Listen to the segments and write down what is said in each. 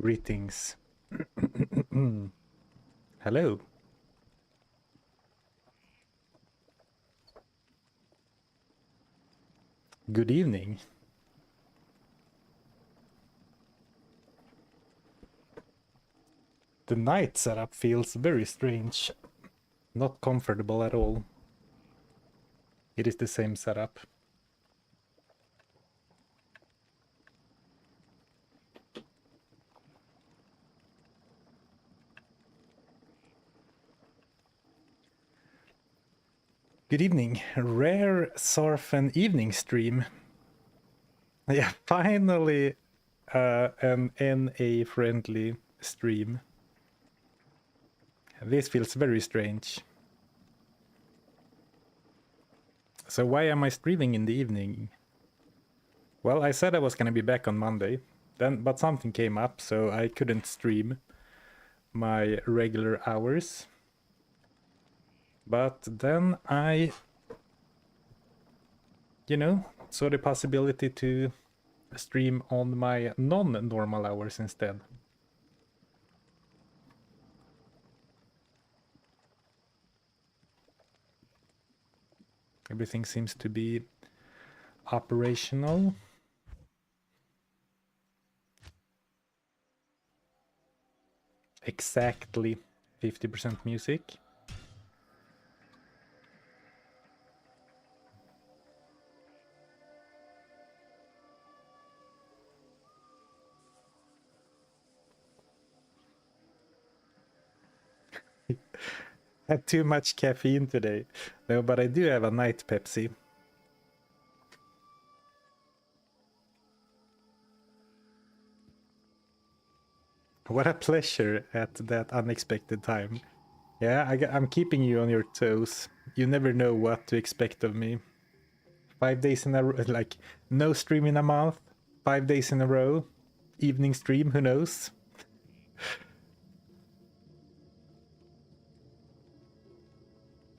Greetings. Hello. Good evening. The night setup feels very strange. Not comfortable at all. It is the same setup. Good evening. Rare Zarfen evening stream. Yeah, finally an NA friendly stream. This feels very strange. So why am I streaming in the evening? Well, I said I was gonna be back on Monday, but something came up, so I couldn't stream my regular hours. But then I, saw the possibility to stream on my non-normal hours instead. Everything seems to be operational. Exactly 50% music. Had too much caffeine today. No, but I do have a night Pepsi. What a pleasure at that unexpected time. Yeah, I'm keeping you on your toes. You never know what to expect of me. 5 days in a row, like no stream in a month, 5 days in a row, evening stream, who knows?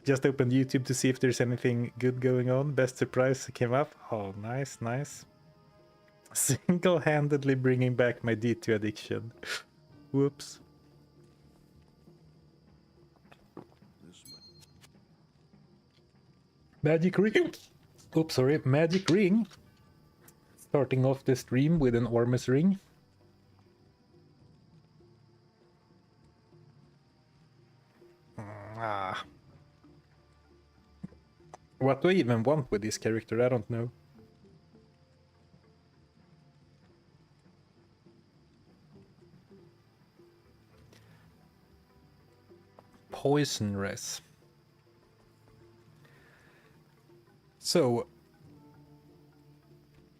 Just opened YouTube to see if there's anything good going on. Best surprise came up. Oh, nice, nice. Single-handedly bringing back my D2 addiction. Whoops. Magic ring. Oops, sorry. Magic ring. Starting off the stream with an Ormus ring. What do I even want with this character? I don't know. Poisonous. So,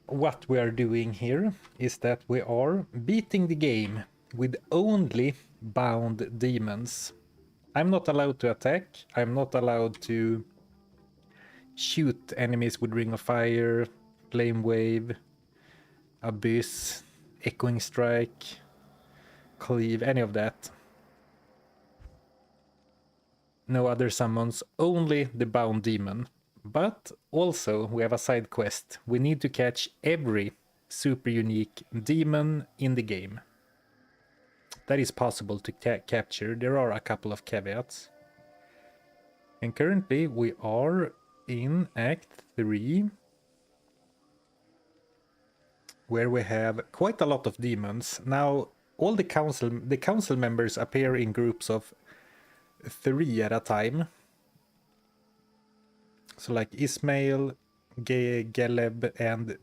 what we are doing here is that we are beating the game with only bound demons. I'm not allowed to attack. I'm not allowed to shoot enemies with Ring of Fire, Flame Wave, Abyss, Echoing Strike, Cleave, any of that. No other summons, only the bound demon. But also we have a side quest. We need to catch every super unique demon in the game. That is possible to capture. There are a couple of caveats. And currently we are in Act 3, where we have quite a lot of demons. Now, all the council members appear in groups of 3 at a time. So like Ismail, Geleb, and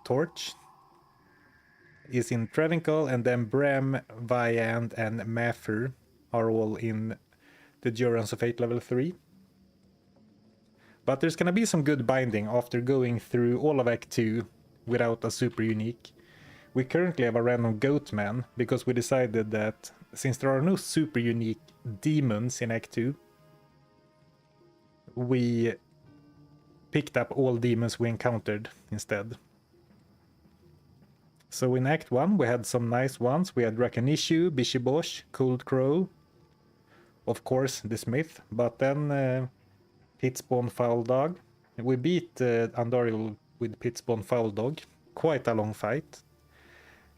Torch is in Travincal, and then Bremm, Viand, and Maffer are all in the Durance of Fate level 3. But there's gonna be some good binding after going through all of Act 2 without a super unique. We currently have a random Goatman because we decided that since there are no super unique demons in Act 2, we picked up all demons we encountered instead. So in Act 1 we had some nice ones. We had Draconishu, Bishibosh, Cold Crow, of course the Smith, but then Pitspawn Foul Dog. We beat Andariel with Pitspawn Foul Dog. Quite a long fight.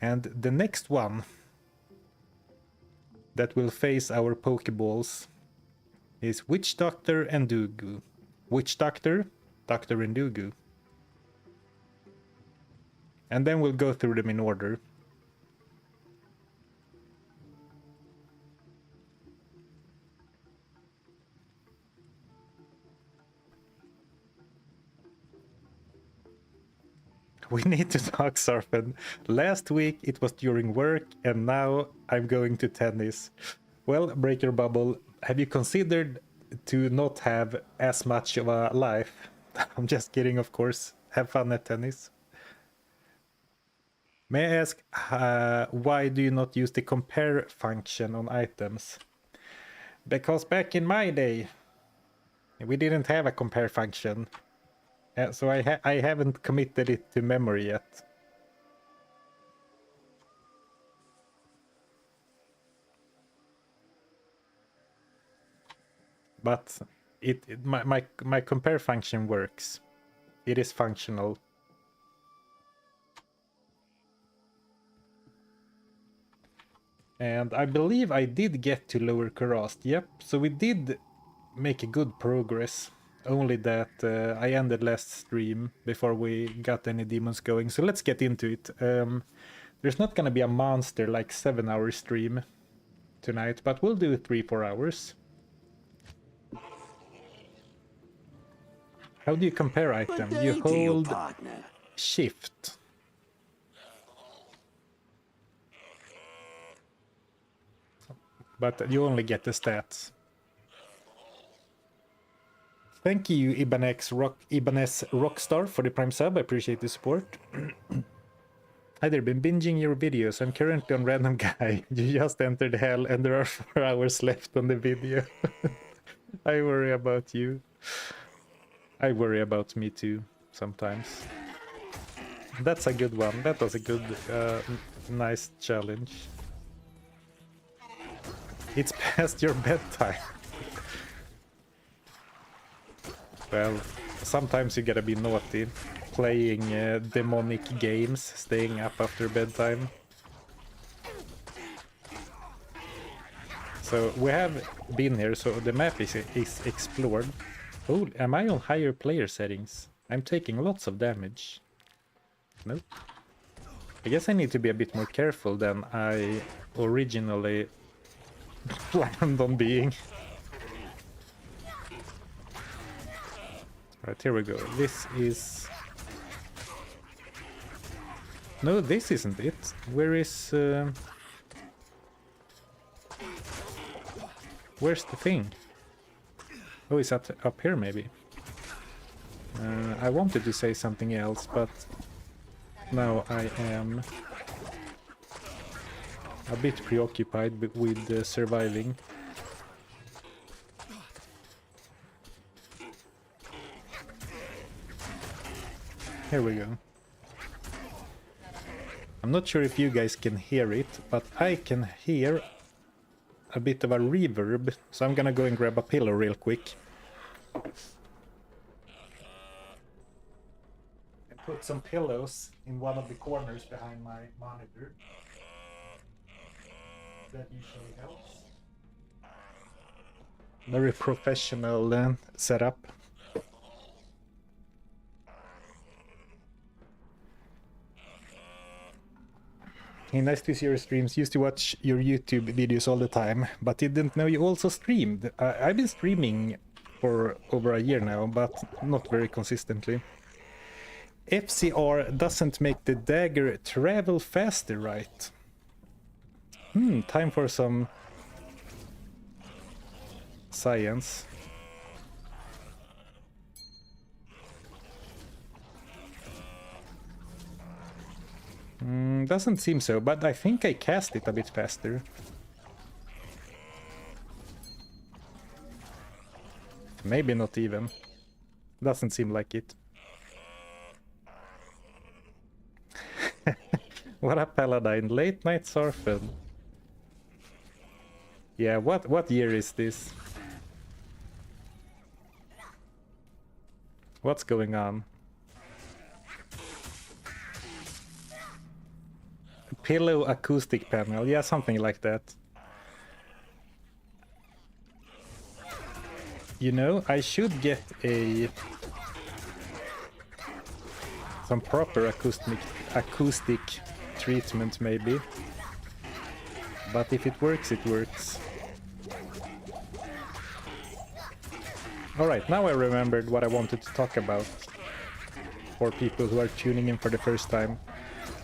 And the next one that will face our Pokeballs is Witch Doctor Endugu. Witch Doctor, Dr. Endugu. And then we'll go through them in order. We need to talk, Zarfen. Last week it was during work, and now I'm going to tennis. Well, break your bubble. Have you considered to not have as much of a life? I'm just kidding, of course. Have fun at tennis. May I ask, why do you not use the compare function on items? Because back in my day, we didn't have a compare function. So I haven't committed it to memory yet. But my compare function works. It is functional. And I believe I did get to lower Karast. Yep, so we did make a good progress. Only that I ended last stream before we got any demons going. So let's get into it. There's not gonna be a monster like 7-hour stream tonight, but we'll do 3-4 hours. How do you compare item? You hold shift. But you only get the stats. Thank you, Ibanez Rockstar, for the Prime sub. I appreciate the support. Hi there, been binging your videos. I'm currently on Random Guy. You just entered hell and there are 4 hours left on the video. I worry about you. I worry about me too, sometimes. That's a good one. That was a good, nice challenge. It's past your bedtime. Well, sometimes you gotta be naughty, playing demonic games, staying up after bedtime. So we have been here, so the map is explored. Oh, am I on higher player settings? I'm taking lots of damage. Nope. I guess I need to be a bit more careful than I originally planned on being. Right, here we go. This is... No, this isn't it. Where is... Where's the thing? Oh, it's up here, maybe. I wanted to say something else, but... Now I am... a bit preoccupied with surviving. Here we go. I'm not sure if you guys can hear it, but I can hear a bit of a reverb, so I'm gonna go and grab a pillow real quick. And put some pillows in one of the corners behind my monitor. That usually helps. Very professional setup. Hey, nice to see your streams. Used to watch your YouTube videos all the time, but didn't know you also streamed. I've been streaming for over a year now, but not very consistently. FCR doesn't make the dagger travel faster, right? Time for some science. Doesn't seem so, but I think I cast it a bit faster. Maybe not even. Doesn't seem like it. What a paladin. Late night Zarfen. Yeah, what year is this? What's going on? pillow acoustic panel. Yeah, something like that. You know, I should get some proper acoustic treatment maybe. But if it works, it works. Alright, now I remembered what I wanted to talk about for people who are tuning in for the first time.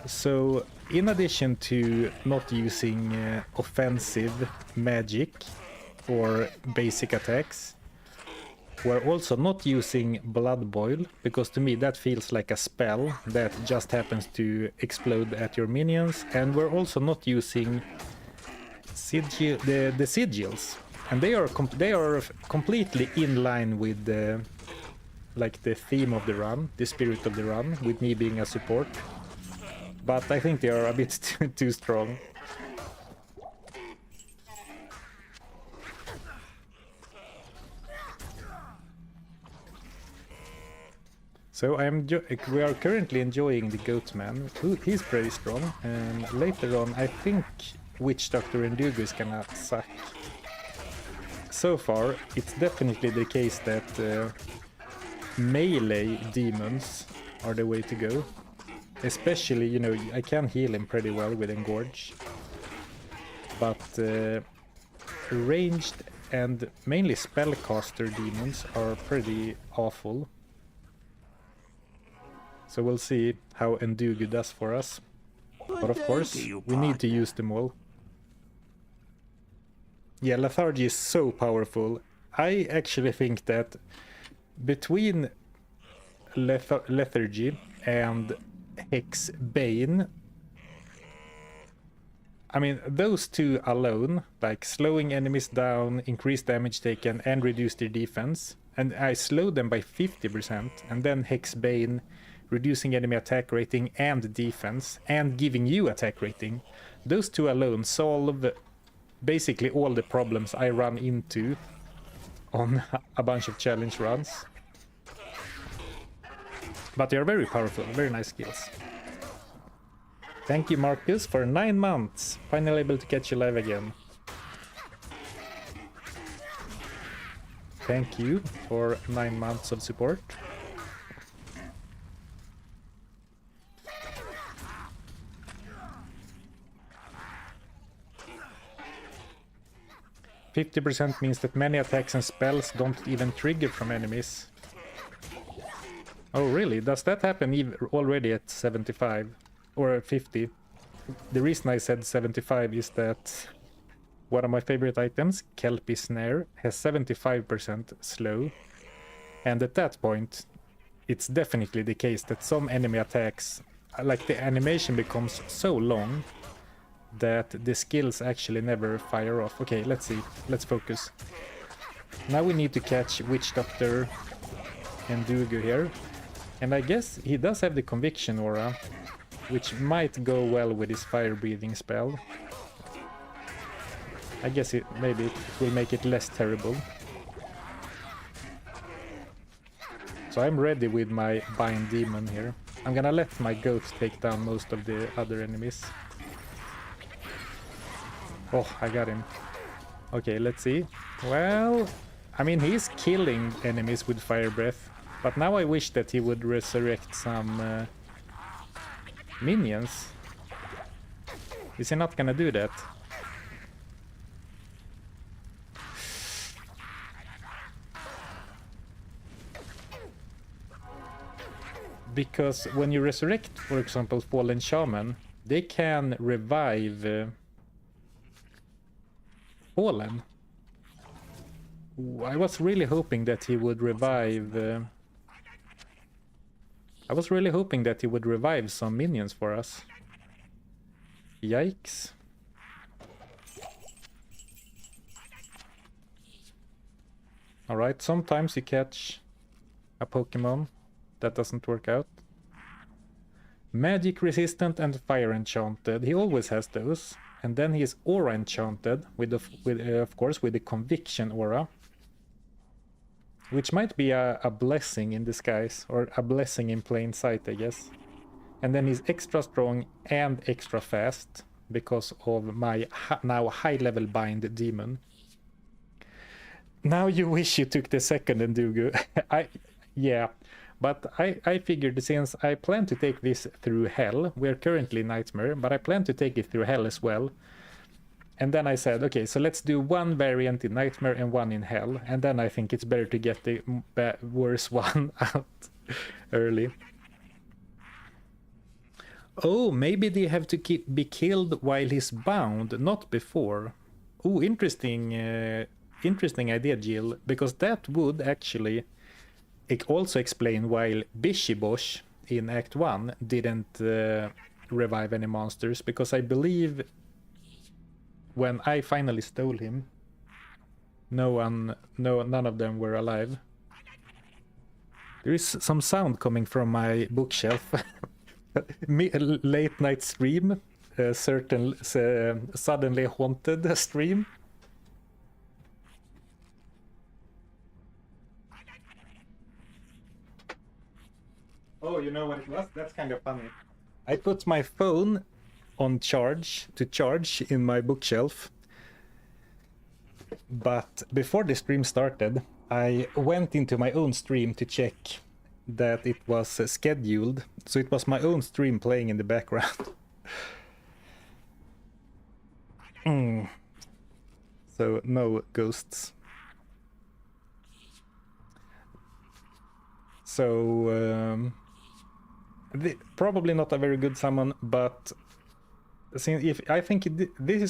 So, in addition to not using offensive magic or basic attacks, we're also not using Blood Boil, because to me that feels like a spell that just happens to explode at your minions, and we're also not using the sigils, and they are completely in line with the theme of the run, the spirit of the run, with me being a support. But I think they are a bit too strong. So we are currently enjoying the Goatman. He's pretty strong, and later on I think Witch Doctor Endugu is gonna suck. So far, it's definitely the case that melee demons are the way to go. Especially, you know, I can heal him pretty well with Engorge. But ranged and mainly spellcaster demons are pretty awful. So we'll see how Endugu does for us. But of course, we need to use them all. Yeah, Lethargy is so powerful. I actually think that between Lethargy and Hex Bane, I mean, those two alone, like slowing enemies down, increase damage taken, and reduce their defense, and I slowed them by 50%, and then Hex Bane, reducing enemy attack rating and defense, and giving you attack rating. Those two alone solve basically all the problems I run into on a bunch of challenge runs. But they are very powerful, very nice skills. Thank you, Marcus, for 9 months. Finally able to catch you live again. Thank you for 9 months of support. %50 means that many attacks and spells don't even trigger from enemies. Oh really? Does that happen already at 75 or 50? The reason I said 75 is that one of my favorite items, Kelpie Snare, has 75% slow, and at that point it's definitely the case that some enemy attacks, like the animation becomes so long that the skills actually never fire off. Okay, let's see. Let's focus. Now we need to catch Witch Doctor Endugu here. And I guess he does have the Conviction Aura, which might go well with his fire breathing spell. I guess maybe it will make it less terrible. So I'm ready with my Bind Demon here. I'm gonna let my goat take down most of the other enemies. Oh, I got him. Okay, let's see. Well, I mean, he's killing enemies with Fire Breath, but now I wish that he would resurrect some minions. Is he not gonna do that? Because when you resurrect, for example, Fallen Shaman, they can revive Fallen. I was really hoping that he would revive... I was really hoping that he would revive some minions for us. Yikes. Alright, sometimes you catch a Pokemon that doesn't work out. Magic resistant and fire enchanted. He always has those. And then he is aura enchanted with of course with the conviction aura, which might be a blessing in disguise, or a blessing in plain sight, I guess. And then he's extra strong and extra fast because of my now high-level bind demon. Now you wish you took the second Endugu. Yeah, but I figured since I plan to take this through Hell, we're currently Nightmare, but I plan to take it through Hell as well. And then I said, okay, so let's do one variant in Nightmare and one in Hell. And then I think it's better to get the worse one out early. Oh, maybe they have to be killed while he's bound, not before. Oh, interesting idea, Jill, because that would actually also explain why Bishibosh in Act 1 didn't revive any monsters, because I believe when I finally stole him, none of them were alive. There is some sound coming from my bookshelf. Late night stream, suddenly haunted stream. Oh, you know what it was? That's kind of funny. I put my phone on charge in my bookshelf, but before the stream started, I went into my own stream to check that it was scheduled, so it was my own stream playing in the background. So no ghosts. So probably not a very good summon, but since he's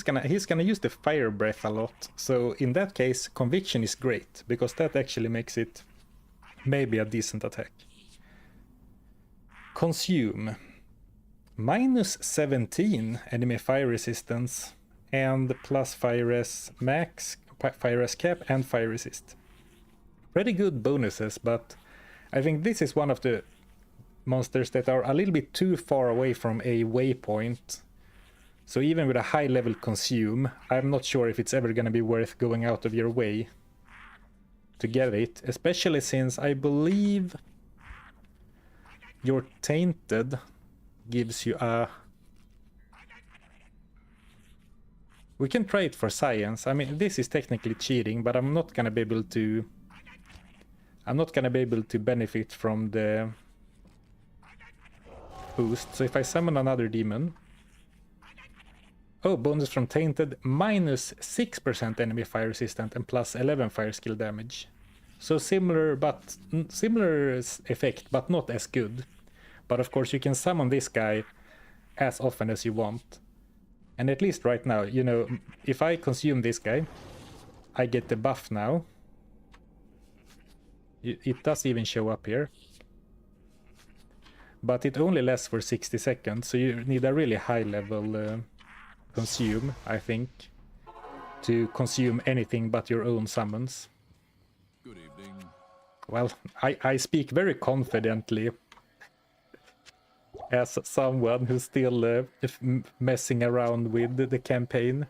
gonna use the fire breath a lot, so in that case conviction is great, because that actually makes it maybe a decent attack. Consume. Minus 17 enemy fire resistance and plus fire res max, fire res cap and fire resist. Pretty good bonuses, but I think this is one of the monsters that are a little bit too far away from a waypoint. So even with a high level consume, I'm not sure if it's ever gonna be worth going out of your way to get it, especially since I believe your Tainted gives you a... We can try it for science. I mean, this is technically cheating, but I'm not gonna be able to benefit from the boost. So if I summon another demon... Oh, bonus from Tainted, minus 6% enemy fire resistant and plus 11 fire skill damage. So similar effect, but not as good. But of course you can summon this guy as often as you want. And at least right now, you know, if I consume this guy, I get the buff now. It does even show up here. But it only lasts for 60 seconds, so you need a really high level consume, I think, to consume anything but your own summons. Good evening. Well, I speak very confidently as someone who's still messing around with the campaign.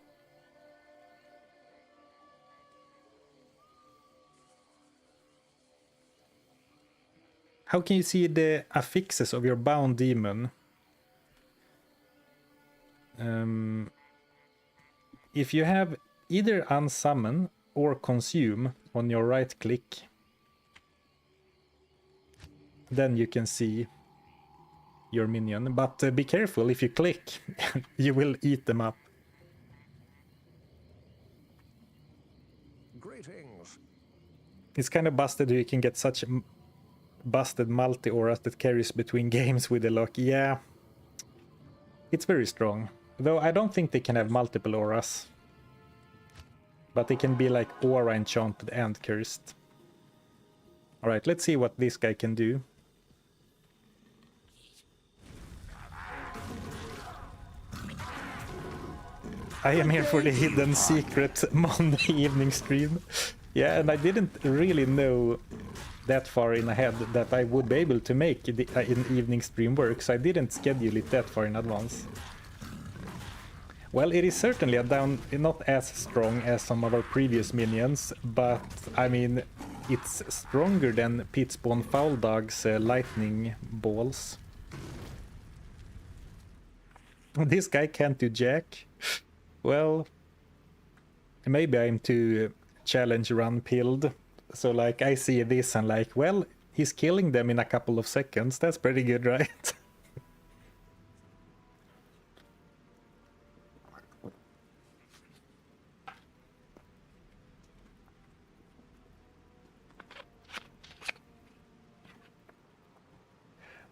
How can you see the affixes of your bound demon? If you have either unsummon or consume on your right click, then you can see your minion. But be careful, if you click, you will eat them up. Greetings. It's kind of busted you can get such busted multi-auras that carries between games with the lock. Yeah, it's very strong. Though I don't think they can have multiple auras. But they can be like aura enchanted and cursed. Alright, let's see what this guy can do. I am here for the hidden secret Monday evening stream. Yeah, and I didn't really know that far in ahead that I would be able to make an evening stream work, so I didn't schedule it that far in advance. Well, it is certainly not as strong as some of our previous minions, but I mean, it's stronger than Pitspawn Foul Dog's lightning balls. This guy can't do jack. Well, maybe I'm too challenge run pilled. So like I see this and like, well, he's killing them in a couple of seconds. That's pretty good, right?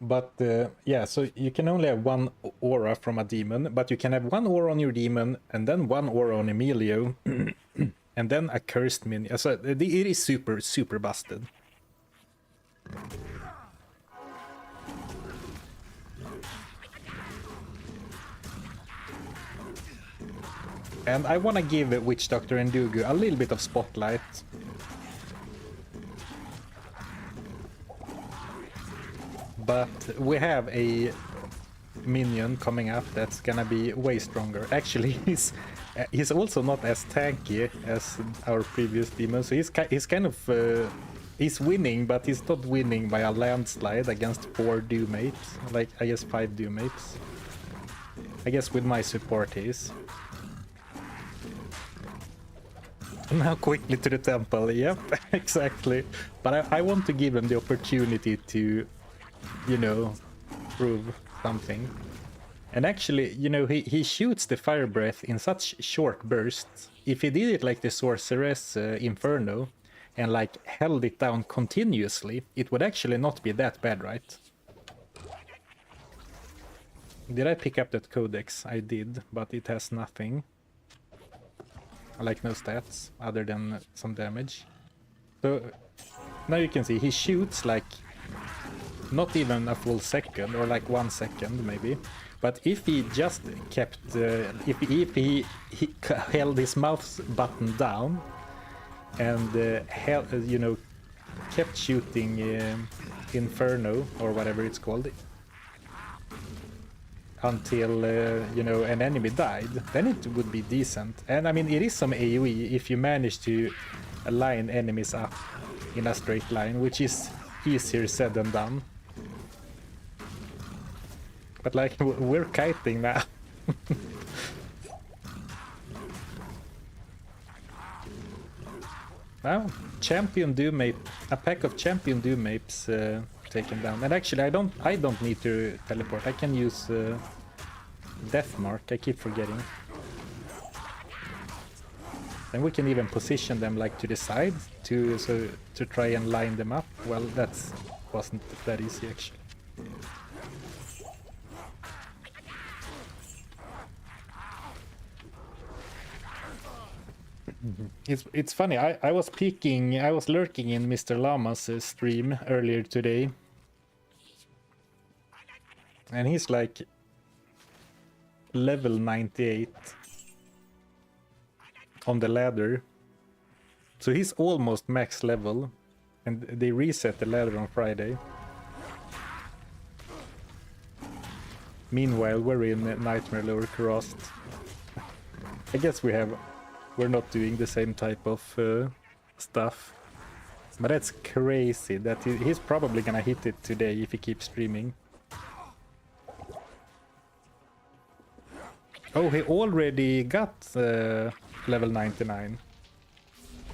But yeah, so you can only have one aura from a demon, but you can have one aura on your demon and then one aura on Emilio and then a cursed minion. So it is super, super busted. And I want to give Witch Doctor Endugu a little bit of spotlight. But we have a minion coming up that's gonna be way stronger. Actually, he's also not as tanky as our previous demon, so he's kind of he's winning, but he's not winning by a landslide against 4 Doommates, like I guess 5 Doommates. I guess with my support he is. Now quickly to the temple, yep, exactly. But I want to give him the opportunity to, you know, prove something. And actually, you know, he shoots the fire breath in such short bursts. If he did it like the sorceress Inferno and like held it down continuously, it would actually not be that bad, right? Did I pick up that codex? I did, but it has nothing. Like no stats other than some damage. So now you can see he shoots like not even a full second, or like 1 second maybe. But if he just kept, if he held his mouse button down and you know, kept shooting Inferno or whatever it's called until you know, an enemy died, then it would be decent. And I mean, it is some AoE if you manage to line enemies up in a straight line, which is easier said than done. But like, we're kiting now. Now, champion Doommate, a pack of champion Doommates taken down. And actually, I don't need to teleport. I can use Death Mark. I keep forgetting. And we can even position them like to the side to try and line them up. Well, that wasn't that easy actually. It's funny. I was peeking. I was lurking in Mr. Lama's stream earlier today, and he's like level 98 on the ladder, so he's almost max level, and they reset the ladder on Friday. Meanwhile, we're in Nightmare Lower Crossed. I guess we're not doing the same type of stuff. But that's crazy that he's probably gonna hit it today if he keeps streaming. Oh, he already got level 99.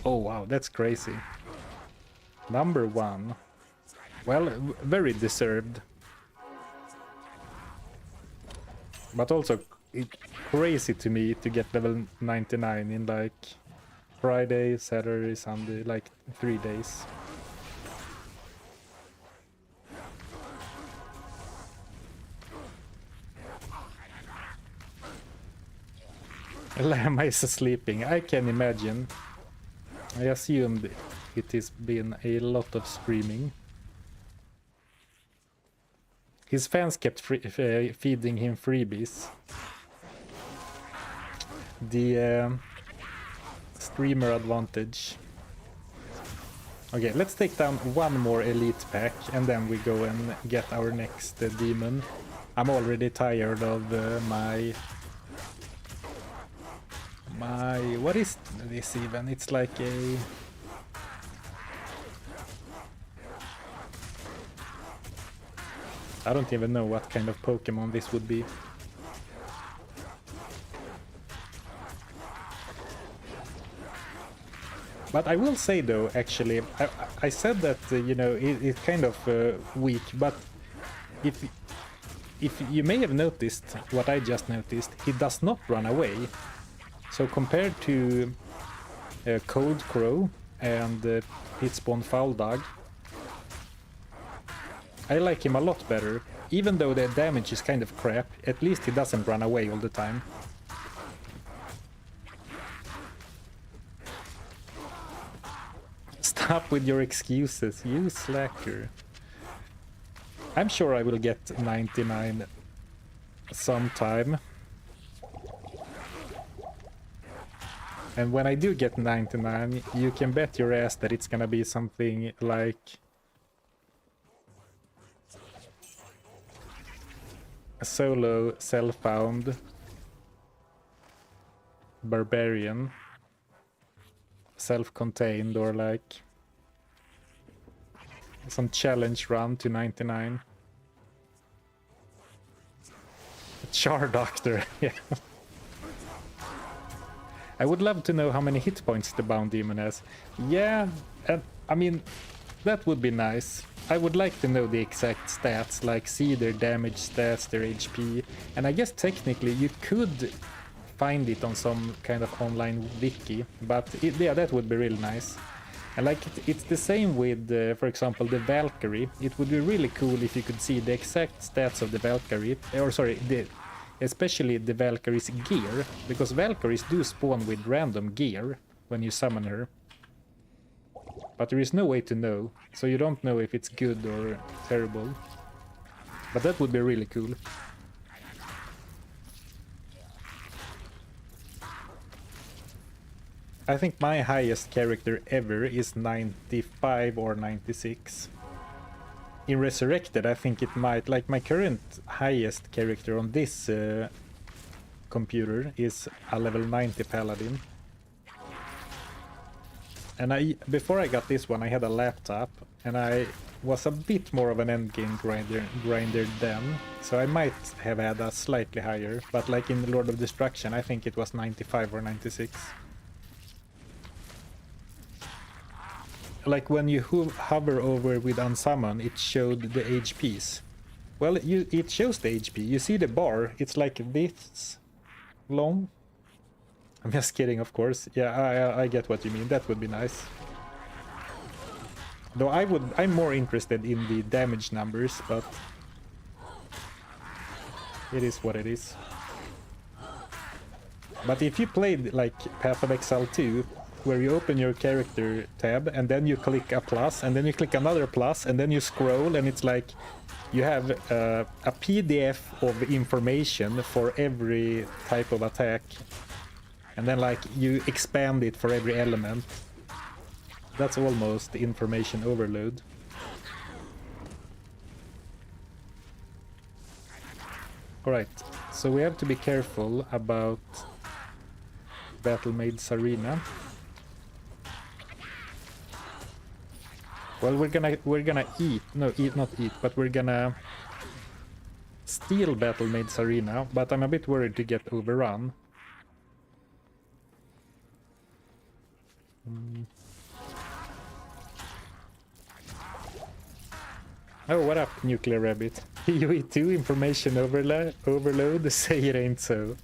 Oh wow, that's crazy. Number 1. Well, very deserved. But also crazy to me to get level 99 in like Friday, Saturday, Sunday, like 3 days. Lama is sleeping, I can imagine. I assumed it has been a lot of streaming. His fans kept feeding him freebies. The streamer advantage. Okay, let's take down one more elite pack and then we go and get our next demon. I'm already tired of my what is this even? It's like a I don't even know what kind of Pokemon this would be. But I will say though, actually, I said that you know it's kind of weak, but if you may have noticed what I just noticed, he does not run away. So compared to Cold Crow and Pitspawn Foul Dog, I like him a lot better. Even though the damage is kind of crap, at least he doesn't run away all the time. Stop with your excuses, you slacker. I'm sure I will get 99 sometime. And when I do get 99, you can bet your ass that it's gonna be something like a solo self-found barbarian, self-contained, or like some challenge run to 99. Char Doctor, yeah. I would love to know how many hit points the Bound Demon has. Yeah, and I mean, that would be nice. I would like to know the exact stats, like see their damage stats, their HP, and I guess technically you could find it on some kind of online wiki, but yeah, that would be really nice. And like it's the same with, for example, the Valkyrie. It would be really cool if you could see the exact stats of the Valkyrie, or sorry, especially the Valkyrie's gear, because Valkyries do spawn with random gear when you summon her. But there is no way to know, so you don't know if it's good or terrible. But that would be really cool. I think my highest character ever is 95 or 96. In Resurrected, I think it might, like my current highest character on this computer is a level 90 paladin. And before I got this one, I had a laptop, and I was a bit more of an endgame grinder then, so I might have had a slightly higher, but like in Lord of Destruction, I think it was 95 or 96. Like when you hover over with unsummon, it showed the HPs. Well, it shows the HP. You see the bar, it's like this long. I'm just kidding, of course. Yeah, I get what you mean. That would be nice. Though I'm more interested in the damage numbers, but it is what it is. But if you played like Path of Exile 2, where you open your character tab and then you click a plus and then you click another plus and then you scroll, and it's like you have a PDF of information for every type of attack, and then like you expand it for every element. That's almost information overload. Alright, so we have to be careful about Battlemaid Sarina. Well, we're gonna eat, no, not eat, but we're gonna steal Battlemaid Sarina, but I'm a bit worried to get overrun. Oh, what up, Nuclear Rabbit? You eat too, information overload? Say it ain't so.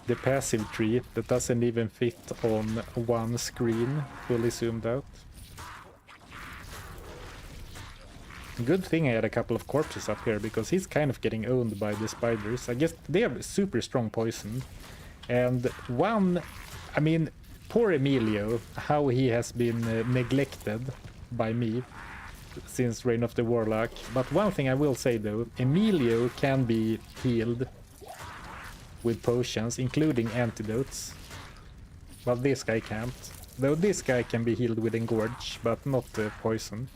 The passive tree that doesn't even fit on one screen, fully zoomed out. Good thing I had a couple of corpses up here, because he's kind of getting owned by the spiders. I guess they have super strong poison. And I mean, poor Emilio, how he has been neglected by me since Reign of the Warlock. But one thing I will say though, Emilio can be healed with potions, including antidotes. But this guy can't. Though this guy can be healed with Engorge, but not the poison.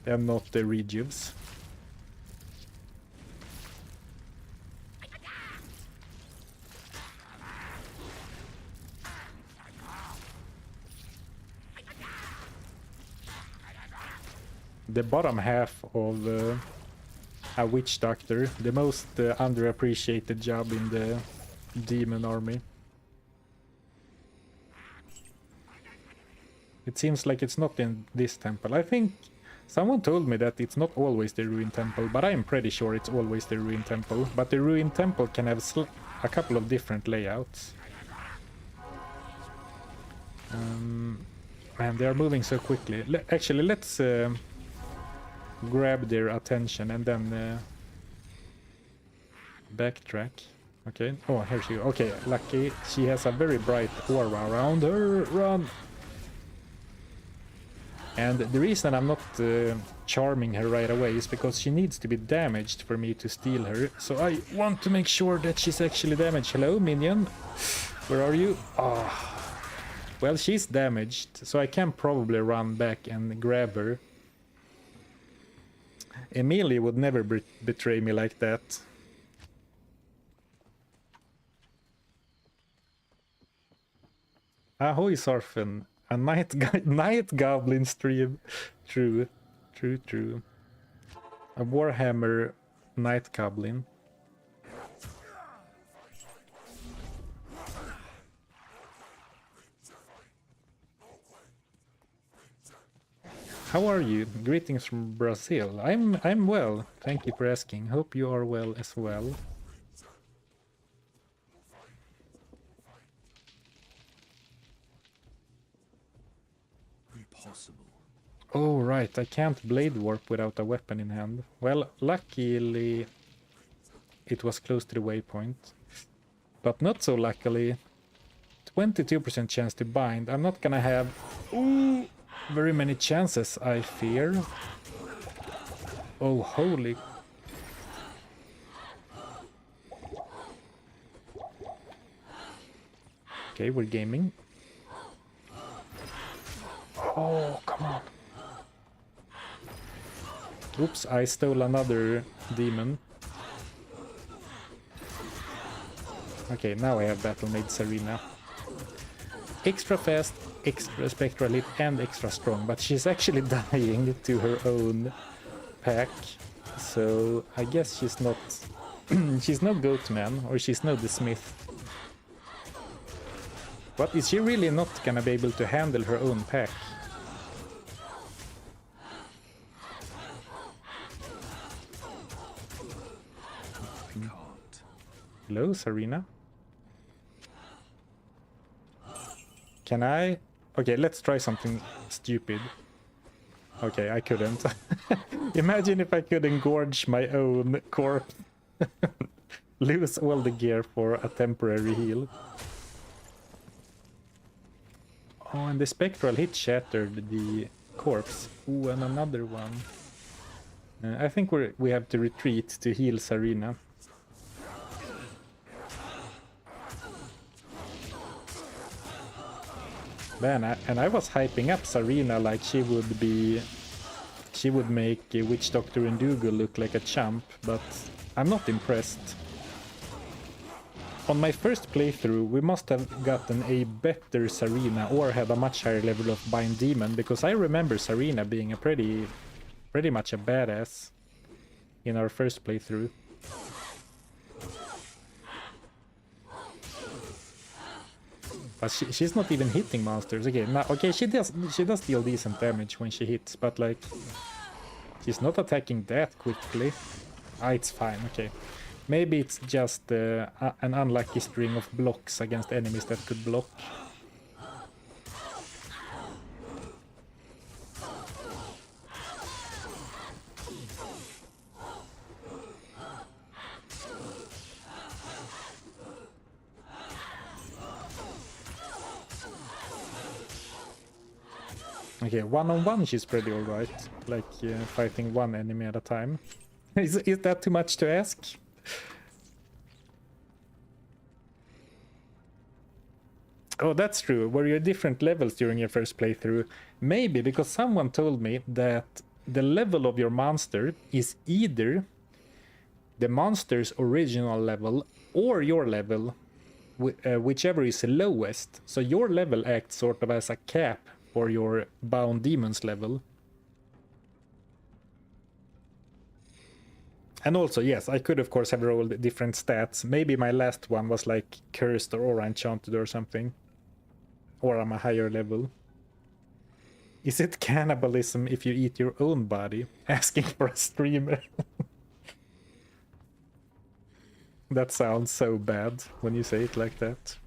And not the rejuves. The bottom half of a witch doctor, the most underappreciated job in the demon army. It seems like it's not in this temple. I think someone told me that it's not always the ruined temple, but I am pretty sure it's always the ruined temple. But the ruined temple can have a couple of different layouts. Man, they are moving so quickly. Actually, let's grab their attention and then backtrack. Okay. Oh, here she goes. Okay, lucky. She has a very bright aura around her. Run! And the reason I'm not charming her right away is because she needs to be damaged for me to steal her. So I want to make sure that she's actually damaged. Hello, Minion. Where are you? Oh. Well, she's damaged, so I can probably run back and grab her. Emilie would never betray me like that. Ahoy, Zarfen. A night goblin stream. True. A Warhammer night goblin. How are you? Greetings from Brazil. I'm well. Thank you for asking. Hope you are well as well. Impossible. Oh right, I can't blade warp without a weapon in hand. Well, luckily it was close to the waypoint. But not so luckily. 22% chance to bind. I'm not gonna have very many chances, I fear. Oh, holy. Okay, we're gaming. Oh, come on. Oops, I stole another demon. Okay, now I have Battlemaid Sarina. Extra fast, extra spectral hit, and extra strong, but she's actually dying to her own pack. So I guess she's not she's no Goatman, or she's no the Smith. But is she really not gonna be able to handle her own pack? Hello, Sarina. Can I? Okay, let's try something stupid. Okay, I couldn't. Imagine if I could engorge my own corpse. Lose all the gear for a temporary heal. Oh, and the spectral hit shattered the corpse. Ooh, and another one. I think we have to retreat to heal Sarina. Man, I was hyping up Sarina like she would make Witch Doctor Endugu look like a chump, but I'm not impressed. On my first playthrough, we must have gotten a better Sarina or had a much higher level of Bind Demon, because I remember Sarina being a pretty much a badass in our first playthrough. But she's not even hitting monsters. Okay, she does deal decent damage when she hits, but like she's not attacking that quickly. Ah, it's fine. Okay, maybe it's just an unlucky string of blocks against enemies that could block. Okay, one-on-one she's pretty alright, like fighting one enemy at a time. Is that too much to ask? Oh, that's true. Were you at different levels during your first playthrough? Maybe, because someone told me that the level of your monster is either the monster's original level or your level, whichever is the lowest. So your level acts sort of as a cap for your bound demon's level. And also, yes, I could of course have rolled different stats. Maybe my last one was like cursed or aura enchanted or something. Or I'm a higher level. Is it cannibalism if you eat your own body? Asking for a streamer. That sounds so bad when you say it like that.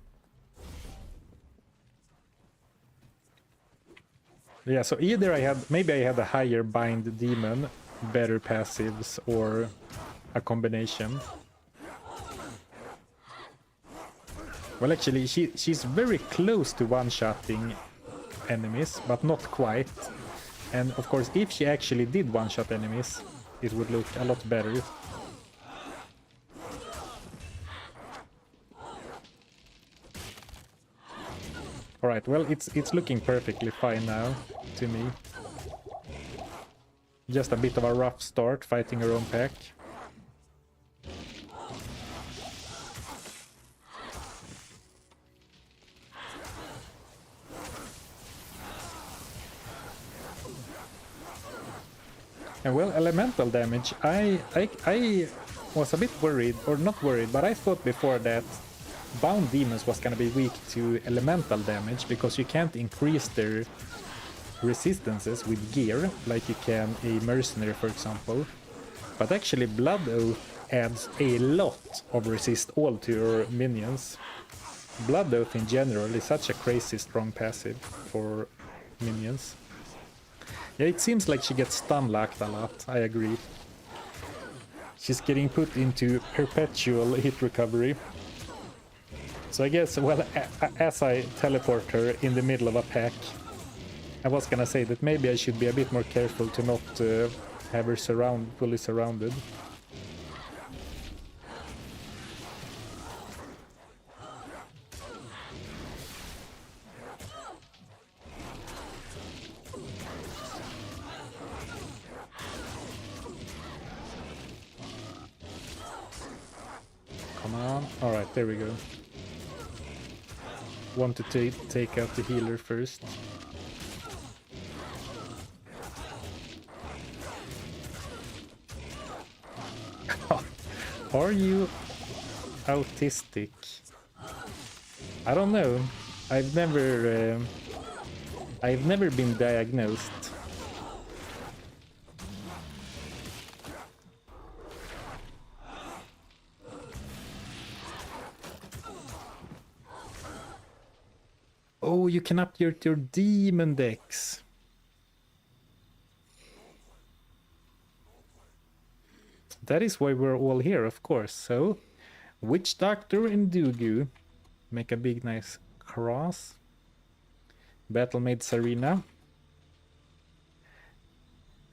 Yeah, so either maybe I had a higher bind demon, better passives, or a combination. Well, actually, she's very close to one-shotting enemies, but not quite. And of course, if she actually did one-shot enemies, it would look a lot better. Alright, well, it's looking perfectly fine now, to me. Just a bit of a rough start fighting her own pack. And well, elemental damage, I was a bit worried, or not worried, but I thought before that bound demons was gonna be weak to elemental damage because you can't increase their resistances with gear like you can a mercenary, for example. But actually Blood Oath adds a lot of resist all to your minions. Blood Oath in general is such a crazy strong passive for minions. Yeah, it seems like she gets stun locked a lot, I agree. She's getting put into perpetual hit recovery. So I guess, well, as I teleport her in the middle of a pack, I was gonna say that maybe I should be a bit more careful to not have her fully surrounded. Come on. Alright, there we go. Want to take out the healer first. Are you autistic? I don't know. I've never been diagnosed. Oh, you can upgrade your demon dex. That is why we're all here, of course. So, Witch Doctor Endugu. Make a big nice cross. Battlemaid Sarina.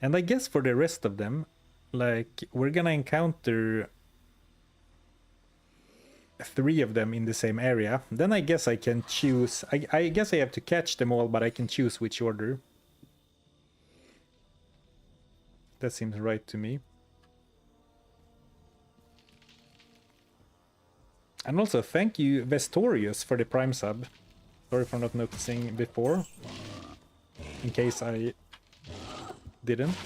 And I guess for the rest of them, like, we're gonna encounter 3 of them in the same area. Then I guess I can choose. I guess I have to catch them all, but I can choose which order. That seems right to me. And also, thank you, Vestorius, for the Prime sub. Sorry for not noticing before. In case I didn't.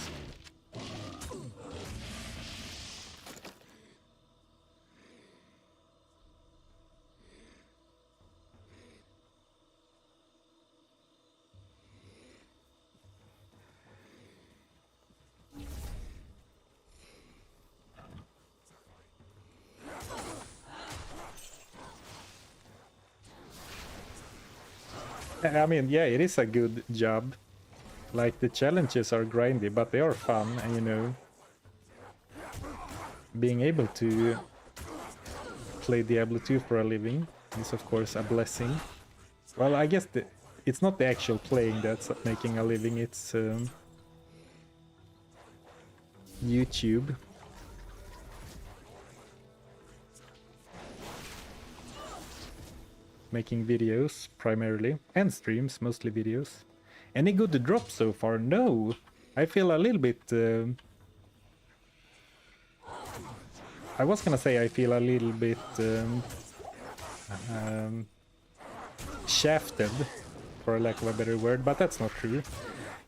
I mean, yeah, it is a good job. Like, the challenges are grindy, but they are fun, and you know, being able to play Diablo 2 for a living is of course a blessing. Well, I guess it's not the actual playing that's making a living, it's YouTube. Making videos primarily, and streams, mostly videos. Any good drops so far? No! I feel a little bit... I was gonna say I feel a little bit shafted, for lack of a better word, but that's not true.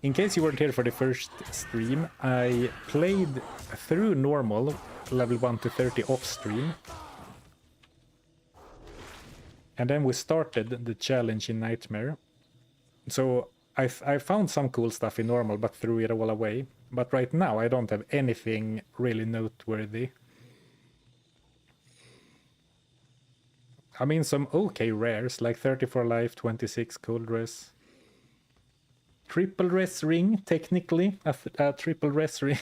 In case you weren't here for the first stream, I played through normal level 1 to 30 off stream. And then we started the challenge in Nightmare. So I found some cool stuff in normal, but threw it all away. But right now I don't have anything really noteworthy. I mean, some okay rares, like 34 life, 26 cold res. Triple res ring, technically, a triple res ring.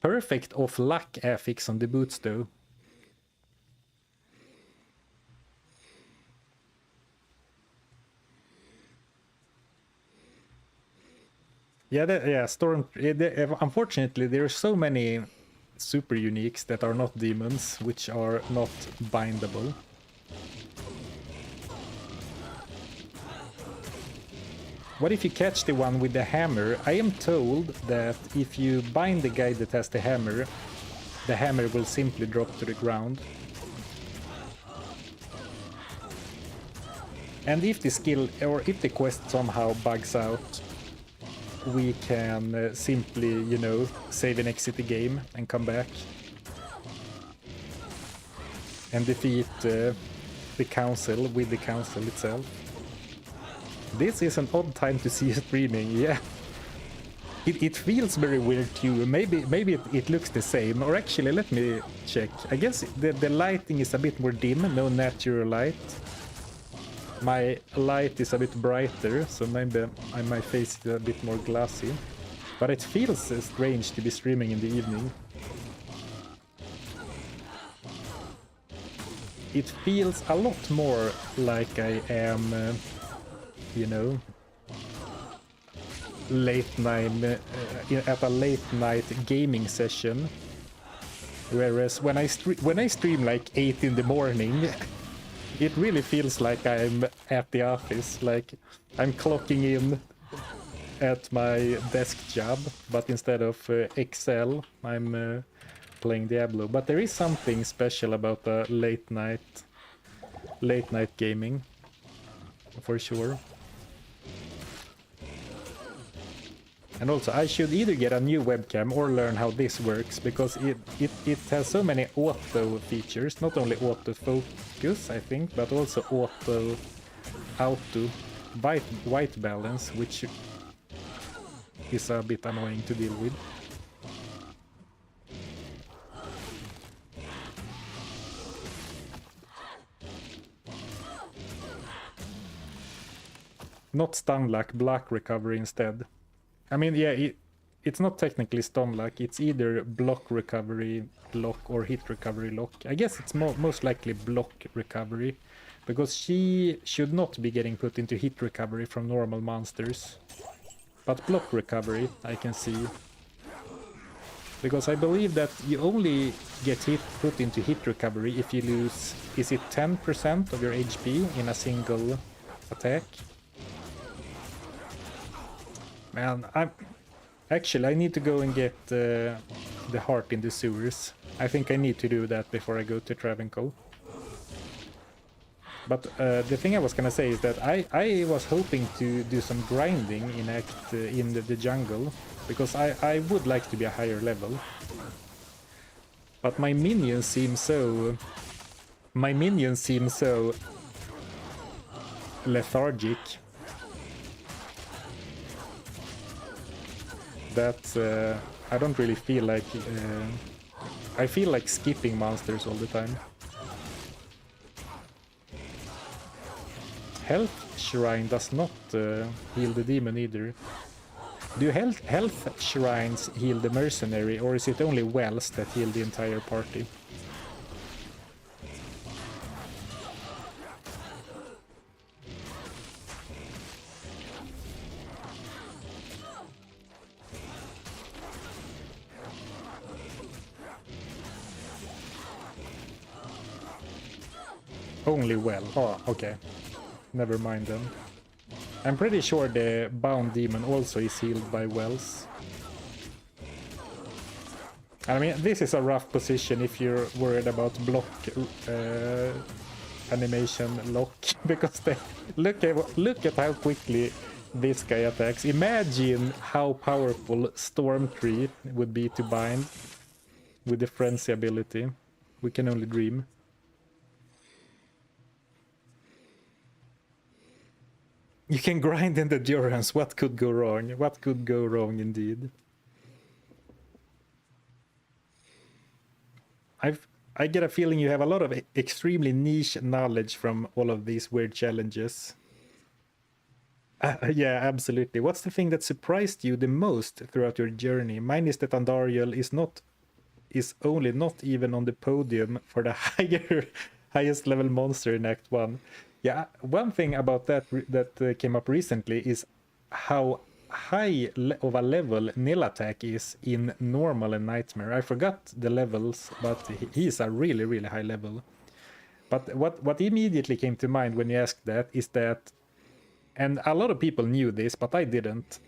Perfect off luck affix on the boots, though. Yeah, Storm. Unfortunately, there are so many super uniques that are not demons, which are not bindable. What if you catch the one with the hammer? I am told that if you bind the guy that has the hammer will simply drop to the ground. And if the skill, or if the quest somehow bugs out, we can simply, you know, save and exit the game and come back. And defeat the council with the council itself. This is an odd time to see streaming, yeah. It feels very weird too. Maybe it looks the same, or actually let me check. I guess the lighting is a bit more dim, no natural light. My light is a bit brighter, so maybe my face is a bit more glassy. But it feels strange to be streaming in the evening. It feels a lot more like I am, you know, late night at a late night gaming session. Whereas when I stream like 8 in the morning, it really feels like I'm at the office, like I'm clocking in at my desk job, but instead of Excel, I'm playing Diablo. But there is something special about late night gaming, for sure. And also, I should either get a new webcam or learn how this works, because it has so many auto features, not only auto focus, I think, but also auto white balance, which is a bit annoying to deal with. Not stun luck, block recovery instead. I mean, yeah, it's not technically stun luck, it's either block recovery lock or hit recovery lock. I guess it's most likely block recovery, because she should not be getting put into hit recovery from normal monsters. But block recovery, I can see. Because I believe that you only get put into hit recovery if you lose, is it 10% of your HP in a single attack? Man, I need to go and get the heart in the sewers. I think I need to do that before I go to Travincal. But the thing I was gonna say is that I was hoping to do some grinding in the jungle, because I would like to be a higher level. But my minions seem so lethargic that I don't really feel like... I feel like skipping monsters all the time. Health Shrine does not heal the demon either. Do health shrines heal the mercenary, or is it only wells that heal the entire party? Only well. Oh, okay. Never mind then. I'm pretty sure the bound demon also is healed by wells. I mean, this is a rough position if you're worried about block animation lock, because they look at how quickly this guy attacks. Imagine how powerful Storm Tree would be to bind. with the frenzy ability. We can only dream. You can grind in the endurance. What could go wrong? What could go wrong indeed? I get a feeling you have a lot of extremely niche knowledge from all of these weird challenges. Yeah, absolutely. What's the thing that surprised you the most throughout your journey? Mine is that Andariel is only not even on the podium for the highest level monster in Act 1. Yeah, one thing about that came up recently is how high of a level Nil Attack is in normal and nightmare. I forgot the levels, but he's a really, really high level. But what immediately came to mind when you asked that is that, and a lot of people knew this, but I didn't,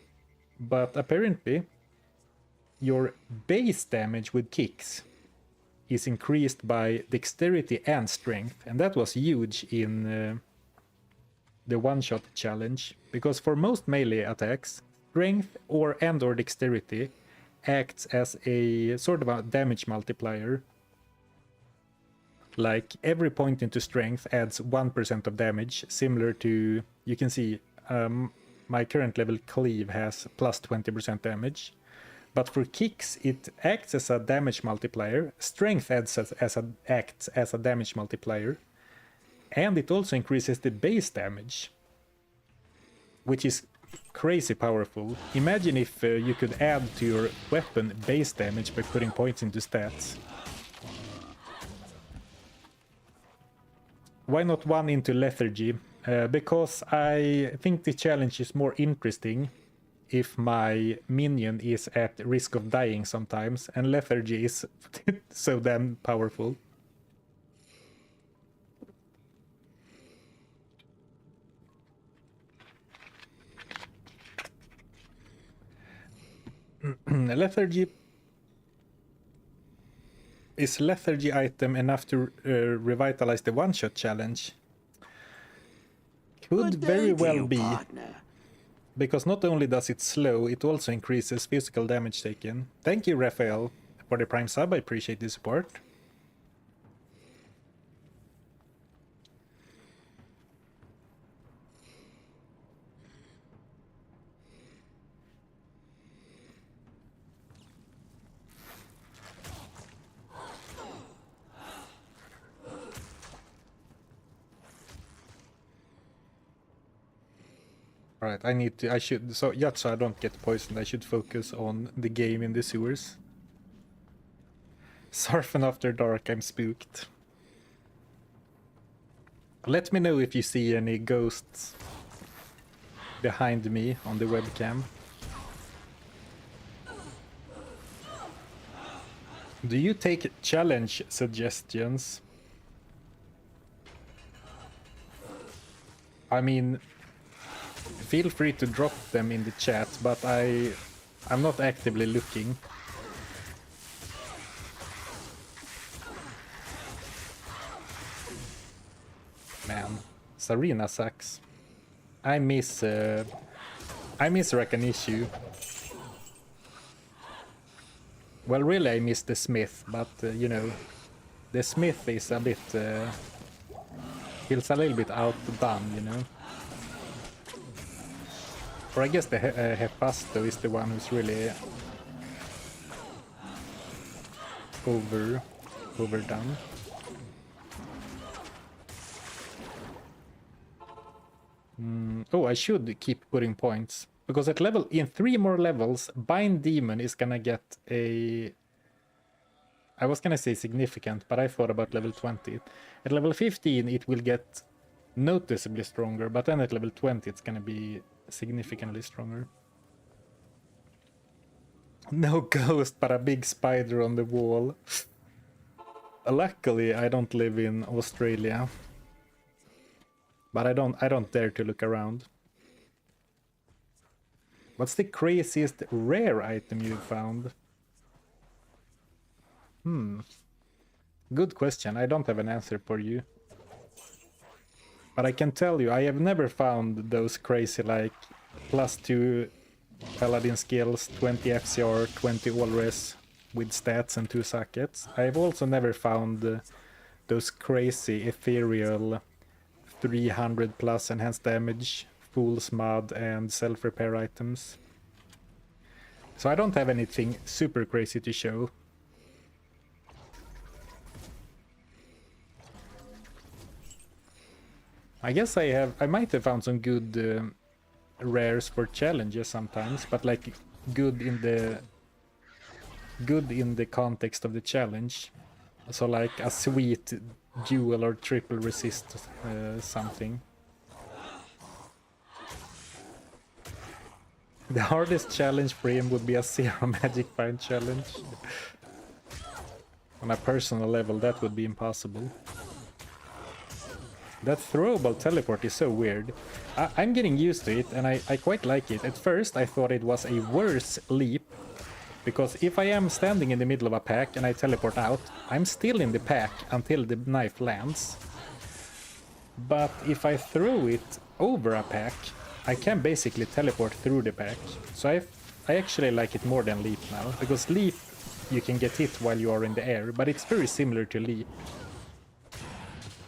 but apparently your base damage with kicks is increased by dexterity and strength, and that was huge in the one-shot challenge, because for most melee attacks, strength or dexterity acts as a sort of a damage multiplier. Like every point into strength adds 1% of damage, similar to, you can see my current level cleave has plus 20% damage. But for kicks, it acts as a damage multiplier. Strength acts as a damage multiplier. And it also increases the base damage, which is crazy powerful. Imagine if you could add to your weapon base damage by putting points into stats. Why not one into lethargy? Because I think the challenge is more interesting if my minion is at risk of dying sometimes, and lethargy is so damn powerful. Lethargy. Is lethargy item enough to revitalize the one-shot challenge? Could very well be. Partner. Because not only does it slow, it also increases physical damage taken. Thank you, Raphael, for the Prime sub. I appreciate the support. Alright, so I don't get poisoned, I should focus on the game in the sewers. Zarfen after dark, I'm spooked. Let me know if you see any ghosts behind me on the webcam. Do you take challenge suggestions? I mean, feel free to drop them in the chat, but I'm not actively looking. Man, Sarina sucks. I miss Rakanishu. Well, really, I miss the Smith, but you know, the Smith is a bit feels a little bit outdone, you know. Or I guess the Hephasto is the one who's really overdone. Oh, I should keep putting points, because in 3 more levels, Bind Demon is gonna get a... I was gonna say significant, but I thought about level 20. At level 15 it will get noticeably stronger, but then at level 20 it's gonna be significantly stronger. No ghost, but a big spider on the wall. Luckily, I don't live in Australia, but I don't dare to look around. What's the craziest rare item you've found? Good question. I don't have an answer for you. But I can tell you, I have never found those crazy, like, +2 paladin skills, 20 FCR, 20 all res with stats and 2 sockets. I've also never found those crazy ethereal 300 plus enhanced damage, fool's mud and self-repair items. So I don't have anything super crazy to show. I guess I might have found some good rares for challenges sometimes, but like good in the context of the challenge. So like a sweet dual or triple resist something. The hardest challenge for him would be a 0 magic find challenge. On a personal level, that would be impossible. That throwable teleport is so weird. I'm getting used to it, and I quite like it. At first, I thought it was a worse leap, because if I am standing in the middle of a pack and I teleport out, I'm still in the pack until the knife lands. But if I throw it over a pack, I can basically teleport through the pack. So I actually like it more than leap now, because leap you can get hit while you are in the air, but it's very similar to leap.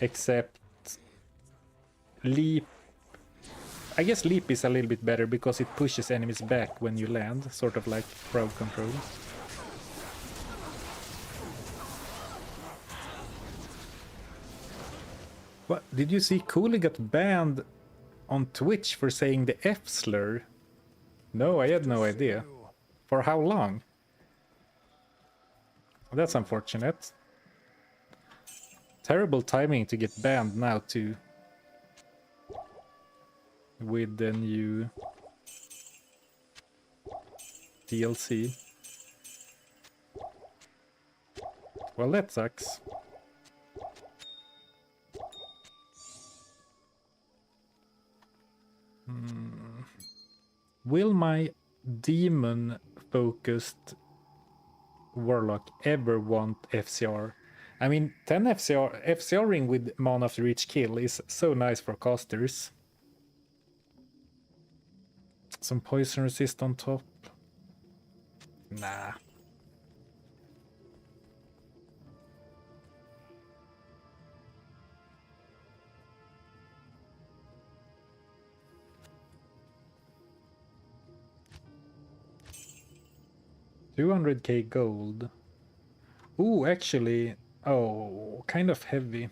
Except leap, I guess leap is a little bit better because it pushes enemies back when you land, sort of like crowd control. What, did you see Cooley got banned on Twitch for saying the F slur? No, I had no idea. For how long? That's unfortunate. Terrible timing to get banned now too. With the new DLC. Well, that sucks. Will my demon-focused Warlock ever want FCR? I mean, 10 FCRing with mana after each kill is so nice for casters. Some poison resist on top. Nah. $200k gold. Ooh, actually, oh, kind of heavy.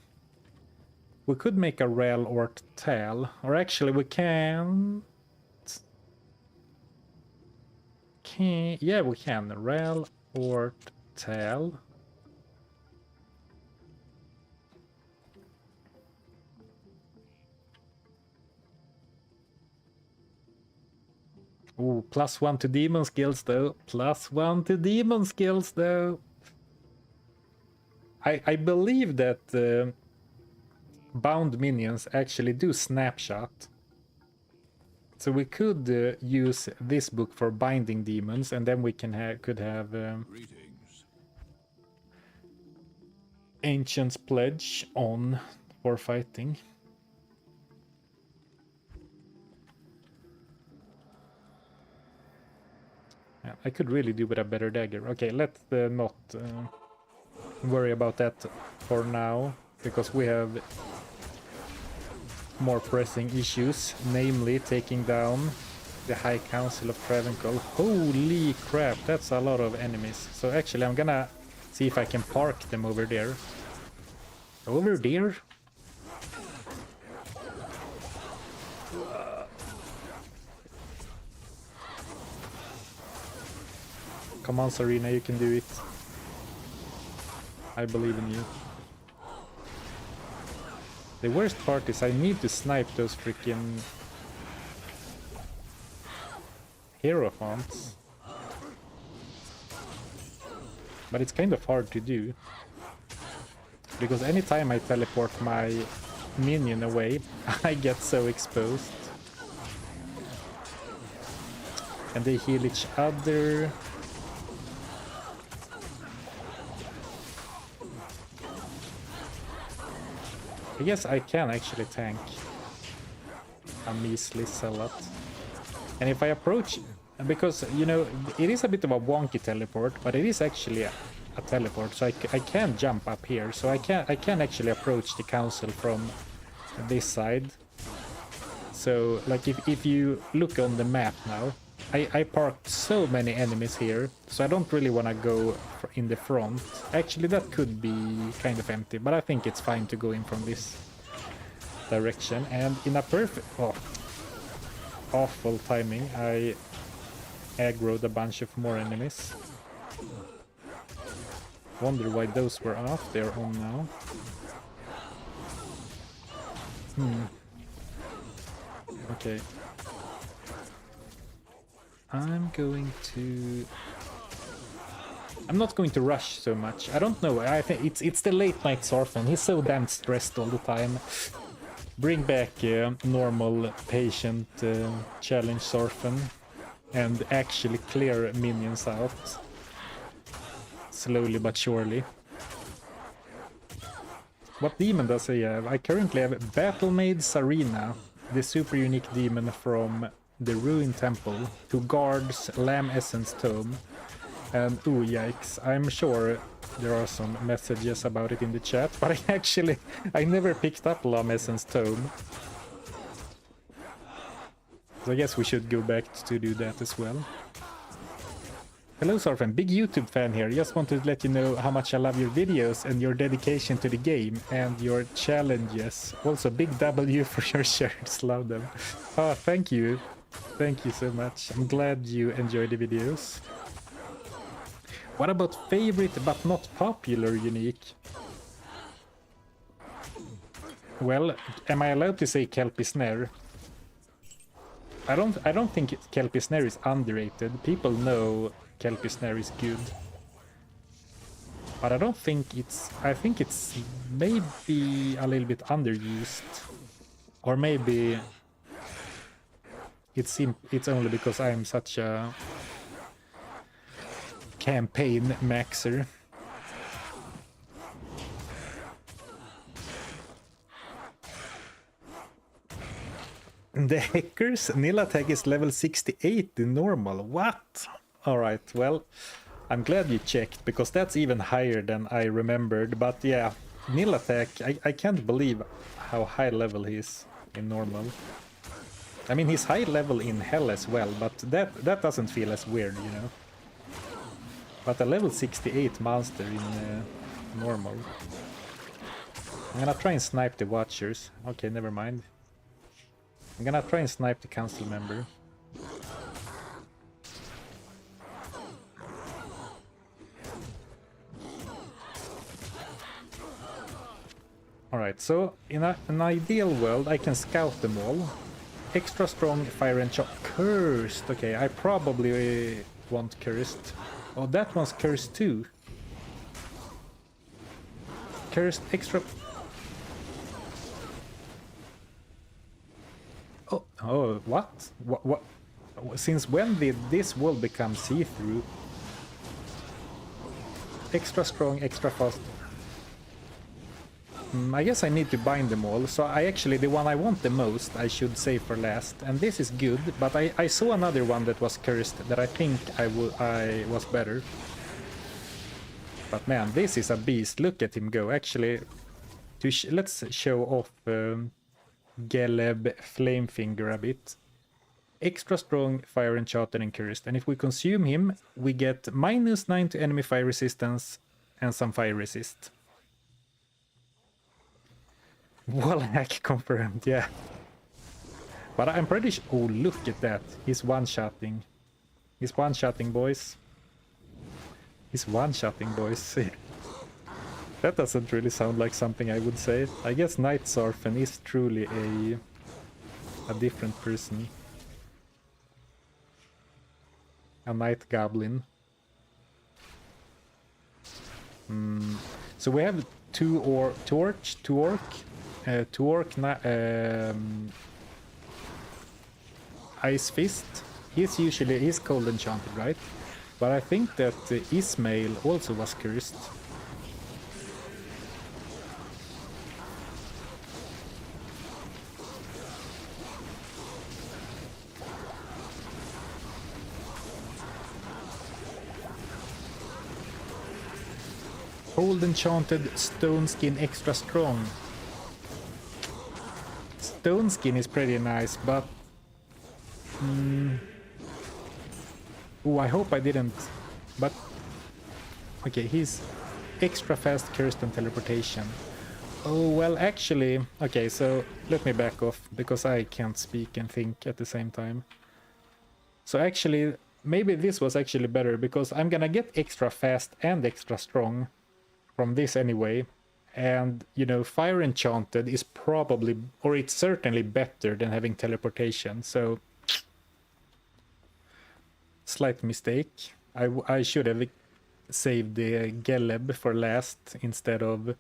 We could make a Rel or Tal, or actually we can. Yeah, we can. Rel or Tal. Ooh, +1 to demon skills though. +1 to demon skills though. I believe that bound minions actually do snapshot. So we could use this book for binding demons, and then we can could have Ancient's Pledge on for fighting. Yeah, I could really do with a better dagger. Okay, let's not worry about that for now, because we have more pressing issues, namely taking down the High Council of Travincal. Holy crap, that's a lot of enemies. So actually I'm gonna see if I can park them over there. Over there? Come on, Sarina, you can do it. I believe in you. The worst part is I need to snipe those freaking Hierophants. But it's kind of hard to do. Because anytime I teleport my minion away, I get so exposed. And they heal each other. I guess I can actually tank a measly zealot. And if I approach Because, you know, it is a bit of a wonky teleport, but it is actually a teleport, so I can jump up here, so I can actually approach the council from this side. So, like, if you look on the map now, I parked so many enemies here, so I don't really want to go in the front. Actually, that could be kind of empty, but I think it's fine to go in from this direction. And in a perfect... Oh, awful timing. I aggroed a bunch of more enemies. Wonder why those were off. They're on now. Okay. I'm not going to rush so much. I don't know. I think it's the late night Zarfen. He's so damn stressed all the time. Bring back normal patient challenge Zarfen and actually clear minions out. Slowly but surely. What demon does he have? I currently have Battlemaid Sarina, the super unique demon from the Ruined Temple, who guards Lamb Essence Tome. And ooh, yikes, I'm sure there are some messages about it in the chat, but I never picked up Lamb Essence Tome. So I guess we should go back to do that as well. Hello Zarfen, big YouTube fan here. Just wanted to let you know how much I love your videos and your dedication to the game and your challenges. Also, big W for your shirts, love them. Oh, thank you. Thank you so much. I'm glad you enjoy the videos. What about favorite but not popular unique? Well, am I allowed to say Kelpie Snare? I don't think Kelpie Snare is underrated. People know Kelpie Snare is good. But I don't think it's... I think it's maybe a little bit underused. Or maybe it's only because I'm such a campaign maxer. The Hecker's nil attack is level 68 in normal. What? Alright, well, I'm glad you checked, because that's even higher than I remembered. But yeah, nil attack, I can't believe how high level he is in normal. I mean, he's high level in hell as well, but that doesn't feel as weird, you know. But a level 68 monster in normal. I'm gonna try and snipe the Watchers. Okay, never mind. I'm gonna try and snipe the council member. Alright, so in an ideal world I can scout them all. Extra strong, fire and chop. Cursed! Okay, I probably want cursed. Oh, that one's cursed too. Cursed extra... Oh, what? What? Since when did this wall become see-through? Extra strong, extra fast. I guess I need to bind them all, so the one I want the most I should save for last. And this is good, but I saw another one that was cursed that I think I was better. But man, this is a beast. Look at him go. Actually, let's show off Geleb Flamefinger a bit. Extra strong, fire enchanted and cursed. And if we consume him, we get -9 to enemy fire resistance and some fire resist. Wall hack confirmed, yeah. But I'm pretty sure... Oh, look at that. He's one-shotting. He's one-shotting, boys. He's one-shotting, boys. That doesn't really sound like something I would say. I guess Night Zarfen is truly a different person. A Night Goblin. So we have two orc, Ice Fist. He's cold enchanted, right? But I think that Ismail also was cursed. Old enchanted stone skin extra strong. Stone skin is pretty nice, but... Oh, I hope I didn't... But... Okay, he's extra fast, cursed, and teleportation. Oh, well, actually... Okay, so let me back off, because I can't speak and think at the same time. So actually, maybe this was actually better, because I'm gonna get extra fast and extra strong from this anyway. And, you know, Fire Enchanted is probably, or it's certainly better than having teleportation, so... Slight mistake. I should have saved the Geleb for last instead of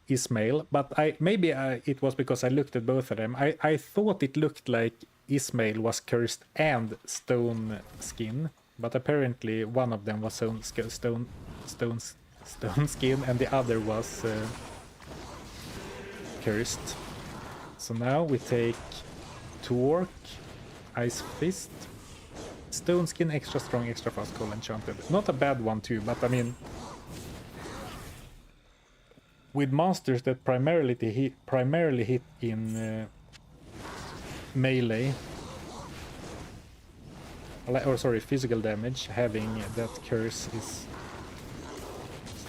Ismail, but it was because I looked at both of them. I thought it looked like Ismail was cursed and stone skin, but apparently one of them was stone skin and the other was cursed. So now we take Torque, Ice Fist, Stone Skin, extra strong, extra fast, cold enchanted. Not a bad one too, but I mean, with monsters that primarily hit in melee, or sorry, physical damage, having that curse is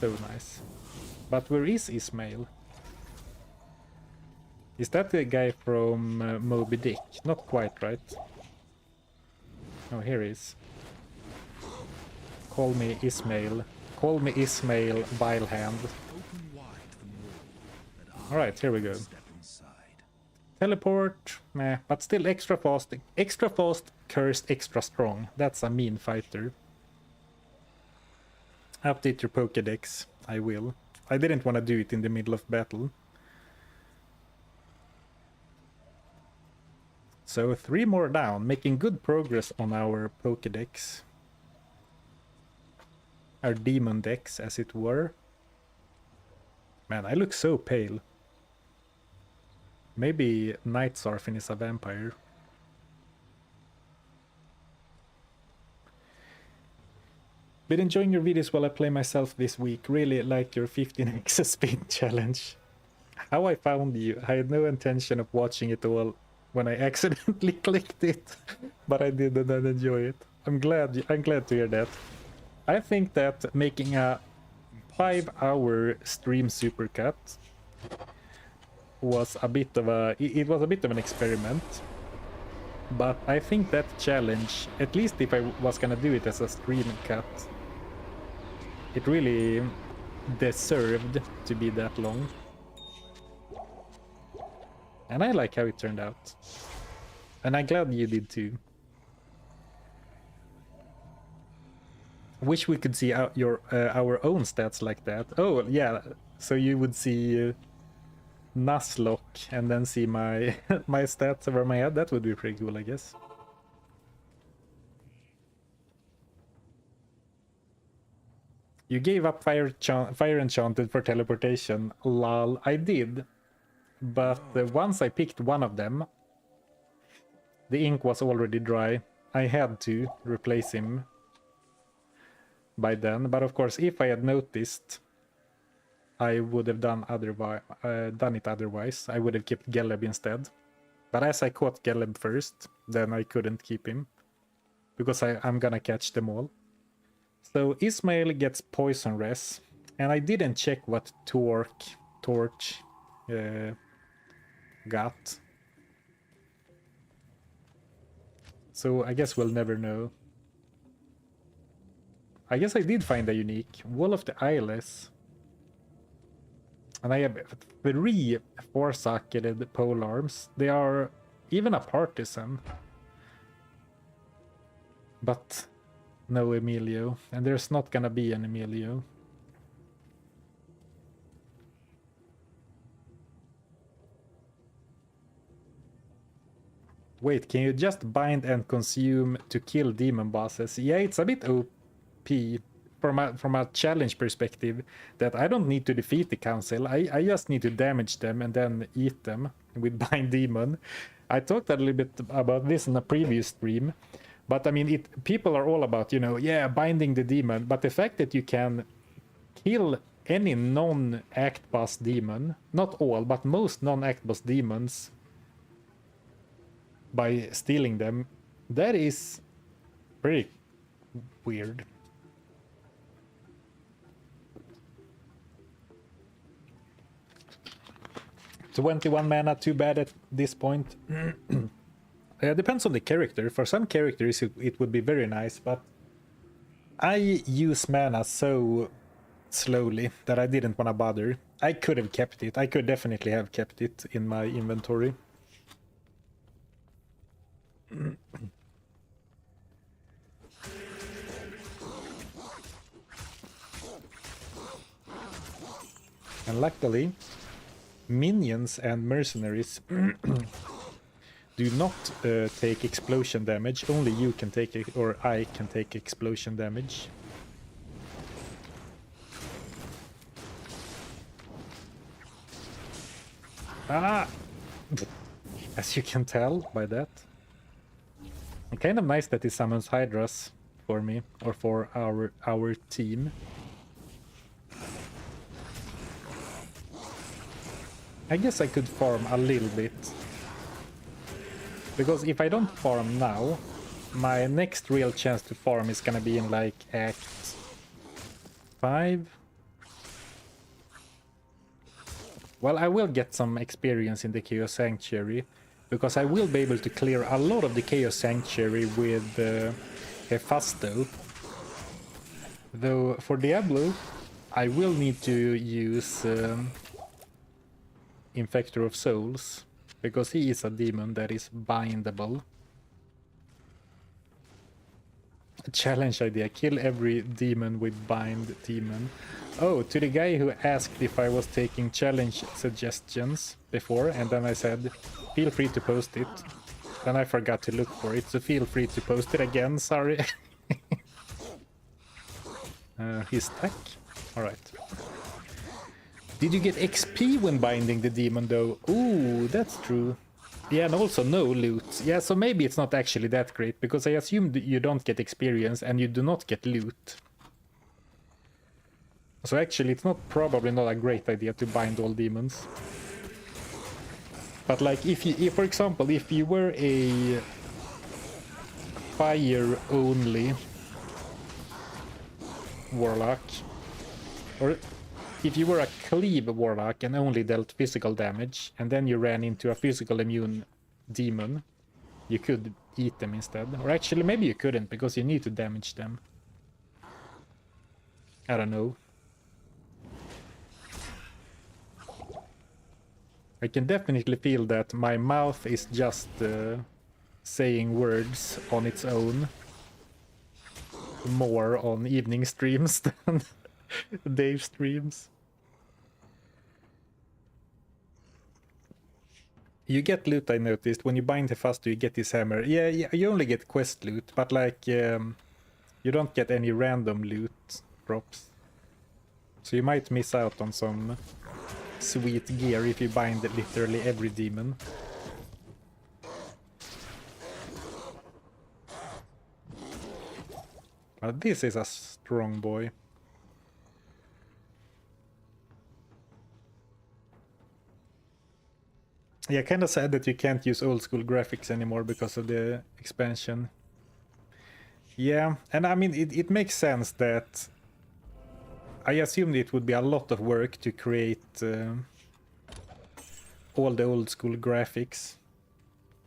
so nice. But where is Ismail? Is that the guy from Moby Dick? Not quite, right? Oh, here he is. Call me Ismail. Call me Ismail, Vile Hand. Alright, here we go. Teleport, meh, but still extra fast, cursed, extra strong. That's a mean fighter. Update your Pokédex. I will. I didn't want to do it in the middle of battle. So 3 more down, making good progress on our Pokédex. Our Demon Dex, as it were. Man, I look so pale. Maybe Night Zarfen is a vampire. Been enjoying your videos while I play myself this week. Really like your 15x spin challenge. How I found you. I had no intention of watching it all when I accidentally clicked it, but I did and enjoy it. I'm glad to hear that. I think that making a 5-hour stream supercut was a bit of an experiment, but I think that challenge, at least if I was gonna do it as a stream cut, it really deserved to be that long. And I like how it turned out. And I'm glad you did too. Wish we could see our own stats like that. Oh, yeah. So you would see Nuzlocke and then see my my stats over my head. That would be pretty cool, I guess. You gave up Fire Enchanted for teleportation. Lol, I did. But once I picked one of them, the ink was already dry. I had to replace him by then. But of course, if I had noticed, I would have done it otherwise. I would have kept Geleb instead. But as I caught Geleb first, then I couldn't keep him. Because I'm gonna catch them all. So Ismail gets Poison Res. And I didn't check what Torch got. So I guess we'll never know. I guess I did find a unique. Wall of the Eyeless. And I have 3 4-socketed polearms. They are even a partisan. But no Emilio. And there's not gonna be an Emilio. Wait, can you just bind and consume to kill demon bosses? Yeah, it's a bit OP from a challenge perspective, that I don't need to defeat the council. I just need to damage them and then eat them with bind demon. I talked a little bit about this in a previous stream, but I mean, people are all about, you know, yeah, binding the demon, but the fact that you can kill any non-act boss demon, not all, but most non-act boss demons, by stealing them, that is pretty weird. $21 mana, too bad at this point. Depends on the character. For some characters it would be very nice, but I use mana so slowly that I didn't want to bother. I could have kept it. I could definitely have kept it in my inventory. And luckily, minions and mercenaries do not take explosion damage. Only you can take it, or I can take explosion damage. Ah! As you can tell by that. Kind of nice that he summons Hydras for me, or for our team. I guess I could farm a little bit. Because if I don't farm now, my next real chance to farm is gonna be in like Act 5. Well, I will get some experience in the Chaos Sanctuary, because I will be able to clear a lot of the Chaos Sanctuary with Hephasto. Though for Diablo, I will need to use Infector of Souls, because he is a demon that is bindable. A challenge idea: kill every demon with bind demon. Oh, to the guy who asked if I was taking challenge suggestions before, and then I said, feel free to post it. Then I forgot to look for it, so feel free to post it again, sorry. He's stuck? Alright. Did you get XP when binding the demon though? Ooh, that's true. Yeah, and also no loot. Yeah, so maybe it's not actually that great, because I assume you don't get experience and you do not get loot. So actually it's probably not a great idea to bind all demons. But like if for example, if you were a fire only warlock, or if you were a cleave warlock and only dealt physical damage, and then you ran into a physical immune demon, you could eat them instead. Or actually maybe you couldn't, because you need to damage them. I don't know. I can definitely feel that my mouth is just saying words on its own more on evening streams than day streams. You get loot, I noticed. When you bind Hephasto, you get this hammer. Yeah, you only get quest loot, but like you don't get any random loot drops. So you might miss out on some sweet gear if you bind literally every demon. But this is a strong boy. Yeah, kind of sad that you can't use old school graphics anymore because of the expansion. Yeah, and I mean, it makes sense that I assumed it would be a lot of work to create all the old school graphics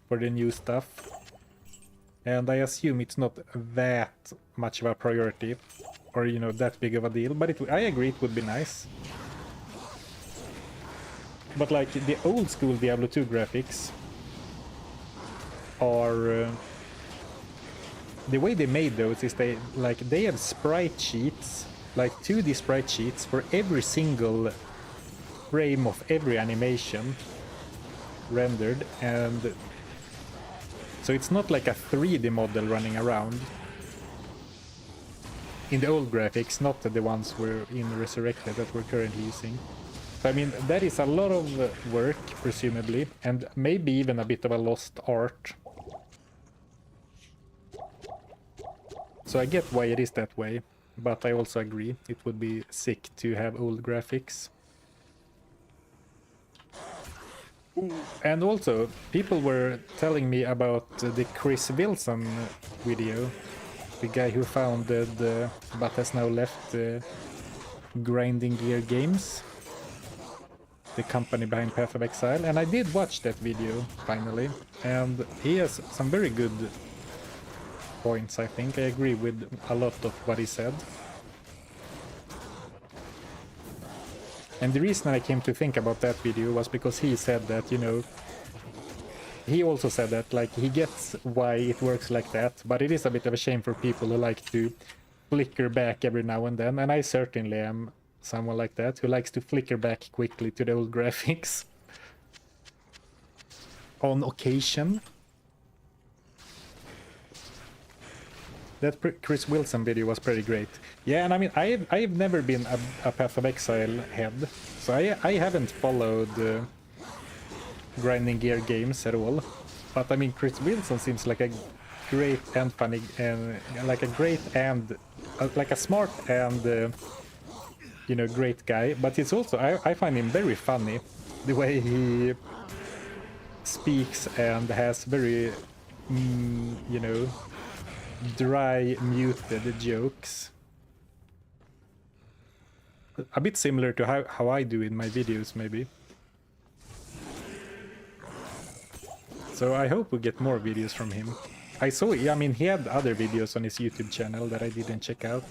for the new stuff. And I assume it's not that much of a priority, or, you know, that big of a deal. But I agree it would be nice. But like the old school Diablo 2 graphics are the way they made those is they have sprite sheets, like 2D sprite sheets for every single frame of every animation rendered, and so it's not like a 3D model running around in the old graphics, not the ones we're in Resurrected that we're currently using. So, I mean, that is a lot of work, presumably, and maybe even a bit of a lost art. So I get why it is that way. but I also agree it would be sick to have old graphics. And also, people were telling me about the Chris Wilson video, the guy who founded but has now left Grinding Gear Games, the company behind Path of Exile, and I did watch that video finally, and he has some very good points. I think I agree with a lot of what he said. And the reason I came to think about that video was because he said that, you know, he also said that, like, he gets why it works like that, but it is a bit of a shame for people who like to flicker back every now and then, and I certainly am someone like that, who likes to flicker back quickly to the old graphics. On occasion. That Chris Wilson video was pretty great. Yeah, and I mean, I've never been a Path of Exile head, so I haven't followed Grinding Gear Games at all. But I mean, Chris Wilson seems like a great and funny, and like a great and like a smart and you know, great guy. But it's also, I find him very funny, the way he speaks and has very you know, dry, muted jokes. A bit similar to how I do in my videos, maybe. So I hope we get more videos from him. I mean, he had other videos on his YouTube channel that I didn't check out.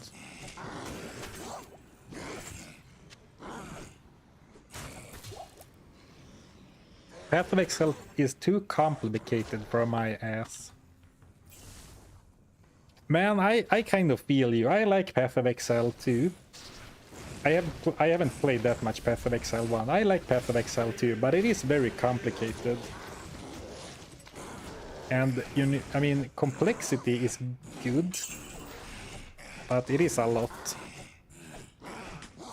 Path of Exile is too complicated for my ass. Man, I kind of feel you. I like Path of Exile too. I haven't played that much Path of Exile 1. I like Path of Exile 2, but it is very complicated. And I mean, complexity is good, but it is a lot.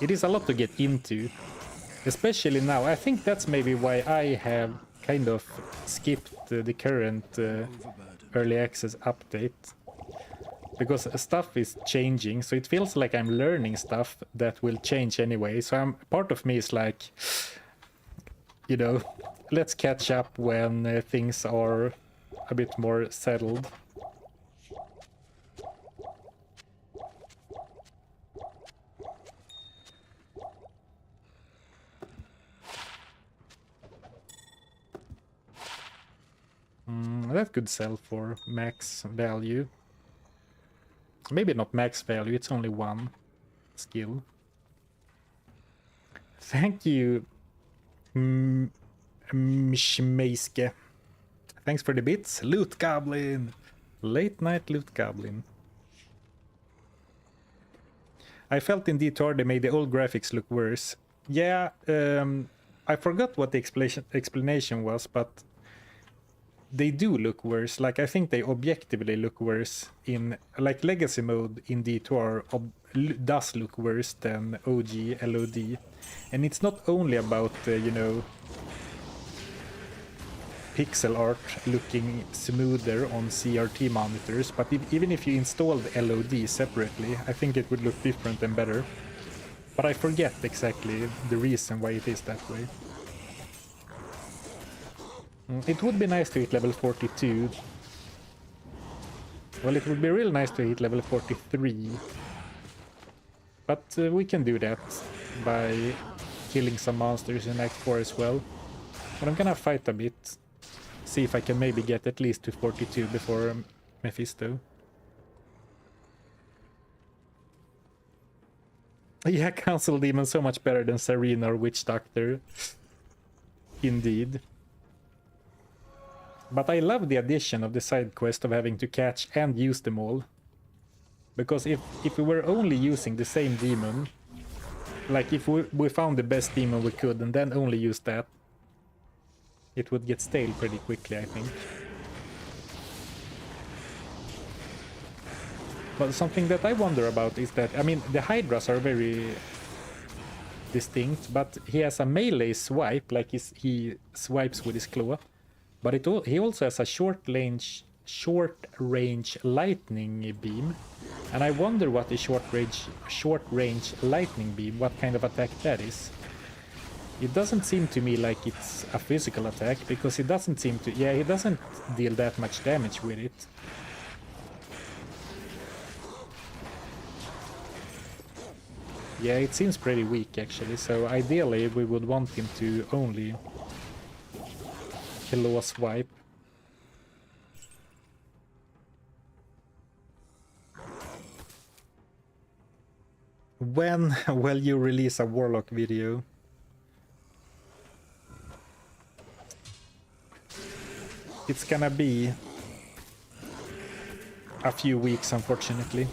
It is a lot to get into, especially now. I think that's maybe why I have kind of skipped the current early access update. Because stuff is changing, so it feels like I'm learning stuff that will change anyway. So part of me is like, you know, let's catch up when things are a bit more settled. That could sell for max value. Maybe not max value, it's only one skill. Thank you, Mishmeiske. Thanks for the bits. Loot Goblin! Late night Loot Goblin. I felt in D2R they made the old graphics look worse. Yeah, I forgot what the explanation was, but they do look worse. Like, I think they objectively look worse in, like, legacy mode in D2R does look worse than OG LOD. And it's not only about, you know, pixel art looking smoother on CRT monitors, but even if you installed LOD separately, I think it would look different and better. But I forget exactly the reason why it is that way. It would be nice to hit level 42. Well, it would be real nice to hit level 43. But we can do that by killing some monsters in Act 4 as well. But I'm gonna fight a bit. See if I can maybe get at least to 42 before Hephasto. Yeah, Council Demon so much better than Sarina or Witch Doctor. Indeed. But I love the addition of the side quest of having to catch and use them all. Because if we were only using the same demon, like if we found the best demon we could and then only use that, it would get stale pretty quickly, I think. But something that I wonder about is that, I mean, the Hydras are very distinct, but he has a melee swipe, like he swipes with his claw. But he also has a short range lightning beam, And I wonder what the short range lightning beam, what kind of attack that is. It doesn't seem to me like it's a physical attack, because it doesn't seem to... Yeah, it doesn't deal that much damage with it. Yeah, it seems pretty weak actually, so ideally we would want him to only claw swipe. When will you release a Warlock video? It's gonna be a few weeks, unfortunately.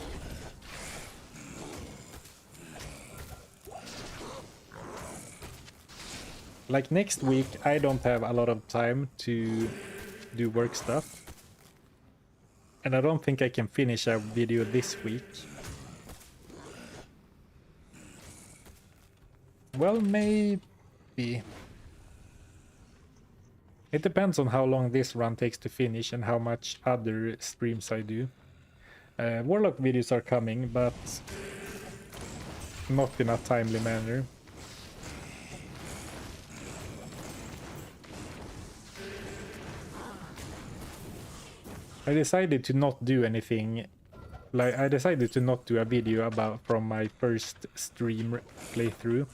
Like next week, I don't have a lot of time to do work stuff. And I don't think I can finish a video this week. Well, maybe. It depends on how long this run takes to finish and how much other streams I do. Warlock videos are coming, but not in a timely manner. I decided to not do anything. Like, I decided to not do a video from my first stream playthrough.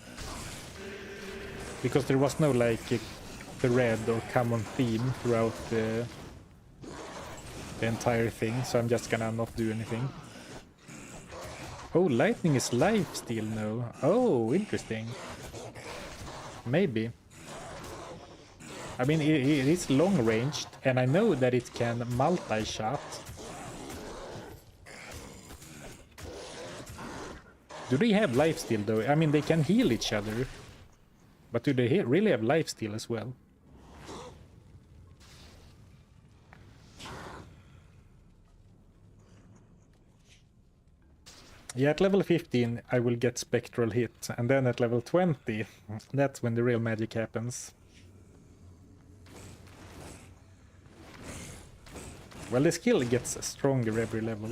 Because there was no like thread or common theme throughout the entire thing, so I'm just gonna not do anything. Oh, lightning is lifesteal now. Oh, interesting. Maybe. I mean, it is long-ranged, and I know that it can multi-shot. Do they have lifesteal though? I mean, they can heal each other. But do they really have lifesteal as well? Yeah, at level 15 I will get Spectral Hit, and then at level 20, that's when the real magic happens. Well, the skill gets stronger every level.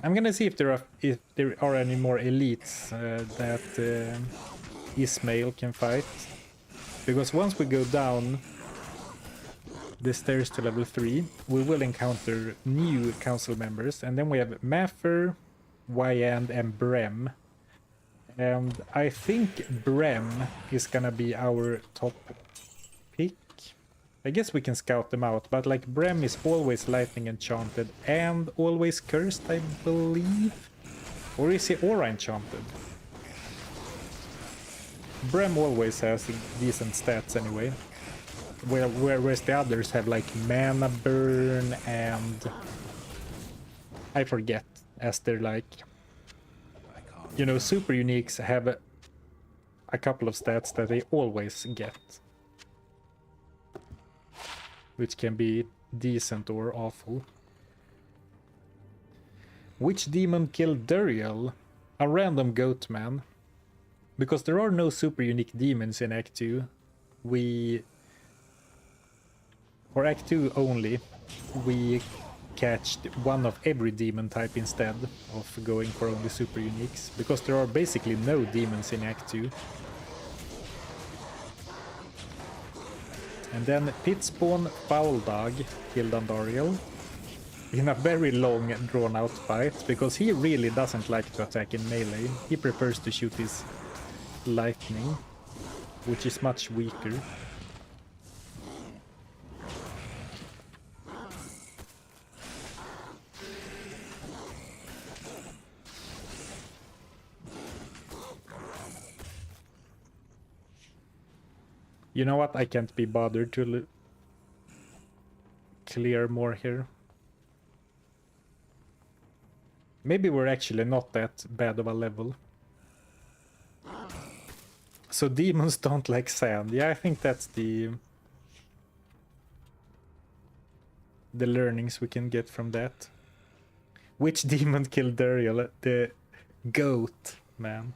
I'm gonna see if there are any more elites that Ismail can fight. Because once we go down the stairs to level 3, we will encounter new council members, and then we have Maffer, Wyand, and Bremm. And I think Bremm is gonna be our top pick. I guess we can scout them out, but like Bremm is always lightning enchanted and always cursed, I believe. Or is he aura enchanted? Bremm always has decent stats anyway. Whereas the others have like mana burn and I forget, as they're like, you know, super uniques have a couple of stats that they always get, which can be decent or awful. Which demon killed Duriel? A random goat man. Because there are no super unique demons in Act 2. For Act 2 only, we catched one of every demon type instead of going for only super uniques. Because there are basically no demons in Act 2. And then Pitspawn Foul Dog killed Andariel in a very long drawn out fight, because he really doesn't like to attack in melee. He prefers to shoot his lightning, which is much weaker. You know what? I can't be bothered to clear more here. Maybe we're actually not that bad of a level. So demons don't like sand. Yeah, I think that's the learnings we can get from that. Which demon killed Duriel? The goat, man.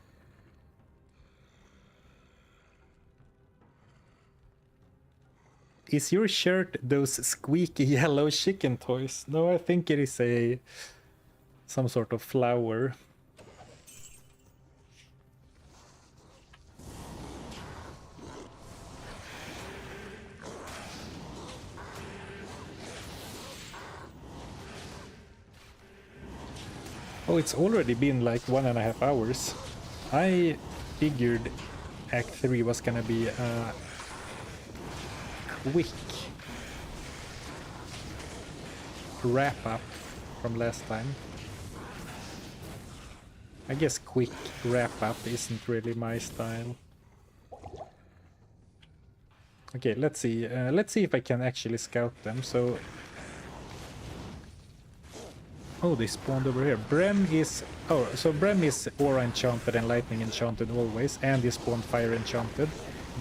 is your shirt those squeaky yellow chicken toys? No, I think it is some sort of flower. Oh, it's already been like 1.5 hours. I figured Act 3 was gonna be quick wrap up from last time. I guess quick wrap up isn't really my style. Okay, let's see. Let's see if I can actually scout them. So, oh, they spawned over here. Bremm is Bremm is aura enchanted and lightning enchanted always, and he spawned fire enchanted.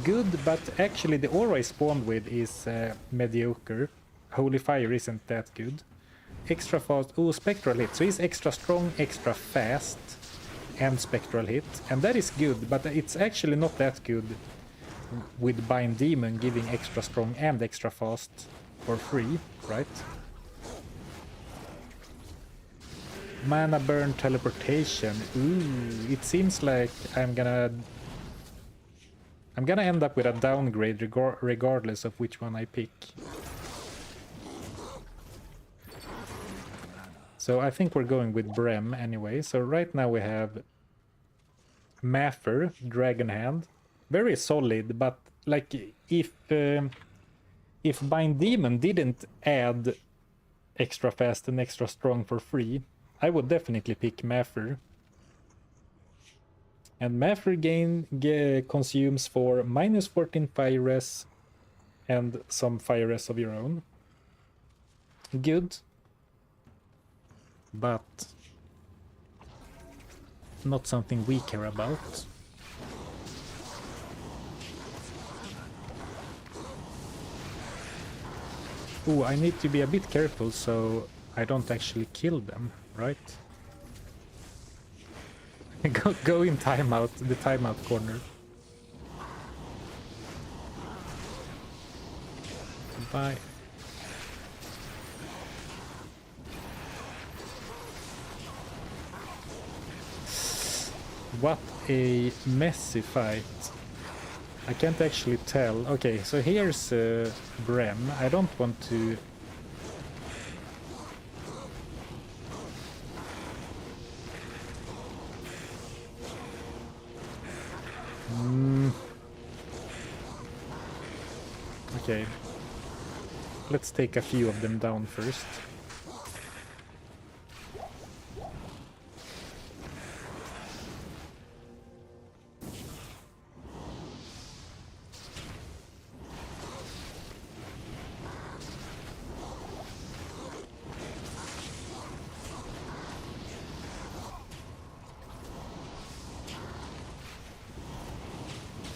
Good, but actually the aura I spawned with is mediocre. Holy fire isn't that good. Extra fast. Oh, spectral hit. So he's extra strong, extra fast, and spectral hit, and that is good. But it's actually not that good with Bind Demon giving extra strong and extra fast for free, right? Mana burn teleportation. Ooh, it seems like I'm gonna end up with a downgrade regardless of which one I pick. So I think we're going with Bremm anyway. So right now we have Maffer, Dragon Hand. Very solid, but like if Bind Demon didn't add extra fast and extra strong for free, I would definitely pick Maffer. And Maffer consumes for -14 fire res and some fire res of your own. Good. But not something we care about. Ooh, I need to be a bit careful so I don't actually kill them, right? go in timeout, the timeout corner. Goodbye. What a messy fight. I can't actually tell. Okay, so here's Bremm. I don't want to... Okay. Let's take a few of them down first.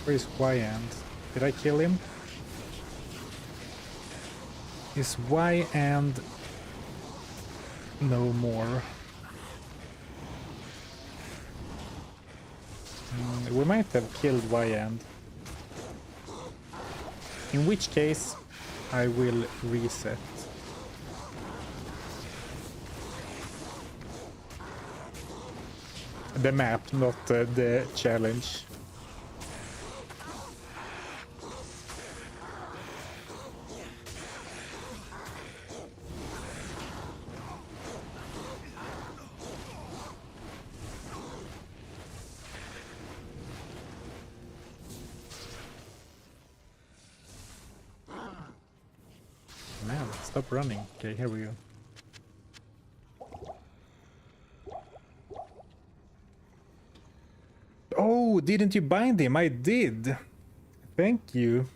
Where is Y-End? Did I kill him? Is Y-End no more? We might have killed Y-End. In which case, I will reset. The map, not the challenge. Man, stop running. Okay, here we go. Oh, didn't you bind him? I did. Thank you.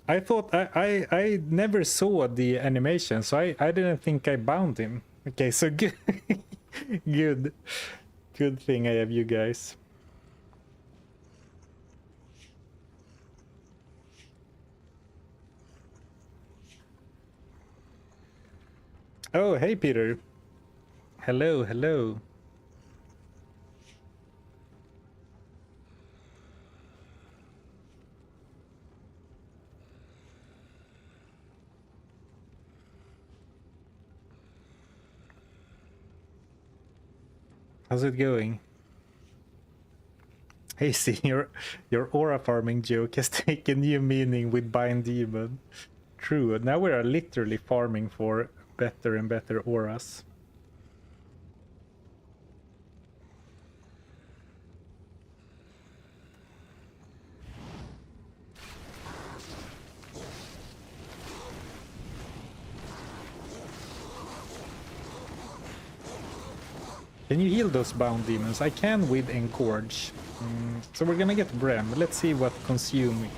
I thought I never saw the animation, so I didn't think I bound him. Okay, so good. Good. Good thing I have you guys. Oh, hey Peter. Hello, hello. How's it going? Hey, see, your aura farming joke has taken new meaning with Bind Demon. True, now we are literally farming for better and better auras. Can you heal those bound demons? I can with Engorge. So we're gonna get Bremm. Let's see what Consume.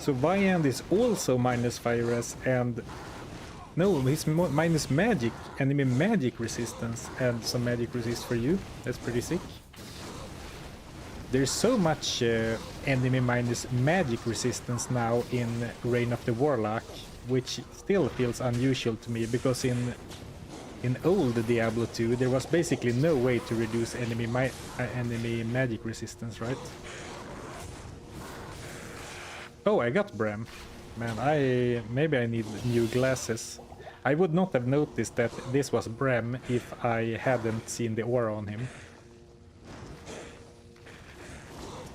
So Viand is also minus fire res and... No, he's minus magic, enemy magic resistance, and some magic resist for you. That's pretty sick. There's so much enemy minus magic resistance now in Reign of the Warlock, which still feels unusual to me, because in old Diablo 2 there was basically no way to reduce enemy magic resistance, right? Oh, I got Bremm. Man, maybe I need new glasses. I would not have noticed that this was Bremm if I hadn't seen the aura on him.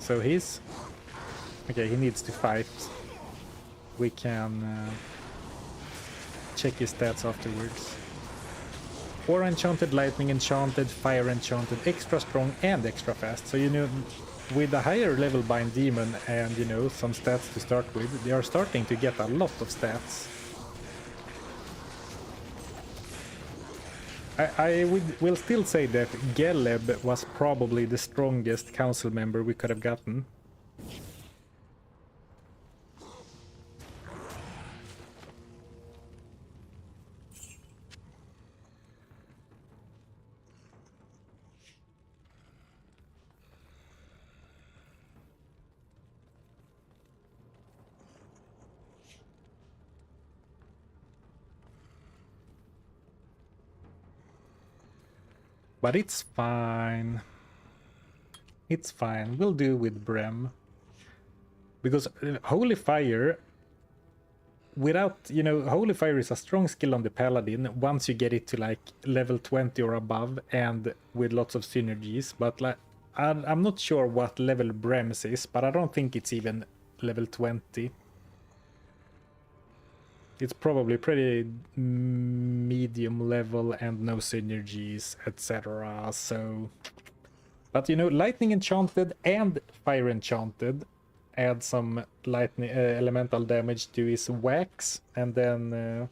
So he's... Okay, he needs to fight. We can check his stats afterwards. Aura enchanted, lightning enchanted, fire enchanted, extra strong and extra fast. So, you know, with a higher level Bind Demon and, you know, some stats to start with, they are starting to get a lot of stats. I will still say that Geleb was probably the strongest council member we could have gotten. But it's fine. It's fine. We'll do with Bremm. Because Holy Fire, without, you know, Holy Fire is a strong skill on the Paladin once you get it to like level 20 or above and with lots of synergies. But like, I'm not sure what level Bremm's is, but I don't think it's even level 20. It's probably pretty medium level and no synergies, etc. So, but you know, lightning enchanted and fire enchanted add some lightning elemental damage to his wax, and then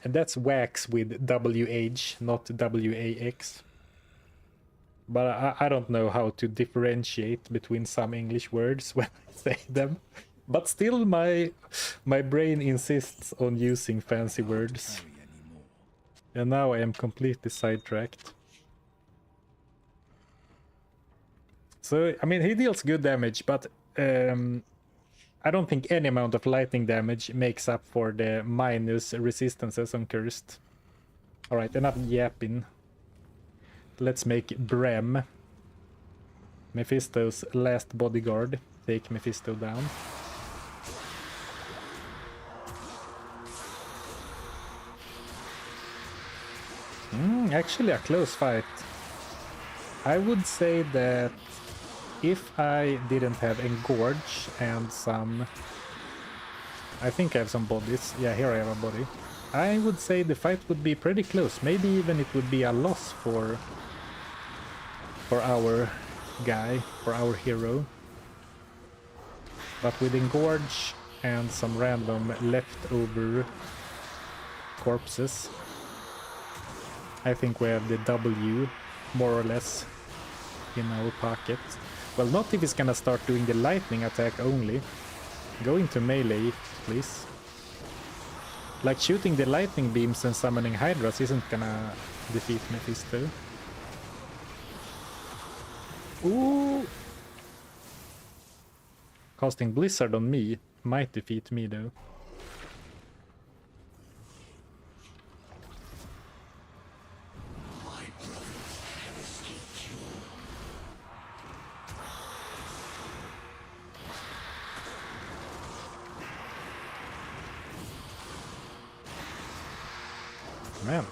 and that's wax with WH, not WAX. But I don't know how to differentiate between some English words when I say them. But still, my brain insists on using fancy words. And now I am completely sidetracked. So, I mean, he deals good damage, but I don't think any amount of lightning damage makes up for the minus resistances on Cursed. Alright, enough yapping. Let's make Bremm Mephisto's last bodyguard. Take Mephisto down. Actually a close fight. I would say that if I didn't have Engorge and some... I think I have some bodies. Yeah, here I have a body. I would say the fight would be pretty close. Maybe even it would be a loss for our guy, for our hero. But with Engorge and some random leftover corpses, I think we have the W, more or less, in our pocket. Well, not if he's gonna start doing the lightning attack only. Go into melee, please. Like, shooting the lightning beams and summoning Hydras isn't gonna defeat Mephisto. Ooh! Casting Blizzard on me might defeat me, though. Man.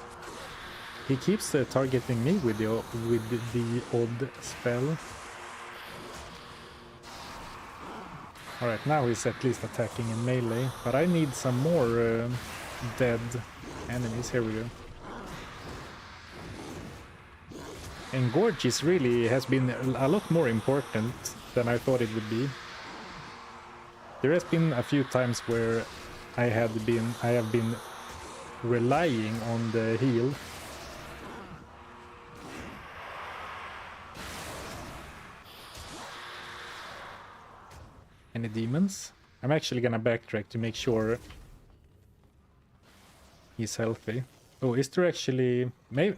He keeps targeting me with the odd spell. Alright, now he's at least attacking in melee, but I need some more dead enemies. Here we go. Engorge is really has been a lot more important than I thought it would be. There has been a few times where I have been relying on the heal. Any demons? I'm actually gonna backtrack to make sure he's healthy. Oh, is there actually... Maybe...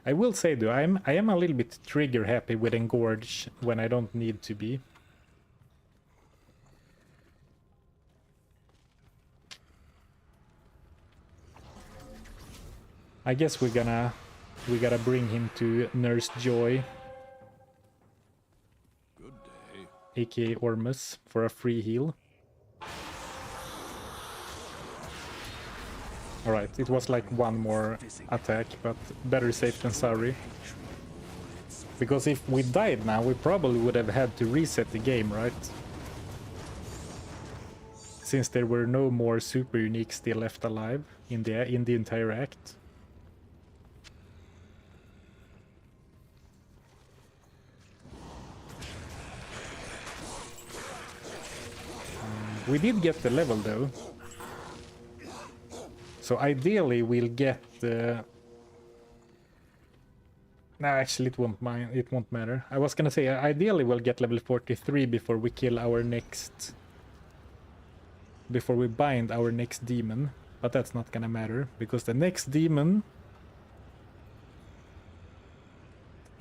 I will say though, I am a little bit trigger happy with Engorge when I don't need to be. I guess we gotta bring him to Nurse Joy, Good day. aka Ormus, for a free heal. Alright, it was like one more attack, but better safe than sorry. Because if we died now, we probably would have had to reset the game, right? Since there were no more super uniques still left alive in the entire act. We did get the level though. So ideally we'll get the... No, actually it won't matter. I was gonna say ideally we'll get level 43 before we kill our next... Before we bind our next demon. But that's not gonna matter, because the next demon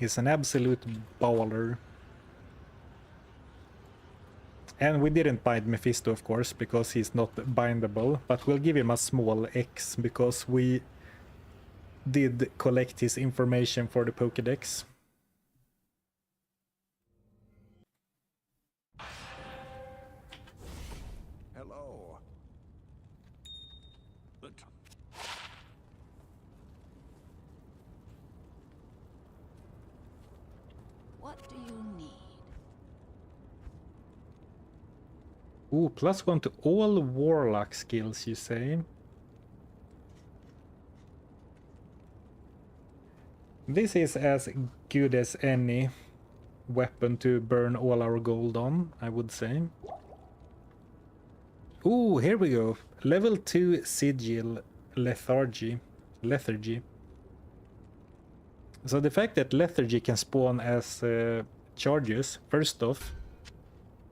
is an absolute baller. And we didn't bind Hephasto, of course, because he's not bindable, but we'll give him a small X, because we did collect his information for the Pokédex. Hello. What do you need? Ooh, +1 to all Warlock skills, you say? This is as good as any weapon to burn all our gold on, I would say. Ooh, here we go. Level 2 Sigil Lethargy. So the fact that Lethargy can spawn as charges, first off,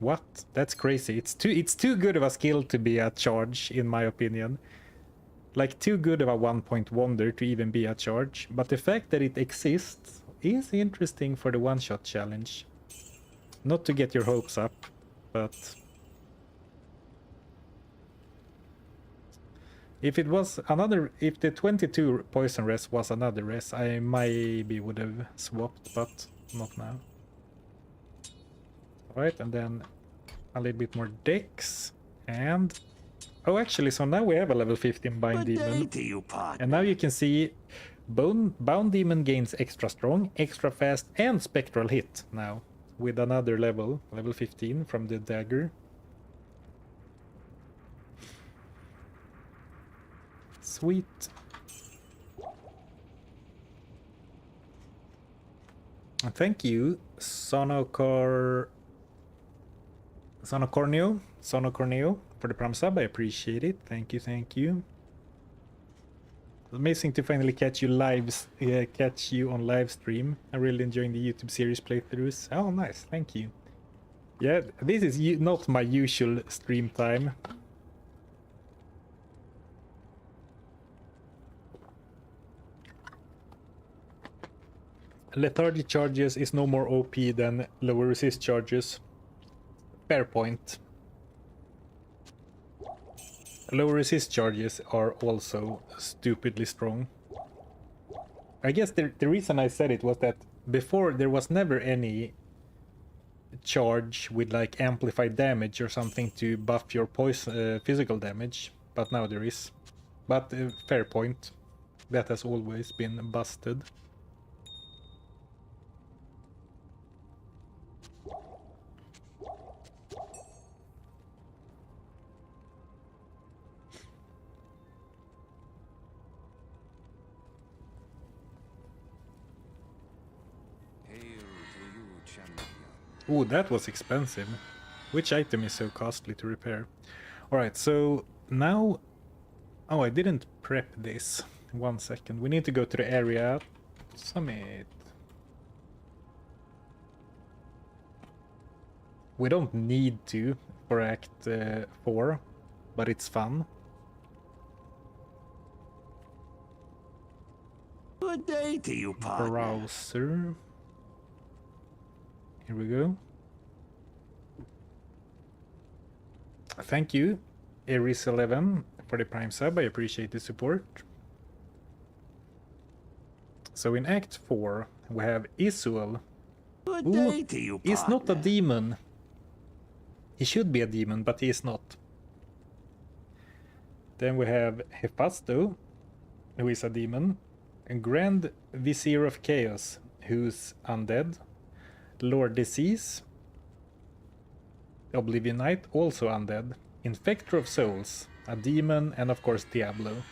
what? That's crazy. It's too good of a skill to be a charge, in my opinion. Like, too good of a 1-point wonder to even be a charge. But the fact that it exists is interesting for the one-shot challenge. Not to get your hopes up, but... If it was another... If the 22 poison res was another res, I maybe would have swapped, but not now. Alright, and then a little bit more dex, and... Oh, actually, so now we have a level 15 Bind Demon. And now you can see Bound Demon gains extra strong, extra fast, and spectral hit now. With another level 15 from the dagger. Sweet. Thank you, Sonocorneo, for the Prime sub. I appreciate it. Thank you, thank you. It's amazing to finally catch you on live stream. I'm really enjoying the YouTube series playthroughs. Oh, nice. Thank you. Yeah, this is not my usual stream time. Lethargy charges is no more OP than lower resist charges. Fair point. Lower resist charges are also stupidly strong. I guess the reason I said it was that before there was never any charge with like amplified damage or something to buff your poison physical damage, but now there is. But fair point. That has always been busted. Oh, that was expensive. Which item is so costly to repair? Alright, so now... Oh, I didn't prep this. 1 second. We need to go to the area summit. We don't need to for Act 4, but it's fun. Good day to you, partner. Browser. Here we go. Thank you, Eris11, for the Prime sub. I appreciate the support. So in Act 4, we have Isuel. Good Who day to you, partner. is not a demon. He should be a demon, but he is not. Then we have Hephasto, who is a demon. And Grand Vizier of Chaos, who's undead. Lord Disease. Oblivion Knight, also undead. Infector of Souls, a demon, and of course Diablo.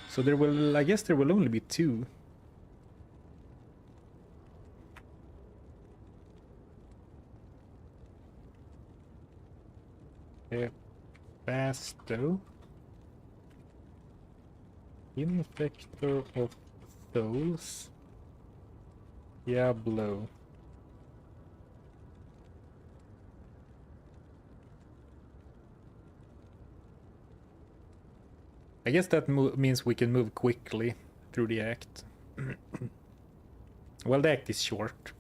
So there will, I guess there will only be 2. Hephasto. Infector of Souls. Diablo. I guess that means we can move quickly through the act. Well, the act is short.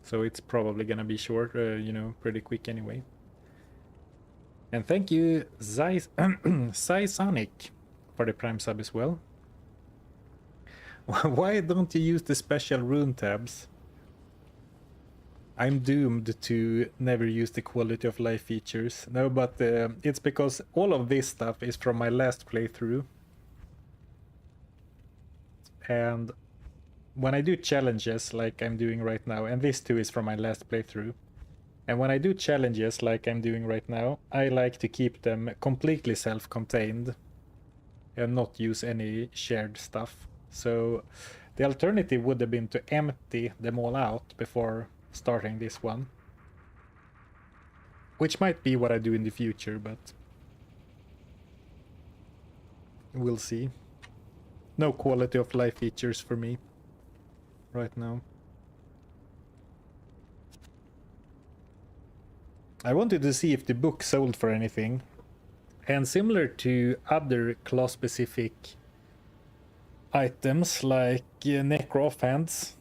So it's probably gonna be short, you know, pretty quick anyway. And thank you, Sonic, for the Prime sub as well. Why don't you use the special rune tabs? I'm doomed to never use the quality of life features. No, but it's because all of this stuff is from my last playthrough. And when I do challenges like I'm doing right now, and this too is from my last playthrough, and when I do challenges like I'm doing right now, I like to keep them completely self-contained and not use any shared stuff. So the alternative would have been to empty them all out before starting this one. Which might be what I do in the future, but we'll see. No quality of life features for me right now. I wanted to see if the book sold for anything. And similar to other class-specific items like Necro Offhands,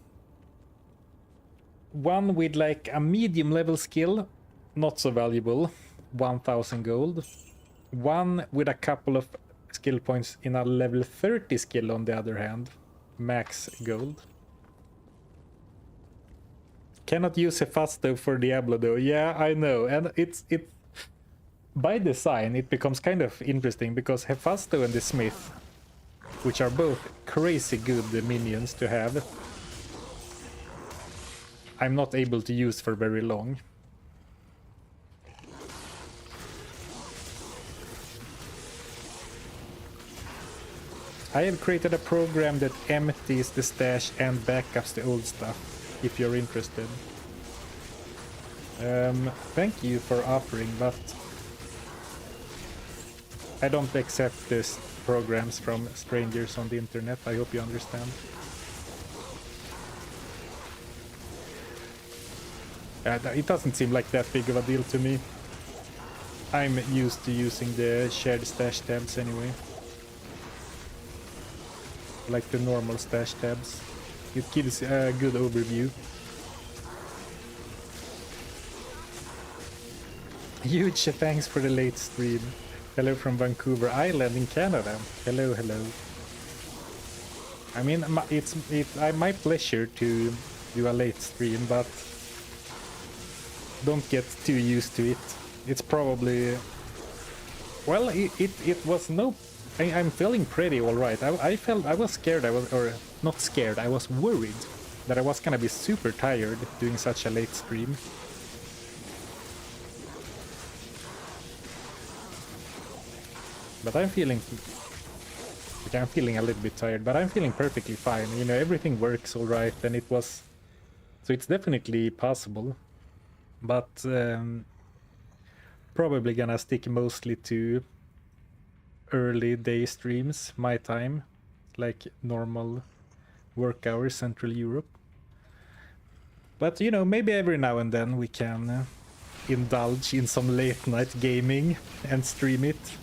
one with like a medium level skill, not so valuable, 1000 gold. One with a couple of skill points in a level 30 skill on the other hand, max gold. Cannot use Hephasto for Diablo though. Yeah, I know, and it's by design it becomes kind of interesting because Hephasto and the Smith, which are both crazy good minions to have, I'm not able to use for very long. I have created a program that empties the stash and backups the old stuff, if you're interested. Thank you for offering, but I don't accept these programs from strangers on the internet. I hope you understand. It doesn't seem like that big of a deal to me. I'm used to using the shared stash tabs anyway. Like the normal stash tabs. It gives a good overview. Huge thanks for the late stream. Hello from Vancouver Island in Canada. Hello, hello. I mean, it's my pleasure to do a late stream, but don't get too used to it. It's probably... Well, it was no I'm feeling pretty alright. I was scared, or not scared, I was worried that I was gonna be super tired doing such a late stream. But I'm feeling a little bit tired, but I'm feeling perfectly fine. You know, everything works alright, and it was... So it's definitely possible. But probably gonna stick mostly to early day streams, my time, like normal work hours, Central Europe. But you know, maybe every now and then we can indulge in some late night gaming and stream it.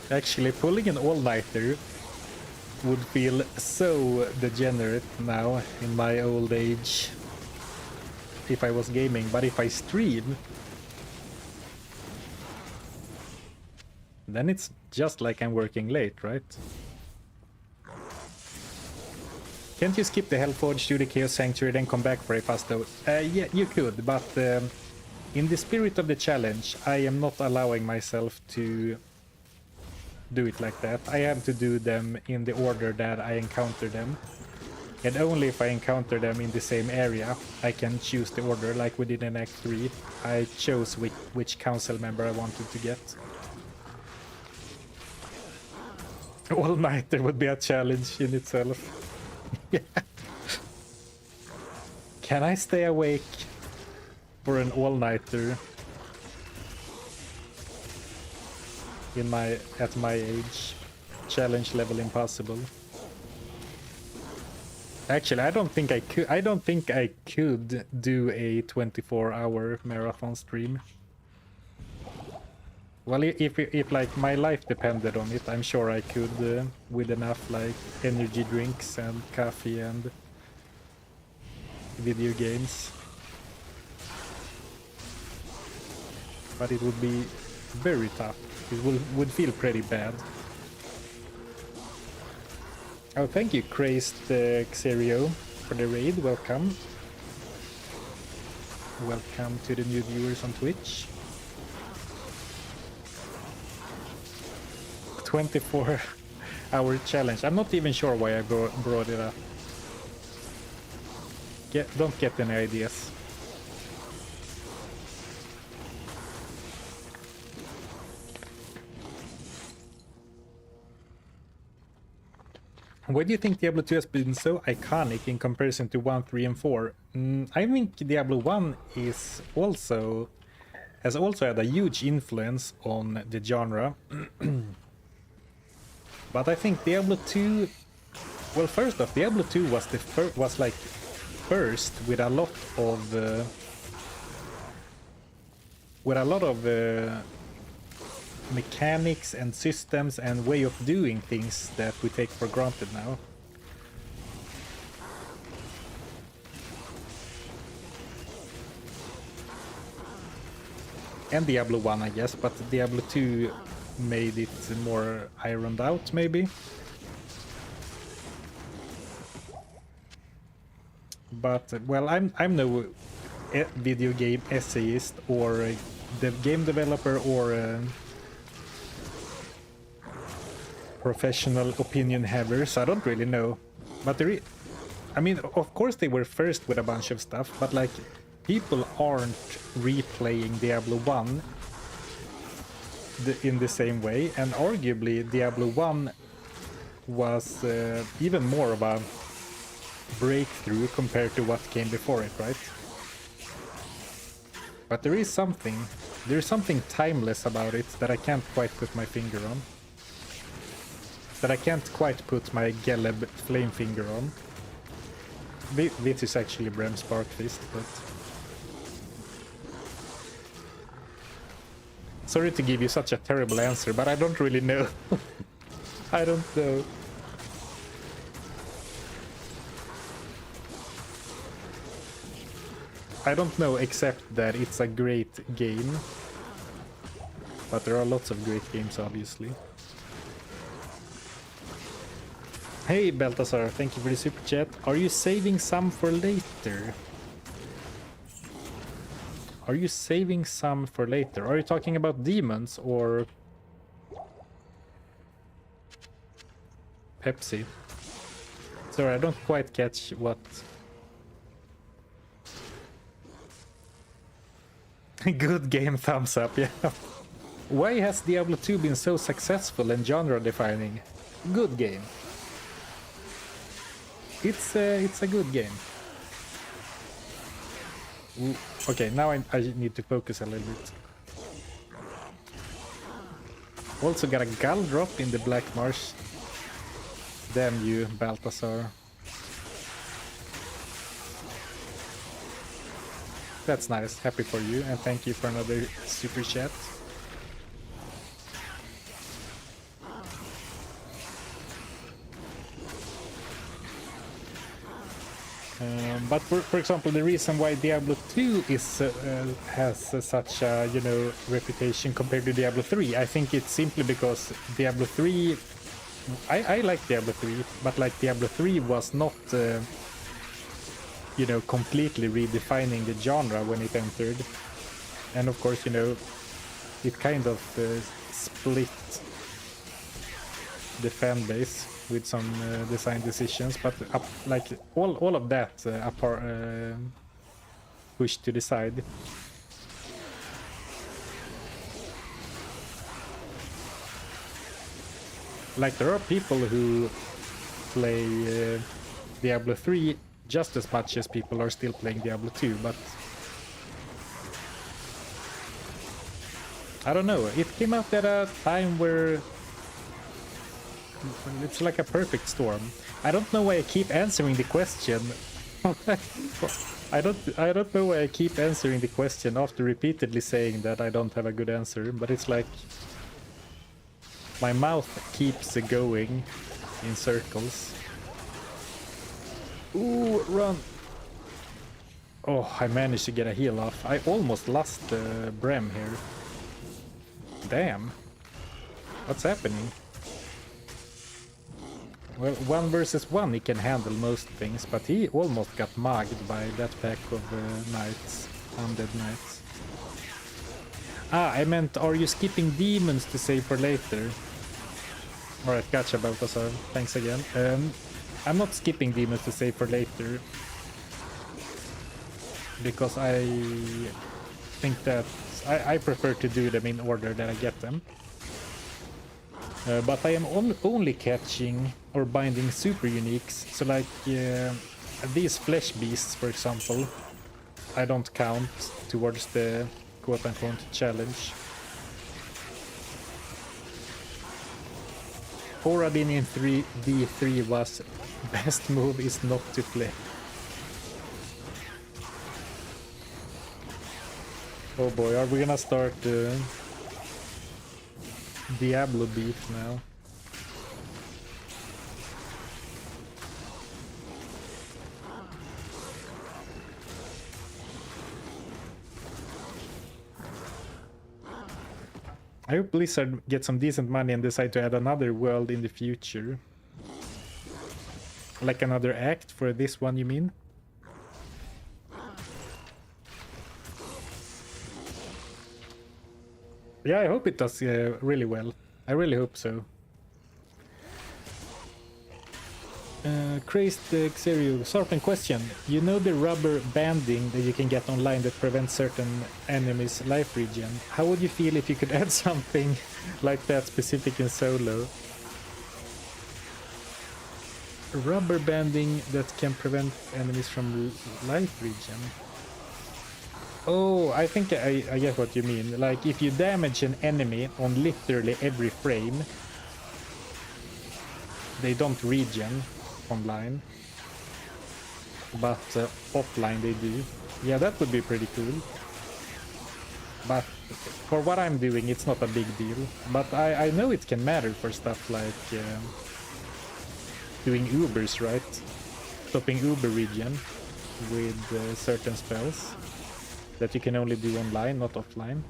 Actually, pulling an all-nighter would feel so degenerate now in my old age if I was gaming, but if I stream, then it's just like I'm working late, right? Can't you skip the Hellforge, do the Chaos Sanctuary, then come back for Hephasto? Yeah, you could, but in the spirit of the challenge, I am not allowing myself to do it like that. I have to do them in the order that I encounter them. And only if I encounter them in the same area, I can choose the order, like we did in Act 3. I chose which council member I wanted to get. All-nighter would be a challenge in itself. Yeah. Can I stay awake for an all-nighter at my age? Challenge level impossible. Actually, I don't think I could do a 24-hour marathon stream. Well, if like my life depended on it, I'm sure I could with enough like energy drinks and coffee and video games. But it would be very tough. It would feel pretty bad. Oh, thank you, Crazed Xerio, for the raid. Welcome. Welcome to the new viewers on Twitch. 24-hour challenge. I'm not even sure why I brought it up. Don't get any ideas. Why do you think Diablo 2 has been so iconic in comparison to 1, 3, and 4? I think Diablo 1 has also had a huge influence on the genre. But I think Diablo 2... Well, first off, Diablo 2 was first with a lot of mechanics and systems and way of doing things that we take for granted now. And Diablo 1, I guess, but Diablo 2 made it more ironed out, maybe. But well, I'm no video game essayist or a game developer or a professional opinion haver, so I don't really know. But I mean, of course they were first with a bunch of stuff, but like people aren't replaying Diablo 1 in the same way, and arguably Diablo 1 was even more of a breakthrough compared to what came before it, right? But there's something timeless about it that I can't quite put my finger on. That I can't quite put my Geleb flame finger on. This is actually Bremm Sparkfist, but... Sorry to give you such a terrible answer, but I don't really know. I don't know. I don't know except that it's a great game. But there are lots of great games, obviously. Hey Baltasar, thank you for the super chat. Are you saving some for later? Are you saving some for later? Are you talking about demons or Pepsi. Sorry, I don't quite catch what. Good game, thumbs up, yeah. Why has Diablo 2 been so successful and genre-defining? Good game. It's a good game. Ooh, okay, now I need to focus a little bit. Also got a gull drop in the Black Marsh. Damn you, Balthazar. That's nice, happy for you, and thank you for another super chat. But for example, the reason why Diablo 2 is has such a reputation compared to Diablo 3, I think it's simply because Diablo 3, I like Diablo 3, but like Diablo 3 was not completely redefining the genre when it entered, and of course it kind of split the fan base with some design decisions, but like all of that pushed to the side. Like there are people who play Diablo 3 just as much as people are still playing Diablo 2, but I don't know, it came out at a time where it's like a perfect storm. I don't know why I keep answering the question. I don't know why I keep answering the question after repeatedly saying that I don't have a good answer, but it's like my mouth keeps going in circles. Ooh, run! Oh, I managed to get a heal off. I almost lost Bremm here. Damn. What's happening? Well, 1 versus 1 he can handle most things, but he almost got mugged by that pack of knights, undead knights. Ah, I meant, are you skipping demons to save for later? Alright, gotcha, Balthazar. Thanks again. I'm not skipping demons to save for later, because I think that I prefer to do them in order that I get them. But I am only catching or binding super uniques, so like these flesh beasts, for example, I don't count towards the quote-unquote challenge. Foradin in 3D3 was best move is not to play. Oh boy, are we gonna start Diablo beef now? I hope Blizzard gets some decent money and decide to add another world in the future. Like another act for this one, you mean? Yeah, I hope it does really well. I really hope so. Crazed Xerio, Zarfen question. You know the rubber banding that you can get online that prevents certain enemies' life regen? How would you feel if you could add something like that specific in solo? Rubber banding that can prevent enemies from life regen. Oh, I think I get what you mean. Like if you damage an enemy on literally every frame, they don't regen online, but offline they do. Yeah, that would be pretty cool. But for what I'm doing, it's not a big deal. But I know it can matter for stuff like doing Ubers, right? Stopping Uber regen with certain spells that you can only do online, not offline.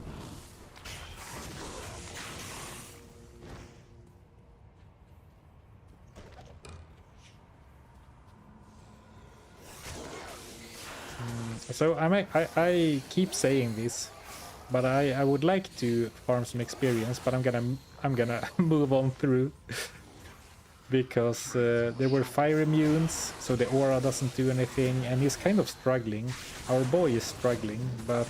So I keep saying this, but I would like to farm some experience, but I'm gonna move on through because there were fire immunes, so the aura doesn't do anything, and he's kind of struggling. Our boy is struggling, but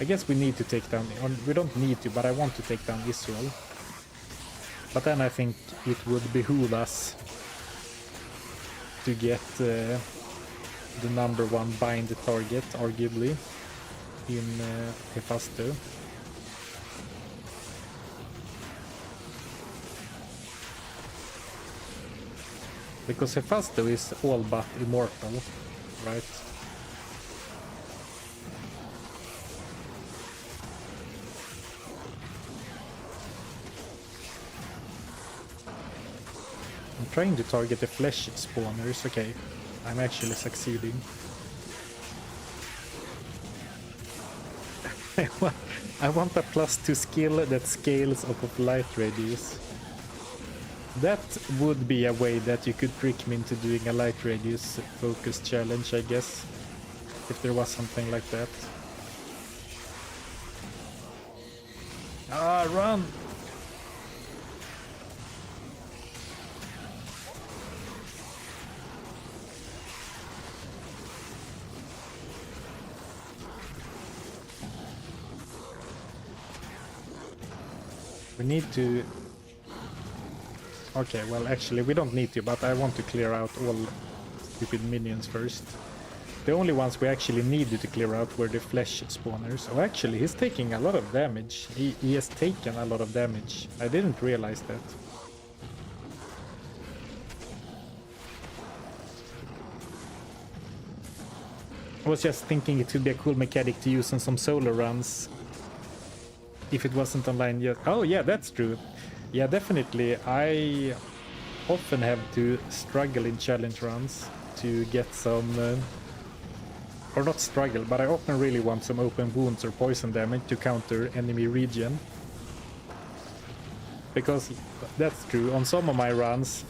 I guess we need to take down, or we don't need to, but I want to take down Israel. But then I think it would behoove us to get the #1 bind target, arguably, in Hephasto. Because Hephasto is all but immortal, right? I'm trying to target the flesh spawners. Okay, I'm actually succeeding. I want a +2 skill that scales off of light radius. That would be a way that you could trick me into doing a light radius focus challenge, I guess. If there was something like that. Ah, run! We need to... Okay, well actually we don't need to, but I want to clear out all stupid minions first. The only ones we actually needed to clear out were the flesh spawners. Oh, actually he's taking a lot of damage. He has taken a lot of damage. I didn't realize that. I was just thinking it would be a cool mechanic to use on some solo runs. If it wasn't online yet. Oh yeah, that's true. Yeah, definitely. I often have to struggle in challenge runs to get some... or not struggle, but I often really want some open wounds or poison damage to counter enemy regen. Because that's true, on some of my runs,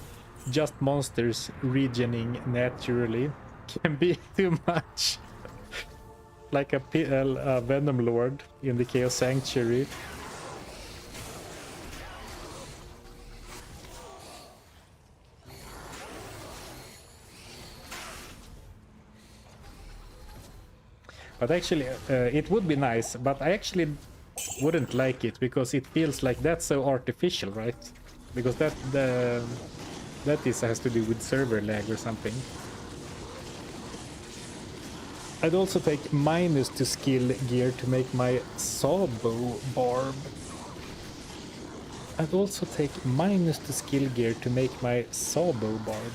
just monsters regening naturally can be too much. Like a Venom Lord in the Chaos Sanctuary. But actually, it would be nice, but I actually wouldn't like it because it feels like that's so artificial, right? Because that has to do with server lag or something. I'd also take -2 skill gear to make my sawbow barb. I'd also take -2 skill gear to make my sawbow barb.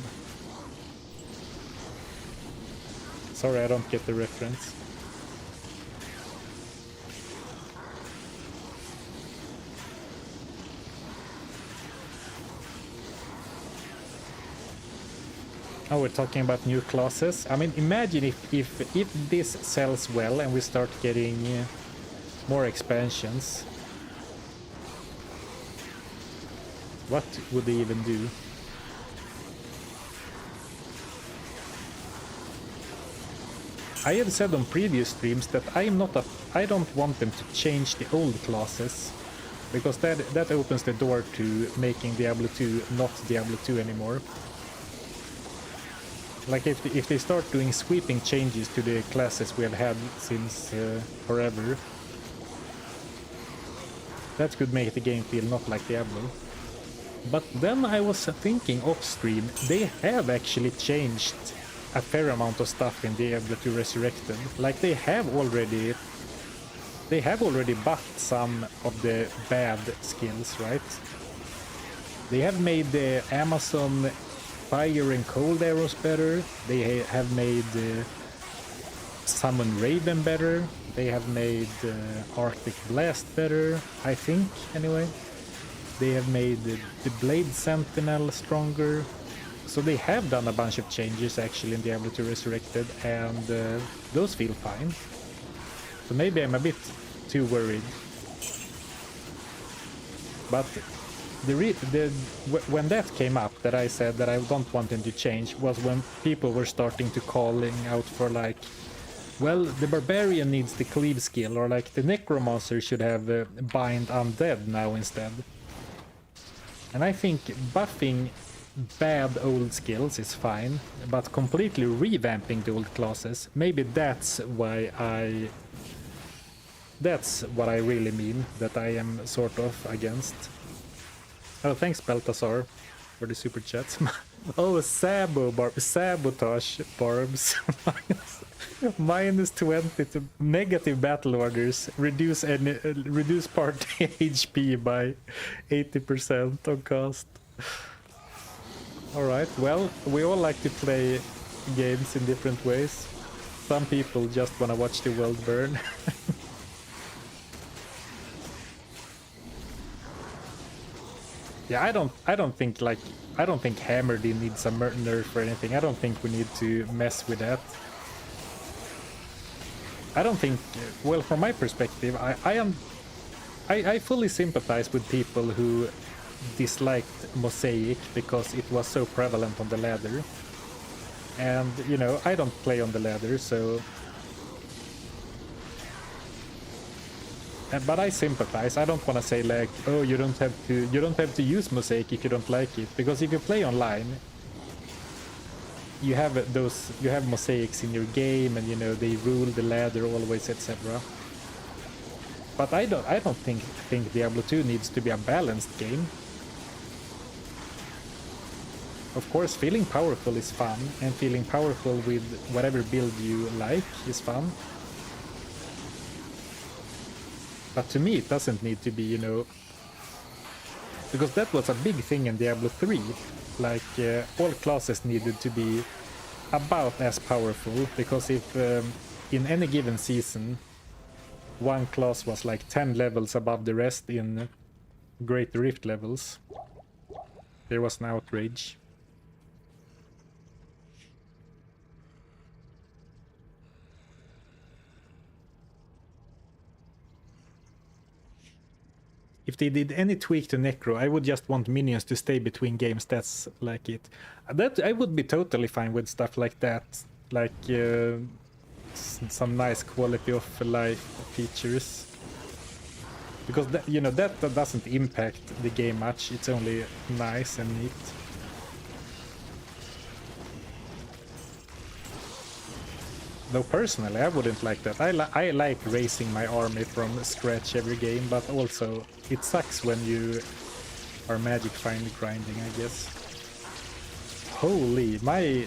Sorry, I don't get the reference. Oh, we're talking about new classes. I mean, imagine if this sells well and we start getting more expansions. What would they even do? I have said on previous streams that I don't want them to change the old classes, because that opens the door to making Diablo 2 not Diablo 2 anymore. Like if they start doing sweeping changes to the classes we have had since forever, that could make the game feel not like Diablo. But then I was thinking off stream, they have actually changed a fair amount of stuff in Diablo 2 Resurrected. Like they have already buffed some of the bad skills, right? They have made the Amazon fire and cold arrows better. They have made Summon Raven better. They have made Arctic Blast better, I think, anyway. They have made the Blade Sentinel stronger. So they have done a bunch of changes actually in Diablo 2 Resurrected, and those feel fine. So maybe I'm a bit too worried. But when that came up, that I said that I don't want them to change, was when people were starting to calling out for like, well, the barbarian needs the cleave skill, or like the necromancer should have bind undead now instead. And I think buffing bad old skills is fine, but completely revamping the old classes, maybe that's why that's what I really mean, that I am sort of against. Oh, thanks Balthazar for the super chats. Oh, sabotage barbs. Minus 20 to negative battle orders. Reduce party HP by 80% on cost. Alright, well, we all like to play games in different ways. Some people just wanna watch the world burn. Yeah, I don't think Hammerdy needs a nerf or anything. I don't think we need to mess with that. I don't think, well, from my perspective, I fully sympathize with people who disliked Mosaic because it was so prevalent on the ladder. And, you know, I don't play on the ladder, so... But I sympathize. I don't want to say like, oh, you don't have to use Mosaic if you don't like it, because if you play online, you have mosaics in your game, and you know they rule the ladder always, etc. But I don't think Diablo 2 needs to be a balanced game. Of course, feeling powerful is fun, and feeling powerful with whatever build you like is fun. But to me, it doesn't need to be, you know... Because that was a big thing in Diablo 3. Like, all classes needed to be about as powerful. Because if in any given season, one class was like 10 levels above the rest in Great Rift levels, there was an outrage. If they did any tweak to Necro, I would just want minions to stay between games. That's like it. That I would be totally fine with stuff like that, like some nice quality of life features. Because that, you know, that doesn't impact the game much. It's only nice and neat. Though personally, I wouldn't like that. I like raising my army from scratch every game, but also it sucks when you are magic finally grinding, I guess. Holy, my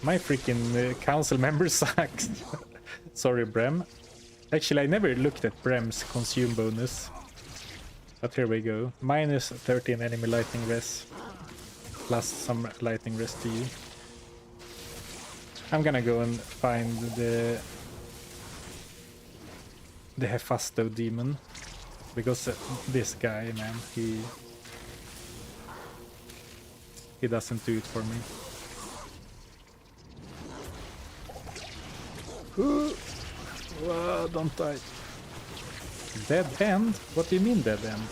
freaking council member sucks. Sorry, Bremm. Actually, I never looked at Bremm's consume bonus. But here we go. Minus 13 enemy lightning res. Plus some lightning res to you. I'm gonna go and find the Hephasto demon, because this guy, man, he doesn't do it for me. Don't die. Dead end? What do you mean dead end?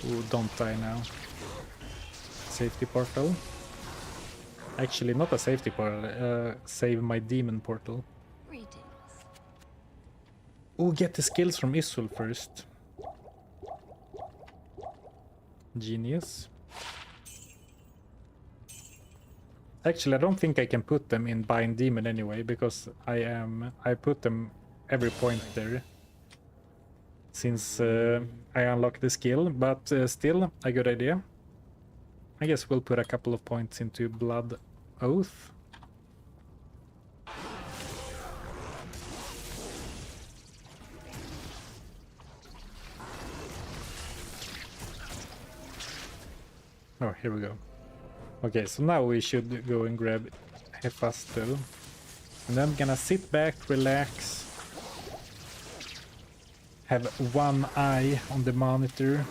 Ooh, don't die now. Safety portal. Actually, not a safety portal. Save my demon portal. Greetings. Ooh, get the skills from Isul first. Genius. Actually, I don't think I can put them in Bind Demon anyway, because I put them every point there. Since I unlocked the skill, but still a good idea. I guess we'll put a couple of points into Blood Oath. Oh, here we go. Okay, so now we should go and grab Hephasto. And then I'm gonna sit back, relax. Have one eye on the monitor.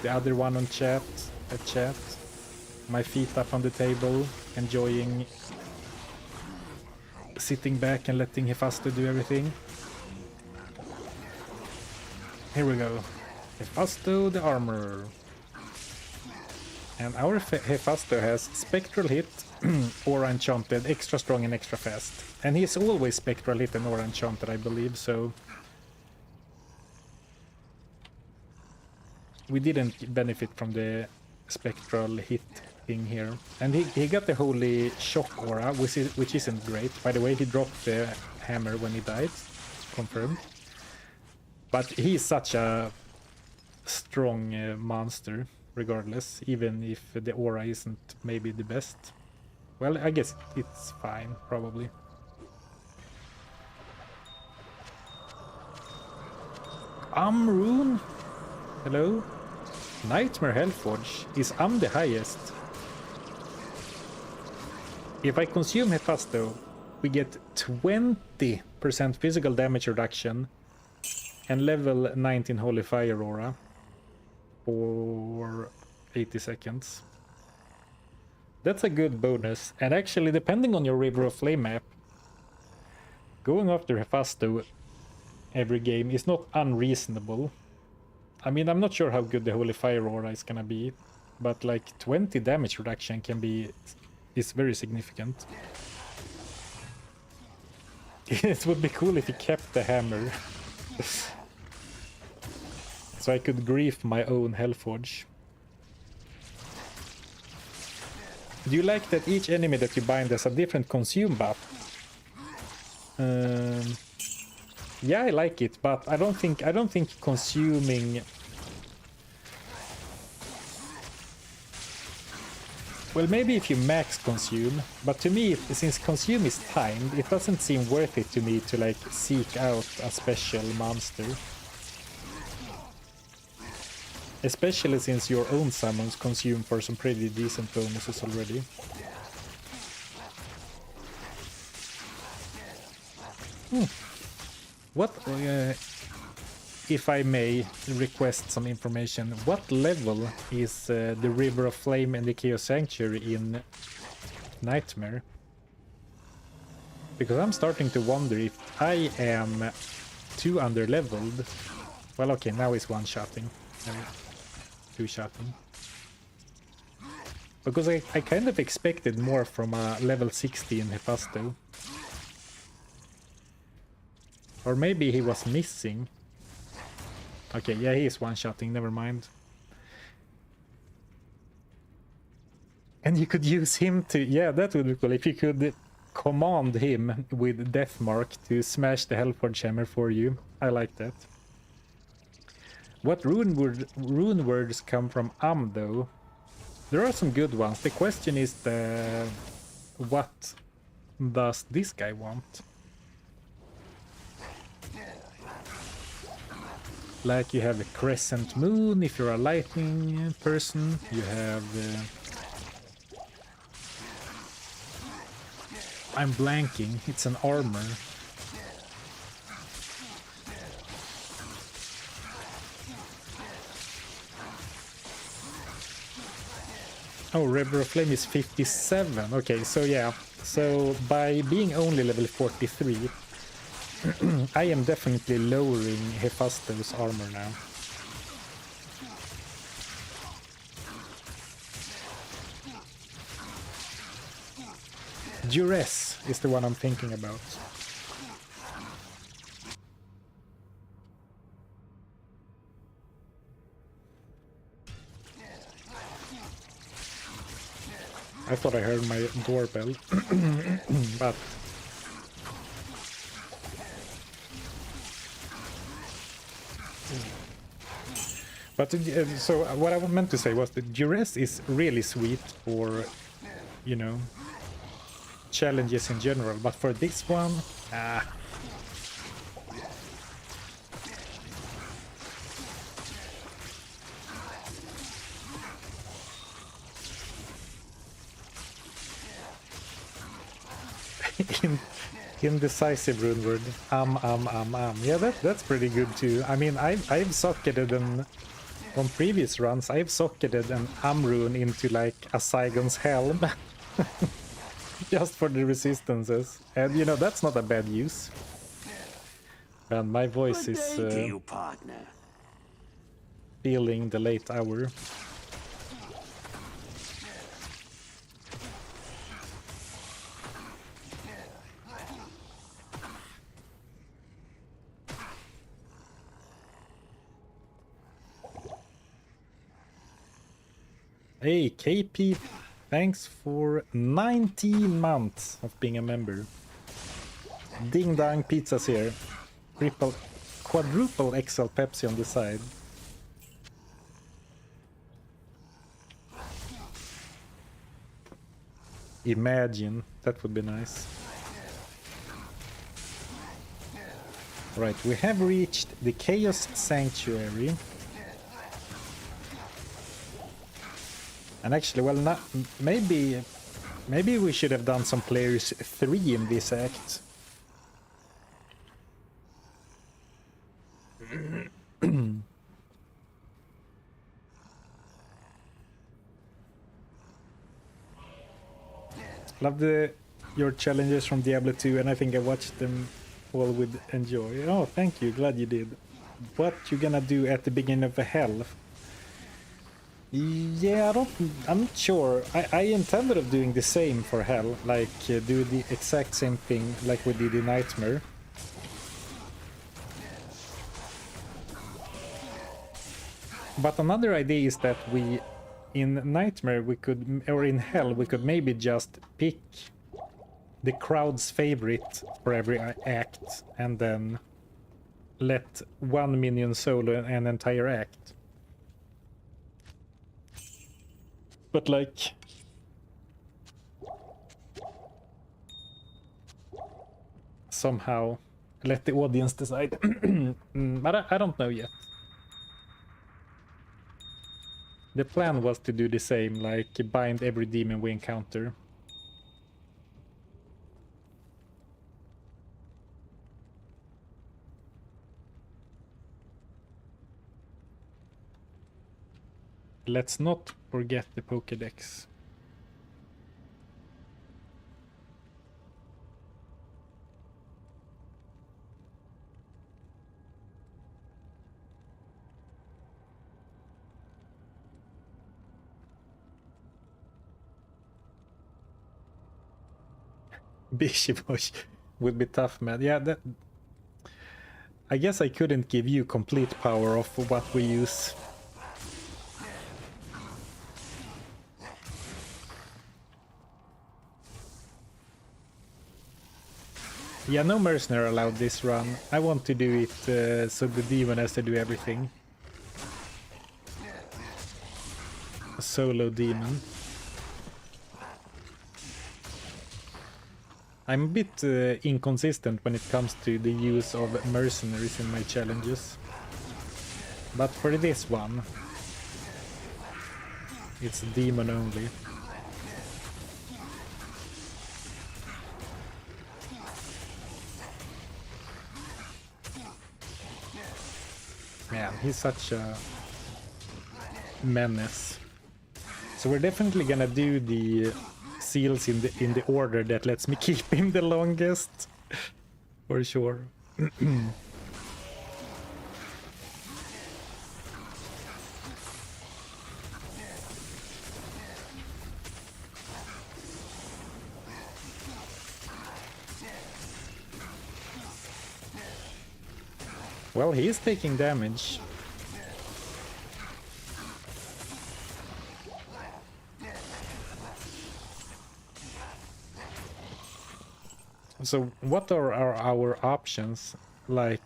The other one on chat. My feet up on the table, enjoying sitting back and letting Hephasto do everything. Here we go. Hephasto the Armorer. And our Hephasto has Spectral Hit, Aura Enchanted, extra strong and extra fast. And he's always Spectral Hit and Aura Enchanted, I believe, so... We didn't benefit from the Spectral Hit thing here. And he got the Holy Shock Aura, which isn't great. By the way, he dropped the hammer when he died. Confirmed. But he's such a strong monster, regardless, even if the aura isn't maybe the best. Well, I guess it's fine, probably. Rune? Hello? Nightmare Hellforge. Is the highest? If I consume Hephasto, we get 20% physical damage reduction and level 19 Holy Fire Aura for 80 seconds. That's a good bonus, and actually, depending on your River of Flame map, going after Hephasto every game is not unreasonable. I mean, I'm not sure how good the Holy Fire Aura is gonna be, but like 20 damage reduction is very significant. It would be cool if he kept the hammer. So I could grief my own Hellforge. Do you like that each enemy that you bind has a different consume buff? Yeah, I like it, but I don't think consuming... Well, maybe if you max consume, but to me, since consume is timed, it doesn't seem worth it to me to like seek out a special monster. Especially since your own summons consume for some pretty decent bonuses already. What, if I may request some information, what level is the River of Flame and the Chaos Sanctuary in Nightmare? Because I'm starting to wonder if I am too underleveled. Well, okay, now it's one-shotting. Two-shotting. Because I kind of expected more from a level 60 in Hephasto. Or maybe he was missing. Okay, yeah, he is one-shotting, never mind. And you could use him to... Yeah, that would be cool. If you could command him with Deathmark to smash the Hellforge Hammer for you. I like that. What rune words come from though? There are some good ones. The question is what does this guy want? Like you have a crescent moon if you're a lightning person. You have... I'm blanking. It's an armor. Oh, River of Flame is 57. Okay, so yeah. So by being only level 43, I am definitely lowering Hephasto's armor now. Duress is the one I'm thinking about. I thought I heard my doorbell, but... So what I meant to say was that Duress is really sweet for, you know, challenges in general, but for this one, Indecisive rune word. Yeah, that's pretty good too. I mean, I've socketed an... On previous runs, I've socketed an rune into like a Saigon's Helm. Just for the resistances. And you know, that's not a bad use. And my voice is... Good day to you, partner. feeling the late hour. Hey, KP, thanks for 19 months of being a member. Ding Dong Pizzas here. Quadruple XL Pepsi on the side. Imagine, that would be nice. Right, we have reached the Chaos Sanctuary. And actually, well, not, maybe we should have done some players 3 in this act. Love your challenges from Diablo 2, and I think I watched them all with enjoy. Oh, thank you, glad you did. What you gonna do at the beginning of the hell? Yeah, I'm not sure. I intended of doing the same for hell, like do the exact same thing like we did in Nightmare. But another idea is that in Nightmare we could, or in Hell we could maybe just pick the crowd's favorite for every act and then let one minion solo an entire act. But like, somehow let the audience decide. But I don't know yet. The plan was to do the same, like bind every demon we encounter. Let's not forget the Pokédex. Bishibosh would be tough, man. Yeah, that. I guess I couldn't give you complete power of what we use. Yeah, no mercenary allowed this run. I want to do it so the demon has to do everything. A solo demon. I'm a bit inconsistent when it comes to the use of mercenaries in my challenges. But for this one, it's demon only. Man, he's such a menace. So we're definitely gonna do the seals in the order that lets me keep him the longest, for sure. Well, he is taking damage. So what are our options? Like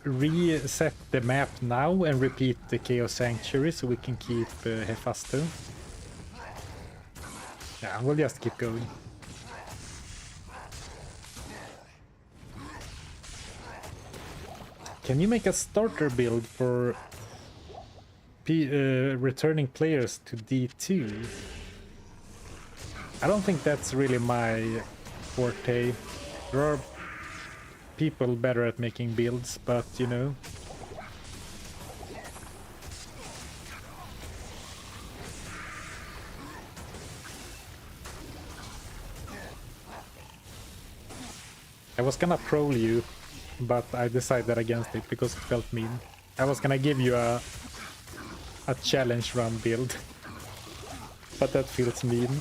reset the map now and repeat the Chaos Sanctuary so we can keep Hephasto? Yeah, we'll just keep going. Can you make a starter build for returning players to D2? I don't think that's really my forte. There are people better at making builds, but you know. I was gonna troll you but I decided against it because it felt mean. I was gonna give you a challenge run build, but that feels mean.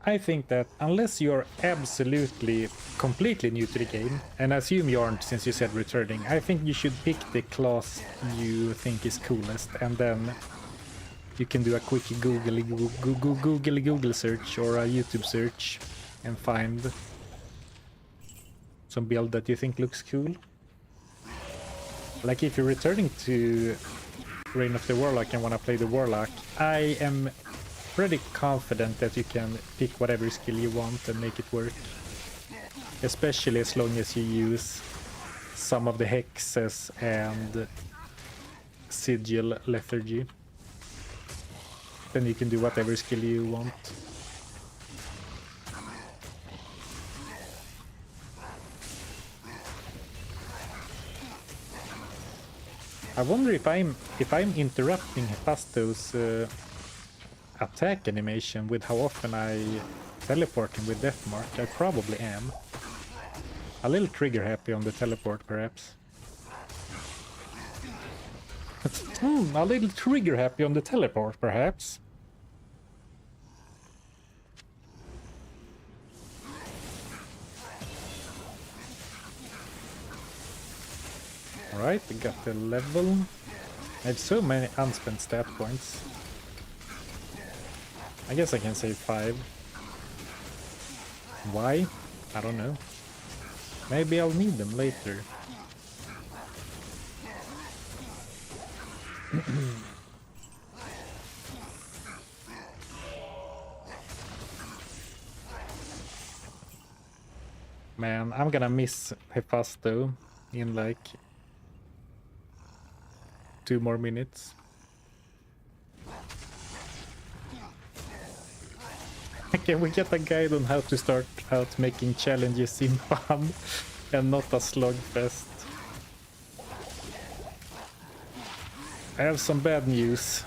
I think that unless you're absolutely completely new to the game, and I assume you aren't since you said returning, I think you should pick the class you think is coolest, and then you can do a quick Google search or a YouTube search and find some build that you think looks cool. Like if you're returning to Reign of the Warlock and want to play the Warlock, I am pretty confident that you can pick whatever skill you want and make it work. Especially as long as you use some of the hexes and sigil lethargy. Then you can do whatever skill you want. I wonder if I'm interrupting Hephasto's attack animation with how often I teleport him with Death Mark. I probably am. A little trigger happy on the teleport, perhaps. A little trigger happy on the teleport, perhaps. Alright, we got the level. I have so many unspent stat points. I guess I can say 5. Why? I don't know. Maybe I'll need them later. Man, I'm gonna miss Hephasto in like 2 more minutes. Can we get a guide on how to start out making challenges in fun and not a slugfest? I have some bad news.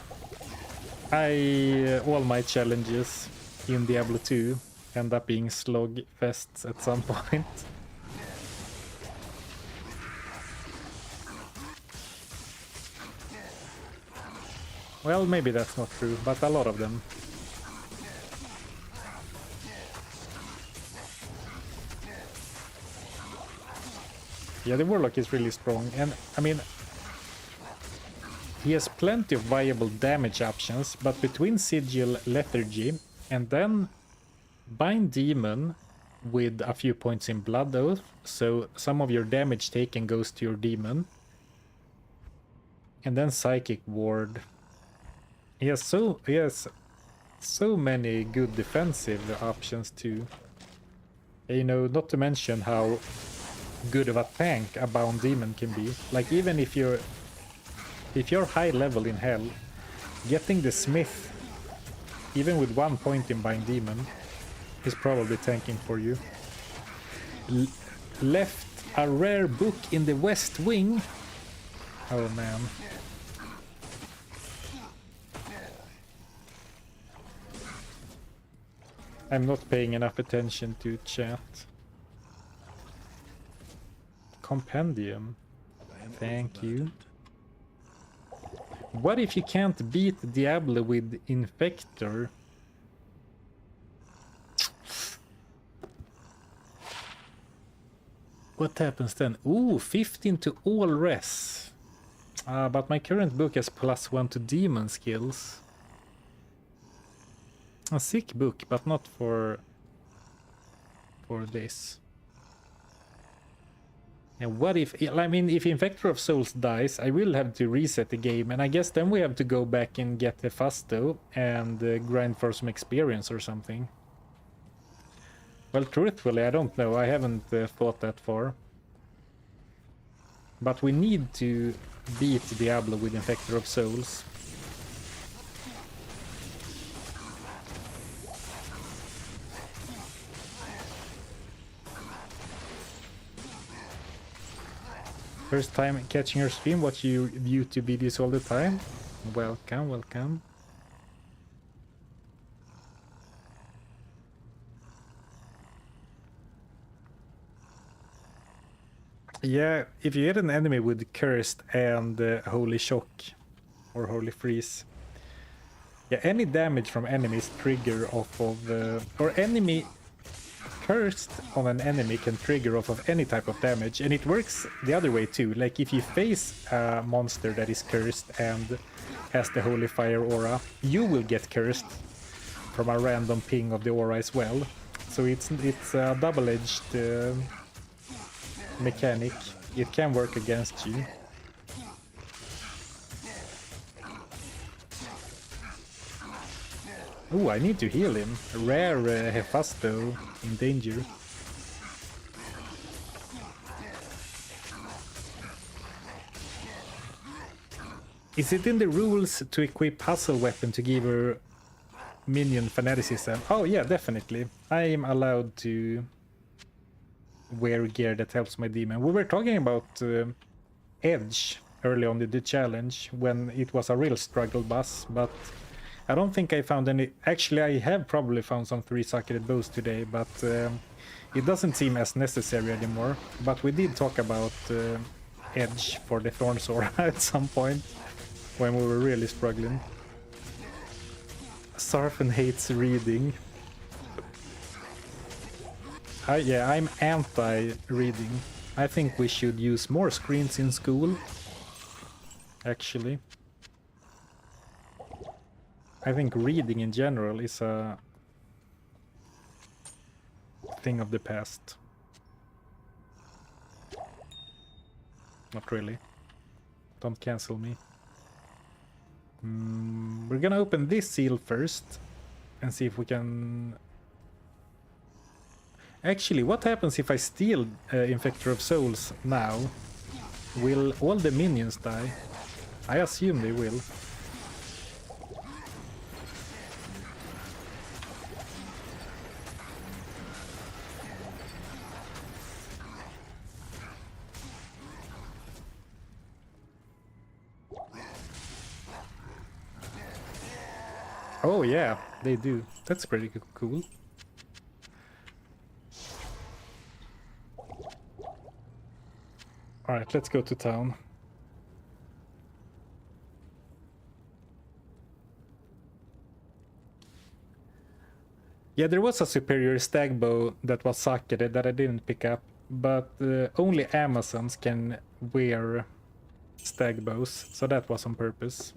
All my challenges in Diablo 2 end up being slugfests at some point. Well, maybe that's not true, but a lot of them. Yeah, the Warlock is really strong, and I mean, he has plenty of viable damage options, but between Sigil, Lethargy, and then Bind Demon with a few points in Blood Oath, so some of your damage taken goes to your demon, and then Psychic Ward. He has so many good defensive options too. You know, not to mention how good of a tank a Bound Demon can be. Like even if you're high level in Hell, getting the Smith, even with 1 point in Bind Demon, is probably tanking for you. Left a rare book in the West Wing. Oh man. I'm not paying enough attention to chat. Compendium. Thank you. What if you can't beat Diablo with Infector? What happens then? Ooh, 15 to all res. But my current book has +1 to demon skills. A sick book, but not for this. And what if, I mean, if Infector of Souls dies, I will have to reset the game, and I guess then we have to go back and get Hephasto and grind for some experience or something. Well, truthfully, I don't know. I haven't thought that far. But we need to beat Diablo with Infector of Souls. First time catching your stream, watch you YouTube videos all the time. Welcome, welcome. Yeah, if you get an enemy with Cursed and Holy Shock or Holy Freeze, yeah, any damage from enemies trigger off of, or enemy Cursed on an enemy can trigger off of any type of damage, and it works the other way too. Like if you face a monster that is cursed and has the Holy Fire aura, you will get cursed from a random ping of the aura as well. So it's a double-edged mechanic. It can work against you. Oh, I need to heal him. Rare Hephasto in danger. Is it in the rules to equip Puzzle Weapon to give her Minion fanaticism? Oh yeah, definitely. I am allowed to wear gear that helps my demon. We were talking about Edge early on in the challenge when it was a real struggle boss, but I don't think I found any. Actually, I have probably found some 3-socketed bows today, but it doesn't seem as necessary anymore. But we did talk about Edge for the Thorn Sword at some point when we were really struggling. Zarfen hates reading. Yeah, I'm anti-reading. I think we should use more screens in school, actually. I think reading in general is a thing of the past. Not really. Don't cancel me. We're gonna open this seal first and see if we can... Actually, what happens if I steal Infector of Souls now? Will all the minions die? I assume they will. Oh yeah, they do. That's pretty cool. Alright, let's go to town. Yeah, there was a superior stag bow that was socketed that I didn't pick up, but only Amazons can wear stag bows, so that was on purpose.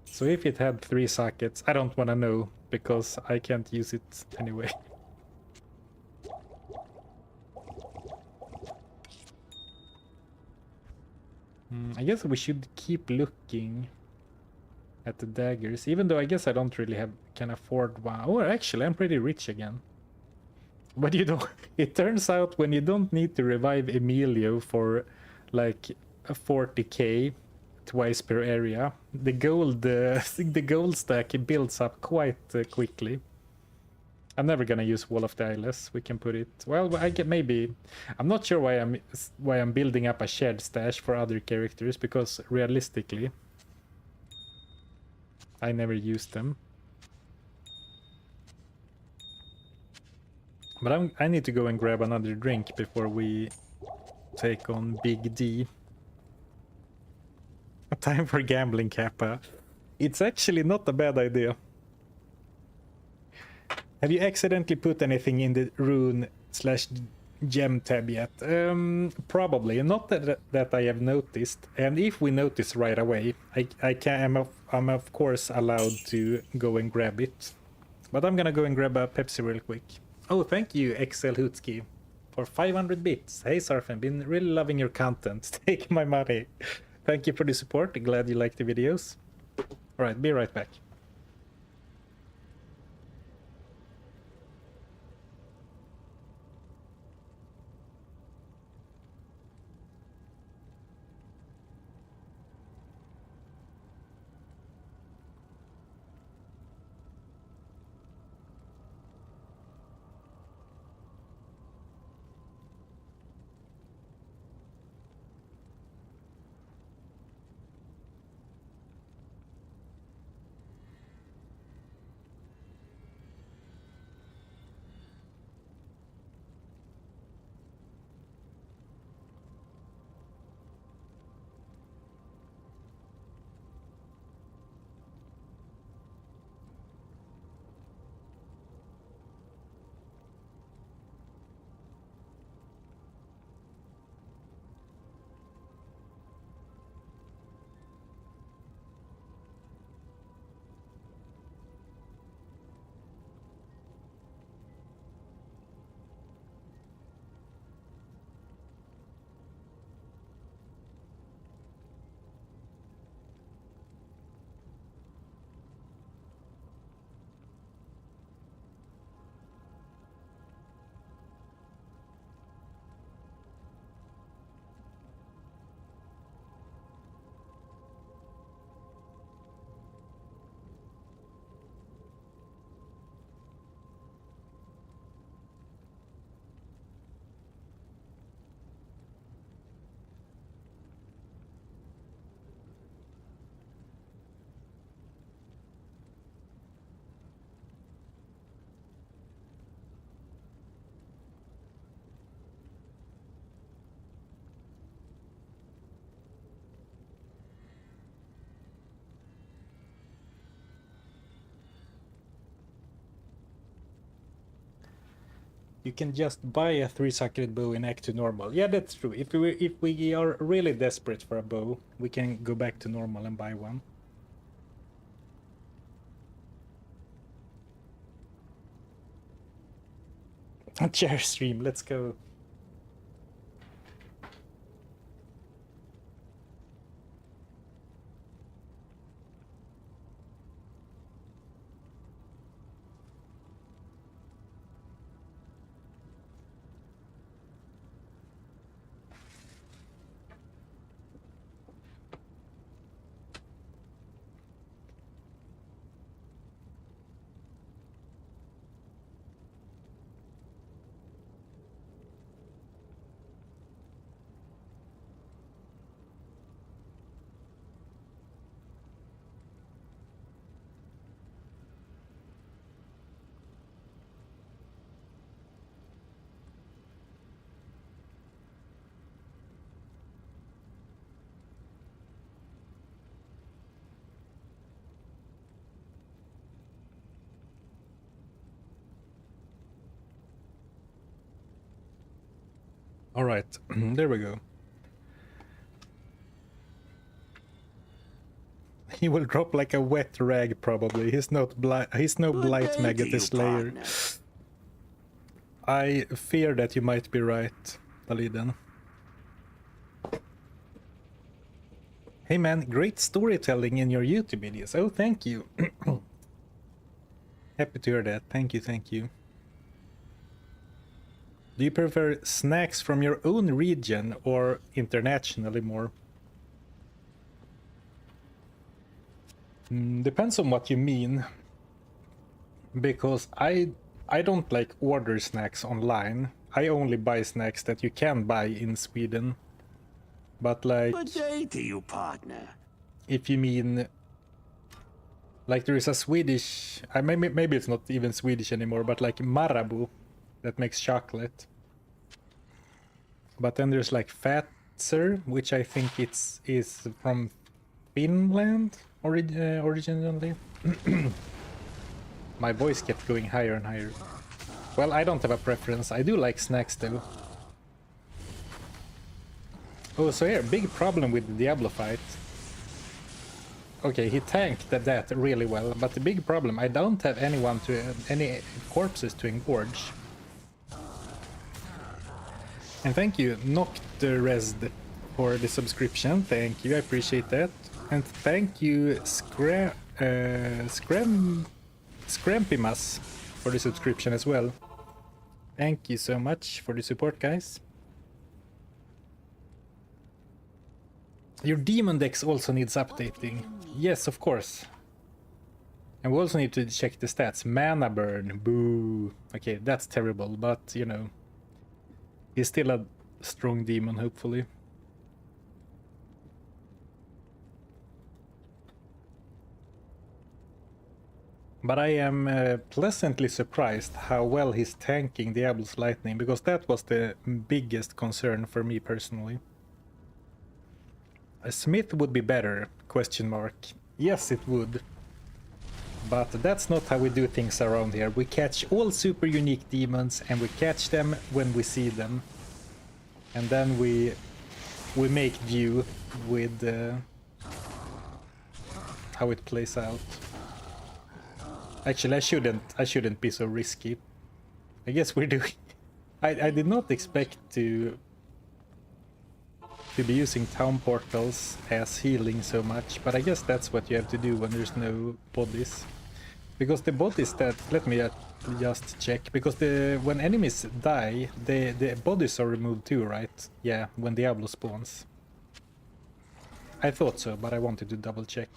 So if it had 3 sockets, I don't want to know, because I can't use it anyway. I guess we should keep looking at the daggers, even though I guess I don't really can afford one. Oh, actually, I'm pretty rich again. But you don't. It turns out when you don't need to revive Emilio for like a 40k twice per area, the gold stack builds up quite quickly. I'm never gonna use Wall of the Eyeless. We can put it. Well, I get maybe. I'm not sure why I'm building up a shared stash for other characters, because realistically, I never use them. But I need to go and grab another drink before we take on Big D. Time for gambling, Kappa. It's actually not a bad idea. Have you accidentally put anything in the rune/gem tab yet? Probably not that I have noticed. And if we notice right away, I'm of course allowed to go and grab it. But I'm gonna go and grab a Pepsi real quick. Oh, thank you, XL Hutski, for 500 bits. Hey, Zarfen, been really loving your content. Take my money. Thank you for the support. Glad you like the videos. Alright, be right back. You can just buy a 3-suckered bow in Act to normal. Yeah, that's true. If we are really desperate for a bow, we can go back to normal and buy one. Chair stream, let's go. All right, there we go. He will drop like a wet rag probably. He's not he's no blight maggot slayer. I fear that you might be right, Daliden. Hey man, great storytelling in your YouTube videos. Oh, thank you. Happy to hear that. Thank you, thank you. Do you prefer snacks from your own region or internationally more? Depends on what you mean. Because I don't like order snacks online. I only buy snacks that you can buy in Sweden. But like, Good day to you, partner. if you mean like there is a Swedish, maybe it's not even Swedish anymore, but like Marabou that makes chocolate. But then there's like Fatser, which I think is from Finland originally. My voice kept going higher and higher. Well, I don't have a preference. I do like snacks though. Oh, so here, big problem with the Diablo fight. Okay, he tanked that really well, but the big problem, I don't have any corpses to engorge. And thank you, Noctresd, for the subscription. Thank you, I appreciate that. And thank you, Scrampimas, for the subscription as well. Thank you so much for the support, guys. Your demon decks also needs updating. Yes, of course. And we also need to check the stats. Mana burn, boo. Okay, that's terrible, but you know, he's still a strong demon, hopefully. But I am pleasantly surprised how well he's tanking Diablo's lightning, because that was the biggest concern for me personally. A smith would be better, question mark. Yes, it would. But that's not how we do things around here. We catch all super unique demons and we catch them when we see them. And then we make view with how it plays out. Actually, I shouldn't be so risky. I guess we're doing... I did not expect to be using town portals as healing so much, but I guess that's what you have to do when there's no bodies. Because the bodies that... Let me just check, because when enemies die, the bodies are removed too, right? Yeah, when Diablo spawns. I thought so, but I wanted to double check.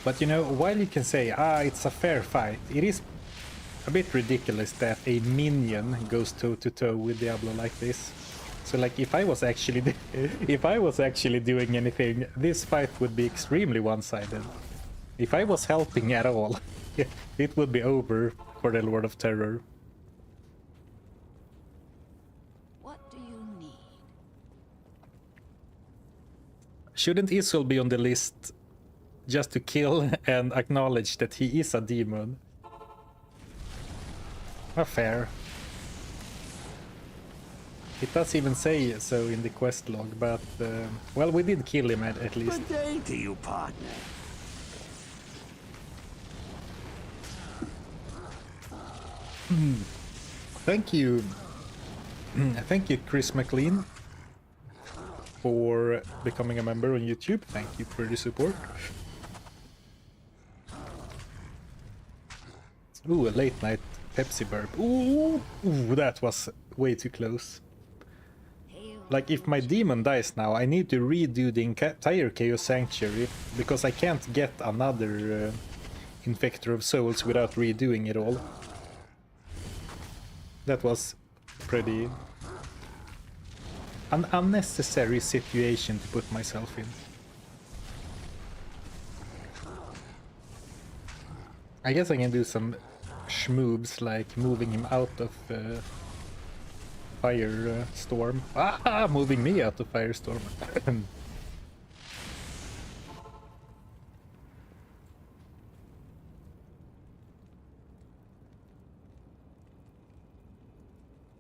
But you know, while you can say, it's a fair fight, it is a bit ridiculous that a minion goes toe-to-toe with Diablo like this. So like, if I was actually doing anything, this fight would be extremely one-sided. If I was helping at all, it would be over for the Lord of Terror. What do you need? Shouldn't Isul be on the list just to kill and acknowledge that he is a demon. Fair. It does even say so in the quest log, but well, we did kill him at least. Good day to you, partner. Thank you. Thank you, Chris McLean, for becoming a member on YouTube. Thank you for the support. Ooh, a late night Pepsi burp. Ooh, that was way too close. Like, if my demon dies now, I need to redo the entire Chaos Sanctuary, because I can't get another Infector of Souls without redoing it all. That was pretty... an unnecessary situation to put myself in. I guess I can do some schmoobs, like moving him out of Firestorm. Ah, moving me out of Firestorm.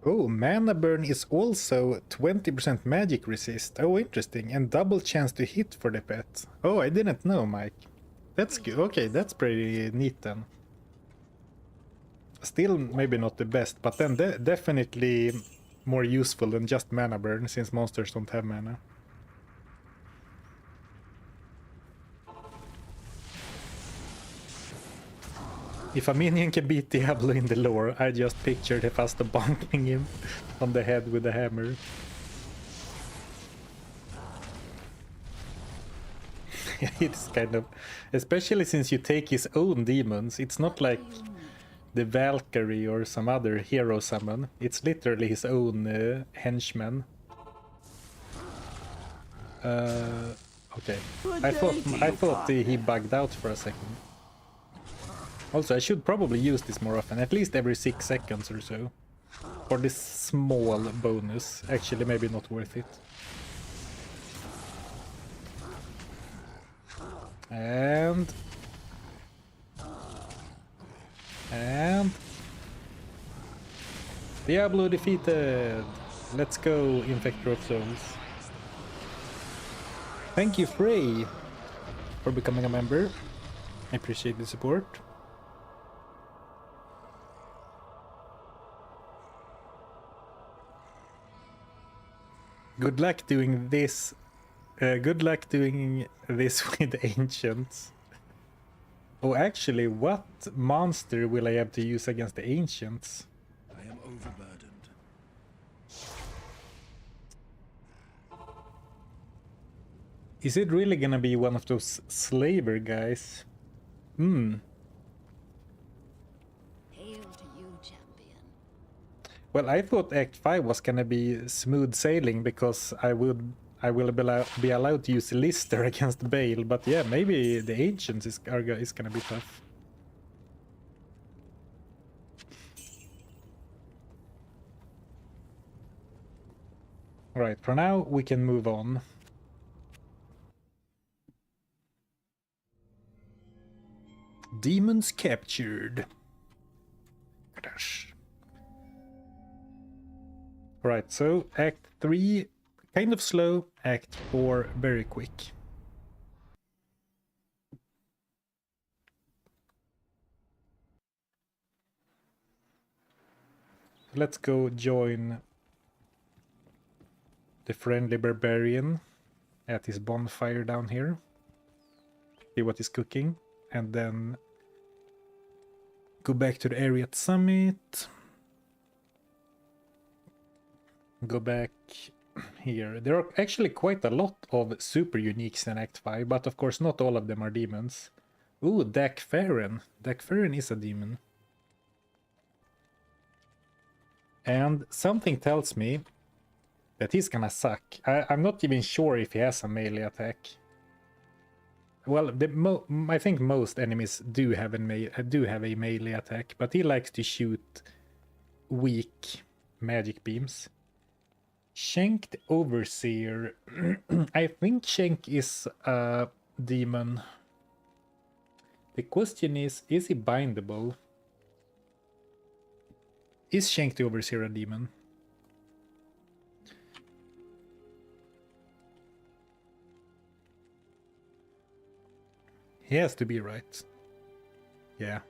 Oh, Mana Burn is also 20% magic resist. Oh, interesting. And double chance to hit for the pet. Oh, I didn't know, Mike. That's good. Okay, that's pretty neat then. Still maybe not the best, but then definitely more useful than just Mana Burn, since monsters don't have mana. If a minion can beat Diablo in the lore, I just pictured Hephasto bonking him on the head with a hammer. It's kind of... especially since you take his own demons, it's not like the Valkyrie or some other hero summon. It's literally his own henchman. Okay. I thought he bugged out for a second. Also, I should probably use this more often, at least every 6 seconds or so. For this small bonus. Actually, maybe not worth it. And Diablo defeated. Let's go, Infector of Souls. Thank you, Frey, for becoming a member. I appreciate the support. Good luck doing this. Good luck doing this with Ancients. Oh, actually, what monster will I have to use against the Ancients? I am overburdened. Is it really gonna be one of those slaver guys? Hail to you, champion. Well, I thought Act 5 was gonna be smooth sailing because I will be allowed to use Lister against Baal, but yeah, maybe the Ancients is gonna be tough. Right, for now we can move on. Demons captured. Crash. Right, so Act 3 kind of slow, Act 4 very quick. Let's go join the friendly barbarian at his bonfire down here. See what he's cooking, and then go back to the area at Summit. Go back here. There are actually quite a lot of super uniques in Act 5, but of course not all of them are demons. Ooh, Dakfaren. Dakfaren is a demon. And something tells me that he's gonna suck. I'm not even sure if he has a melee attack. Well, I think most enemies do have a melee attack, but he likes to shoot weak magic beams. Shank the Overseer. I think Shank is a demon. The question is he bindable? Is Shank the Overseer a demon? He has to be right. Yeah.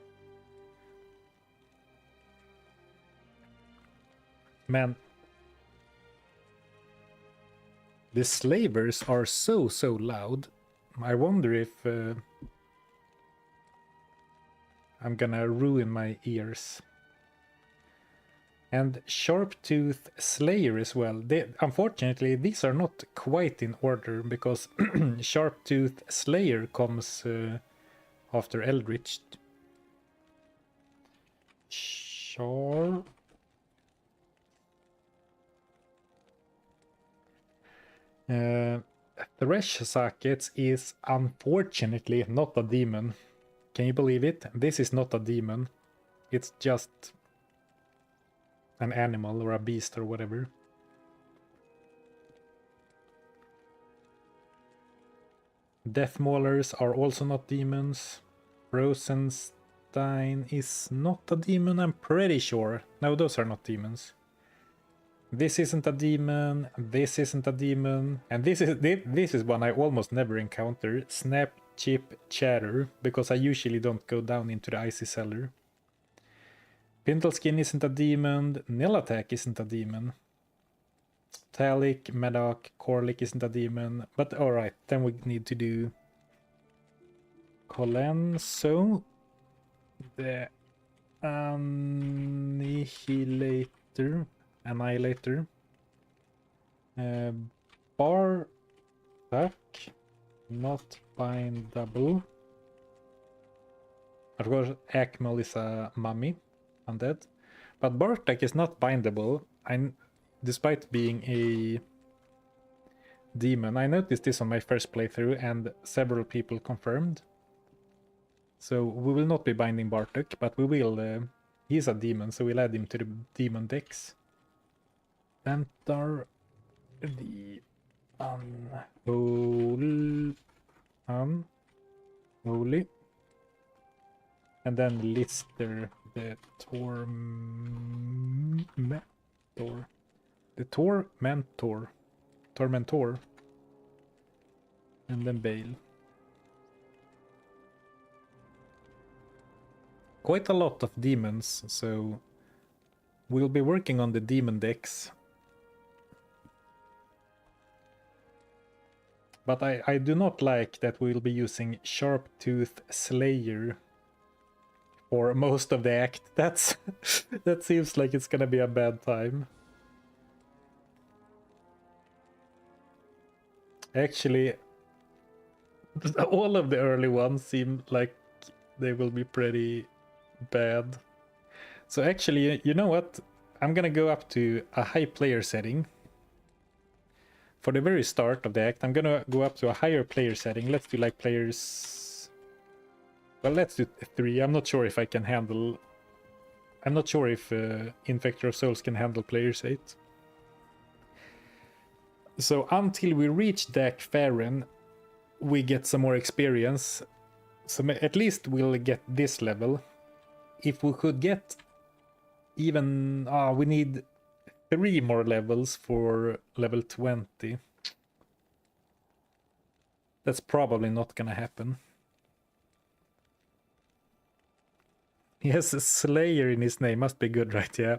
Man. The slavers are so loud. I wonder if I'm gonna ruin my ears. And Sharptooth Slayer as well. Unfortunately, these are not quite in order because Sharptooth Slayer comes after Eldritch. Sharp. Thresh Sockets is unfortunately not a demon. Can you believe it? This is not a demon. It's just an animal or a beast or whatever. Death Maulers are also not demons. Rosenstein is not a demon, I'm pretty sure. No, those are not demons. This isn't a demon, this isn't a demon, and this is one I almost never encounter. Snap Chip Chatter, because I usually don't go down into the icy cellar. Pintleskin isn't a demon, Nil Attack isn't a demon. Talik, Medoc, Corlick isn't a demon, but alright, then we need to do Colenso, the Annihilator, Bartak, not bindable. Of course, Akmal is a mummy. Undead, but Bartak is not bindable. Despite being a demon, I noticed this on my first playthrough, and several people confirmed. So we will not be binding Bartak, but we will. He's a demon, so we'll add him to the demon decks. Ventar, the unholy, and then Lister. The Tormentor, and then Baal. Quite a lot of demons, so we'll be working on the demon decks. But I do not like that we'll be using Sharptooth Slayer for most of the act. That seems like it's gonna be a bad time. Actually, all of the early ones seem like they will be pretty bad. So actually, you know what? I'm gonna go up to a high player setting. For the very start of the act, I'm gonna go up to a higher player setting. Let's do like players... Well, let's do 3. I'm not sure if I can handle... I'm not sure if Infector of Souls can handle players 8. So until we reach Dak Farron, we get some more experience. So at least we'll get this level. If we could get even... we need 3 more levels for level 20. That's probably not gonna happen. He has a Slayer in his name, must be good, right? Yeah.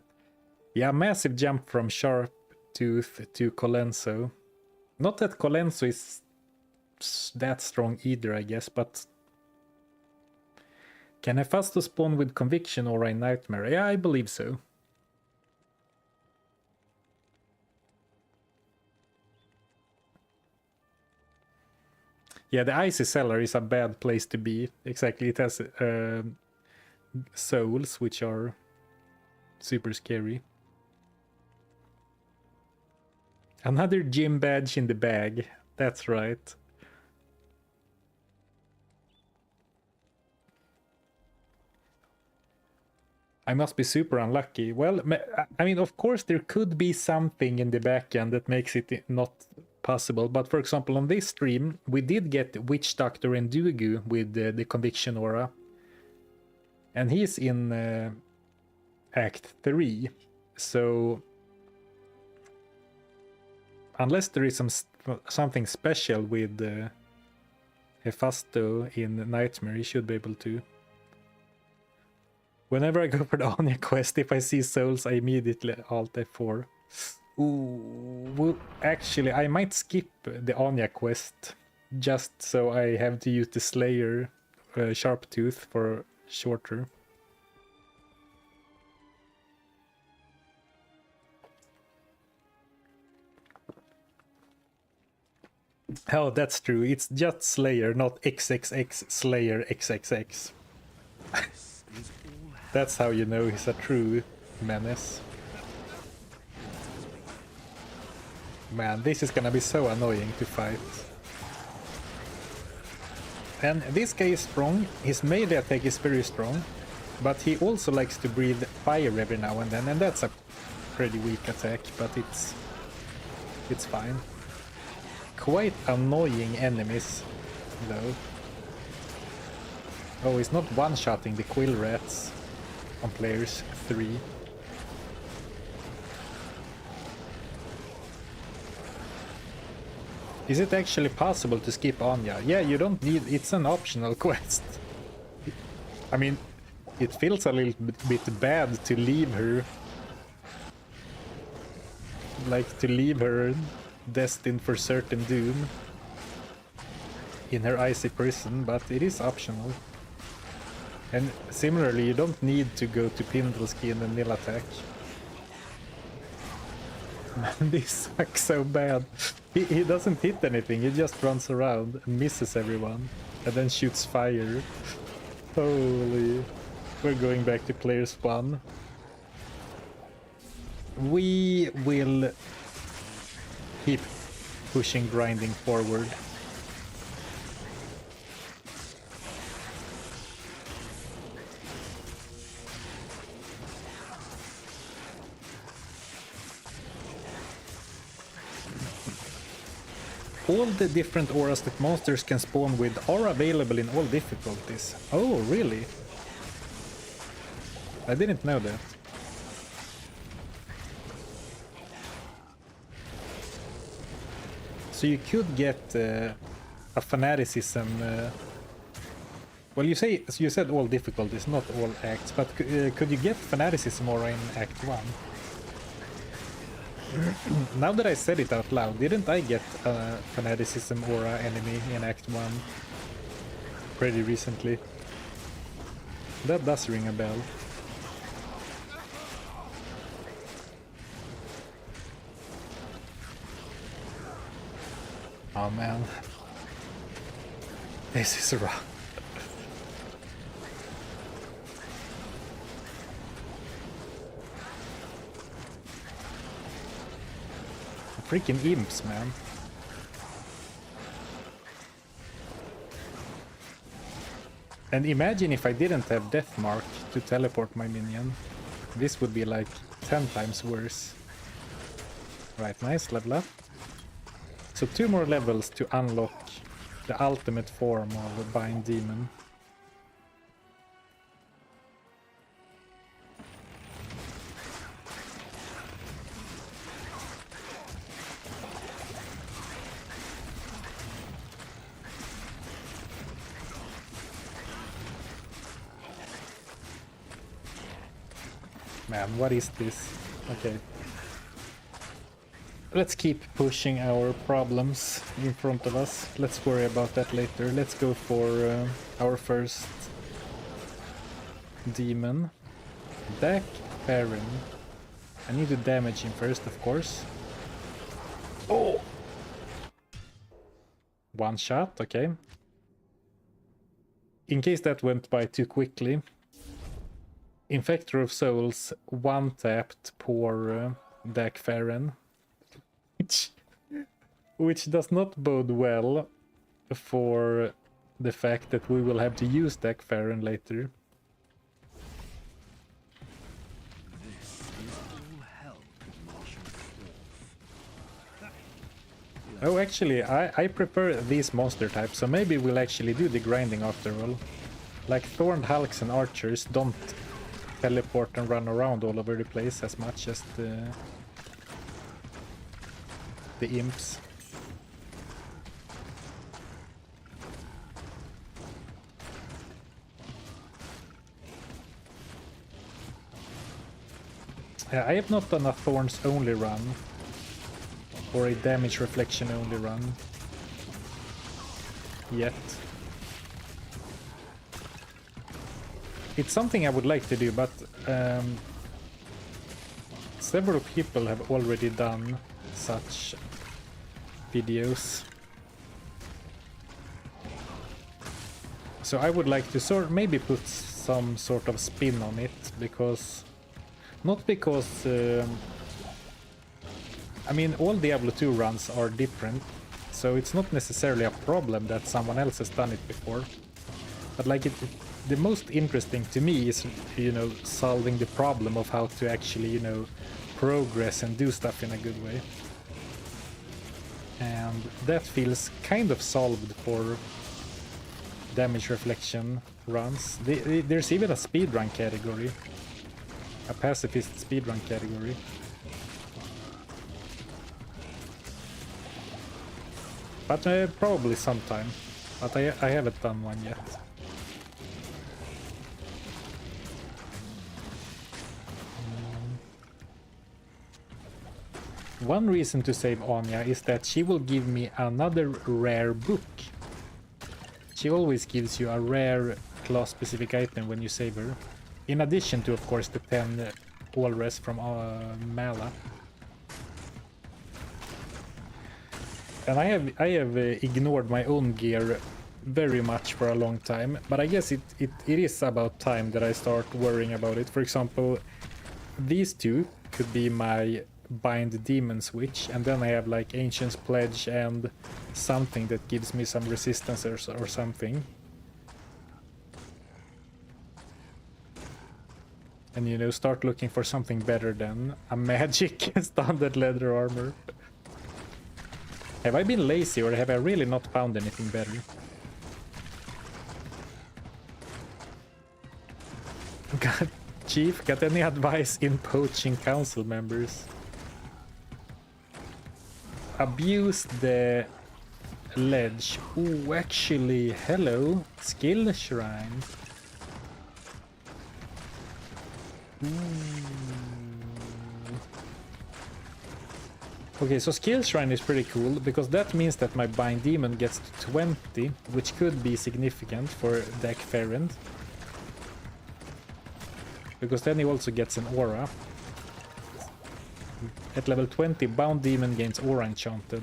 Yeah, massive jump from Sharptooth to Colenso. Not that Colenso is that strong either, I guess, but... Can Hephasto spawn with Conviction or a Nightmare? Yeah, I believe so. Yeah, the Icy Cellar is a bad place to be. Exactly, it has souls, which are super scary. Another gym badge in the bag. That's right. I must be super unlucky. Well, I mean, of course, there could be something in the backend that makes it not possible. But for example, on this stream, we did get Witch Doctor Endugu with the Conviction Aura. And he's in Act 3, so unless there is something special with Hephasto in Nightmare, he should be able to. Whenever I go for the Anya quest, if I see souls, I immediately alt F4. Ooh, well, actually, I might skip the Anya quest just so I have to use the Slayer Sharp Tooth for shorter. Oh, that's true. It's just Slayer, not XXX Slayer XXX. That's how you know he's a true menace. Man, this is gonna be so annoying to fight. And this guy is strong, his melee attack is very strong, but he also likes to breathe fire every now and then, and that's a pretty weak attack, but it's fine. Quite annoying enemies, though. Oh, he's not one-shotting the quill rats on players 3. Is it actually possible to skip Anya? Yeah, you don't need... It's an optional quest. I mean, it feels a little bit bad to leave her... Like, to leave her destined for certain doom in her icy prison, but it is optional. And similarly, you don't need to go to Pindlesky and nil attack. Man, this sucks so bad. He doesn't hit anything, he just runs around and misses everyone, and then shoots fire. Holy... We're going back to players 1. We will keep pushing, grinding forward. All the different auras that monsters can spawn with are available in all difficulties. Oh, really? I didn't know that. So you could get a fanaticism... well, you said all difficulties, not all acts, but could you get fanaticism aura in Act 1? Now that I said it out loud, didn't I get a fanaticism aura enemy in Act 1 pretty recently? That does ring a bell. Oh man. This is rough. Freaking imps, man. And imagine if I didn't have Death Mark to teleport my minion. This would be like 10 times worse. Right, nice, level up. So 2 more levels to unlock the ultimate form of a Bind Demon. Man, what is this? Okay. Let's keep pushing our problems in front of us. Let's worry about that later. Let's go for our first demon. Dak Baron. I need to damage him first, of course. Oh! One shot, okay. In case that went by too quickly. Infector of Souls, one tapped poor Dak Farron. Which does not bode well for the fact that we will have to use Dak Farron later. Oh, actually, I prefer these monster types, so maybe we'll actually do the grinding after all. Like Thorned Hulks and Archers don't teleport and run around all over the place as much as the Imps. I have not done a Thorns only run or a damage reflection only run yet. It's something I would like to do, but several people have already done such videos. So I would like to maybe put some sort of spin on it, because not because I mean, all Diablo 2 runs are different, so it's not necessarily a problem that someone else has done it before. But like the most interesting to me is, you know, solving the problem of how to actually, you know, progress and do stuff in a good way. And that feels kind of solved for damage reflection runs. There's even a speedrun category, a pacifist speedrun category. But probably sometime. But I haven't done one yet. One reason to save Anya is that she will give me another rare book. She always gives you a rare class-specific item when you save her. In addition to, of course, the 10 Walrus from Mala. And I have ignored my own gear very much for a long time, but I guess it is about time that I start worrying about it. For example, these two could be my Bind Demon switch, and then I have like Ancient's Pledge and something that gives me some resistance or something. And, you know, start looking for something better than a magic standard leather armor. Have I been lazy, or have I really not found anything better? God, Chief, got any advice in poaching council members? Abuse the ledge. Ooh, actually, hello, skill shrine. Okay, so skill shrine is pretty cool, because that means that my Bind Demon gets to 20, which could be significant for Dak Ferrand. Because then he also gets an aura. At level 20, Bound Demon gains aura enchanted.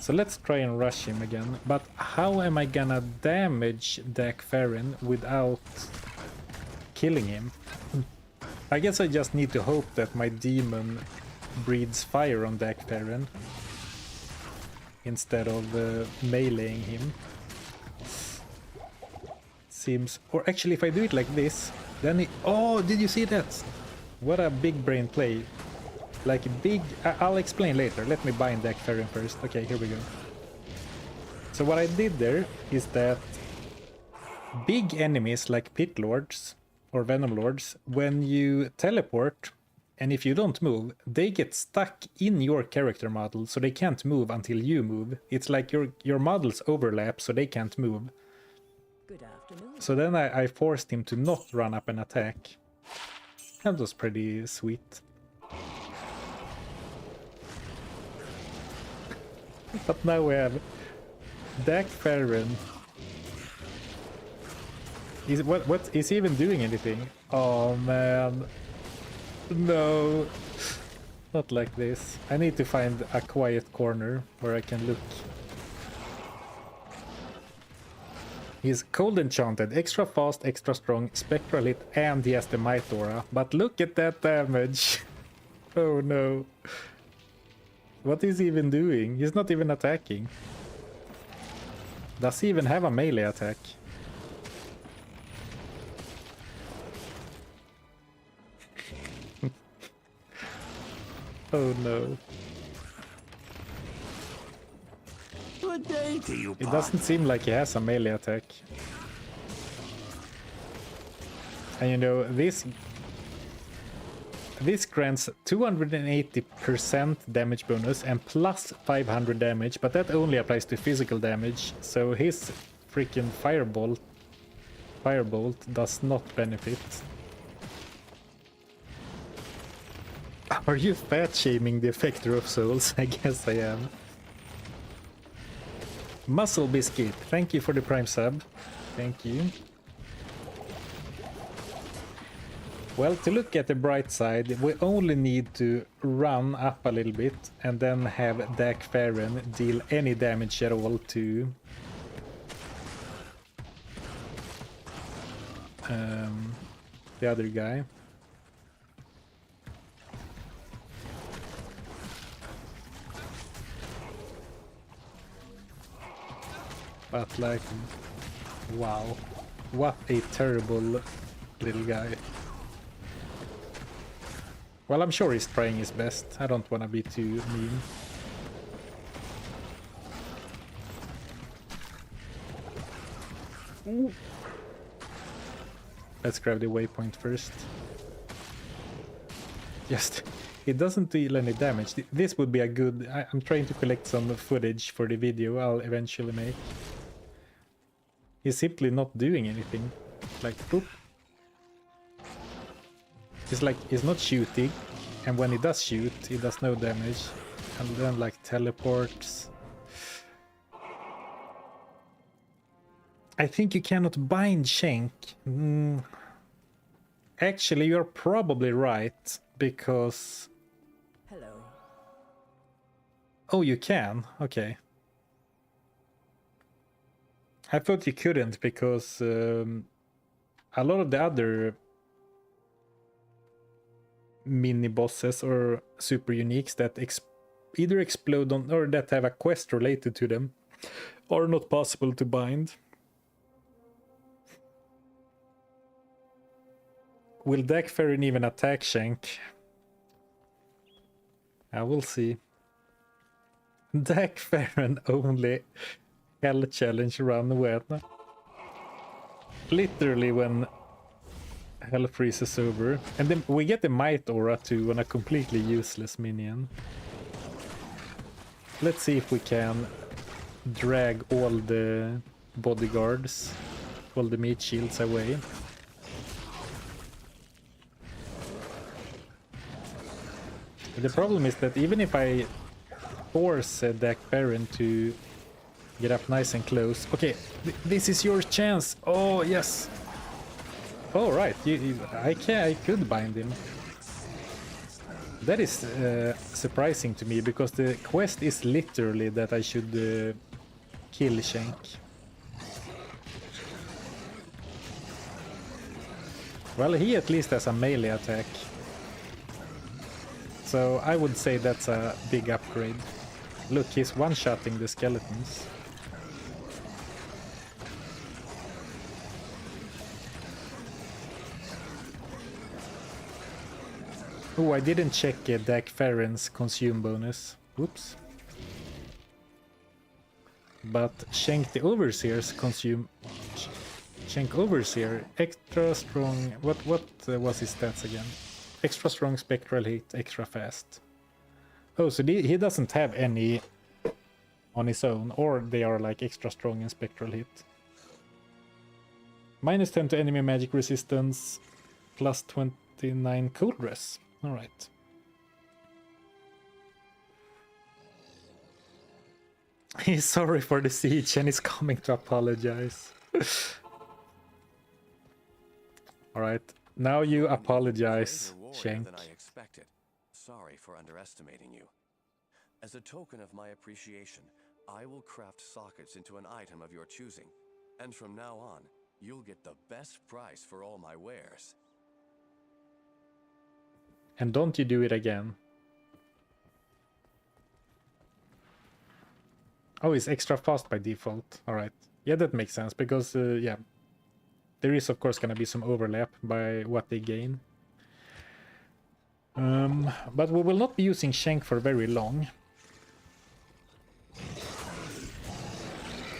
So let's try and rush him again. But how am I gonna damage Dak Ferrand without killing him? I guess I just need to hope that my demon breathes fire on Dak Ferrand instead of meleeing him. Seems... Or actually, if I do it like this, then he... Oh, did you see that? What a big brain play. Like big... I'll explain later. Let me bind Dak Ferrand first. Okay, here we go. So what I did there is that big enemies like Pit Lords or Venom Lords, when you teleport and if you don't move, they get stuck in your character model, so they can't move until you move. It's like your models overlap, so they can't move. Good afternoon. So then I forced him to not run up and attack. That was pretty sweet. But now we have Dak Ferrand. What is he even doing anything? Oh man. No. Not like this. I need to find a quiet corner where I can look. He's cold enchanted, extra fast, extra strong, spectral hit, and he has the might aura. But look at that damage. Oh no. What is he even doing? He's not even attacking. Does he even have a melee attack? Oh no. Good day to you, It doesn't seem like he has a melee attack. And you know, this grants 280% damage bonus and plus 500 damage, but that only applies to physical damage, so his freaking firebolt does not benefit. Are you fat shaming the Effector of Souls? I guess I am. Muscle Biscuit, thank you for the Prime sub. Thank you. Well, to look at the bright side, we only need to run up a little bit and then have Dagfaren deal any damage at all to the other guy. But like, wow, what a terrible little guy. Well, I'm sure he's trying his best. I don't want to be too mean. Ooh. Let's grab the waypoint first. Just, it doesn't deal any damage. This would be a good... I'm trying to collect some footage for the video I'll eventually make. He's simply not doing anything. Like, boop. It's like, he's not shooting, and when he does shoot, he does no damage. And then like teleports. I think you cannot bind Shank. Actually, you're probably right, because... Hello. Oh, you can? Okay. I thought you couldn't, because a lot of the other mini bosses or super uniques that either explode on or that have a quest related to them are not possible to bind. Will Dagfaren even attack Shank? I will see. Dagfaren only Hell challenge run when literally when Hell freezes over. And then we get the Might Aura too on a completely useless minion. Let's see if we can drag all the bodyguards, all the meat shields away. The problem is that even if I force Dagfaren to get up nice and close... Okay, this is your chance! Oh, yes! Oh, right, I could bind him. That is surprising to me, because the quest is literally that I should kill Shank. Well, he at least has a melee attack. So I would say that's a big upgrade. Look, he's one-shotting the skeletons. Oh, I didn't check Dagfaren's consume bonus. Oops. But Shank the Overseer's consume... Shank Overseer, extra strong... What was his stats again? Extra strong spectral hit, extra fast. Oh, so he doesn't have any on his own, or they are like extra strong in spectral hit. Minus 10 to enemy magic resistance, plus 29 cold res. Alright. He's sorry for the siege and he's coming to apologize. Alright, now you apologize, Shank. Sorry for underestimating you. As a token of my appreciation, I will craft sockets into an item of your choosing, and from now on, you'll get the best price for all my wares. And don't you do it again. Oh, it's extra fast by default. Alright. Yeah, that makes sense, because, yeah, there is of course gonna be some overlap by what they gain. But we will not be using Shank for very long.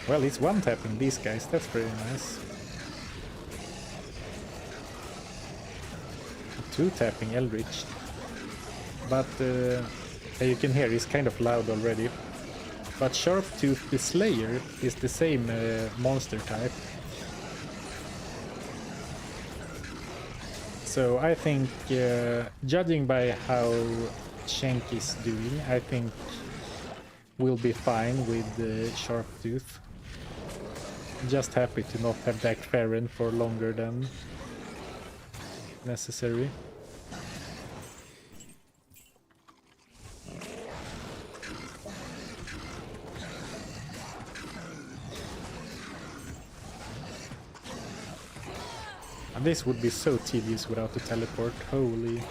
Well, he's one-tapping these guys, that's pretty nice. 2-tapping Eldritch. But you can hear he's kind of loud already. But Sharptooth the Slayer is the same monster type. So I think, judging by how Shank is doing, I think we'll be fine with Sharptooth. Just happy to not have Dak Farron for longer than necessary. And this would be so tedious without the teleport, holy.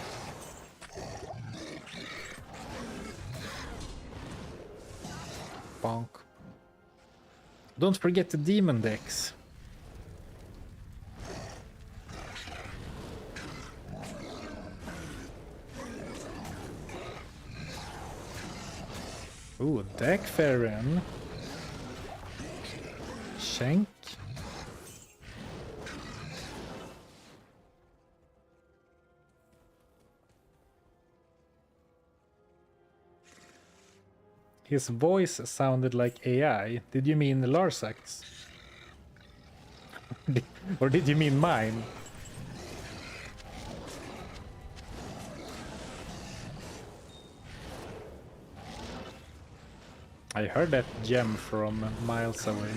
Bonk. Don't forget the demon decks. Ooh, Dak Farron. Shank. His voice sounded like AI. Did you mean Larsax? Or did you mean mine? I heard that gem from miles away.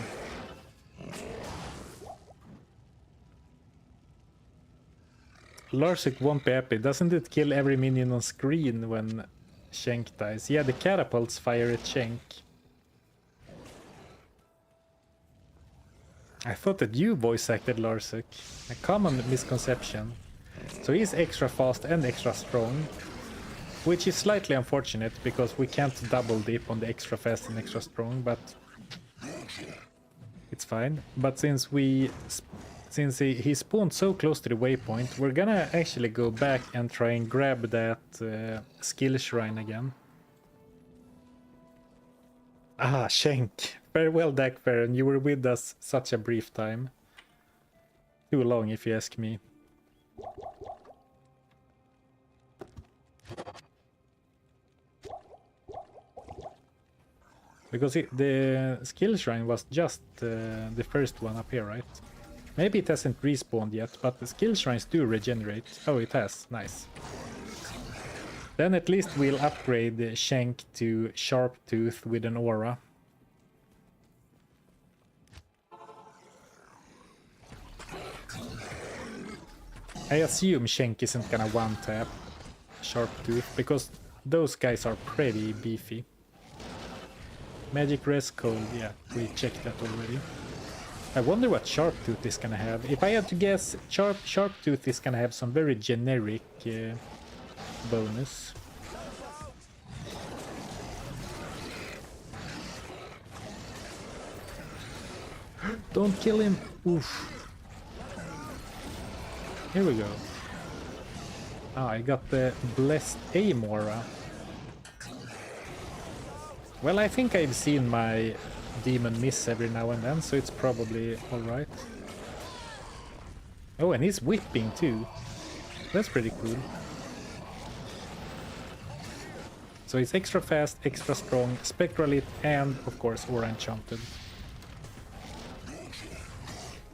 Larsic won't be happy. Doesn't it kill every minion on screen when Shank dies? Yeah, the catapults fire at Shank. I thought that you voice acted Larsic. A common misconception. So he's extra fast and extra strong. Which is slightly unfortunate, because we can't double dip on the extra fast and extra strong, but it's fine. But since he spawned so close to the waypoint, we're gonna actually go back and try and grab that skill shrine again. Ah, Shank. Farewell, Dak Farron. You were with us such a brief time. Too long, if you ask me. Because the skill shrine was just the first one up here, right? Maybe it hasn't respawned yet, but the skill shrines do regenerate. Oh, it has. Nice. Then at least we'll upgrade the Shank to Sharptooth with an aura. I assume Shank isn't gonna one-tap Sharptooth, because those guys are pretty beefy. Magic Res Cold, yeah, we checked that already. I wonder what Sharptooth is gonna have. If I had to guess, Sharptooth is gonna have some very generic bonus. Don't kill him! Oof. Here we go. Ah, I got the Blessed Aim Aura. Well, I think I've seen my demon miss every now and then, so it's probably alright. Oh, and he's whipping too. That's pretty cool. So he's extra fast, extra strong, Spectral Hit, and of course Aura Enchanted.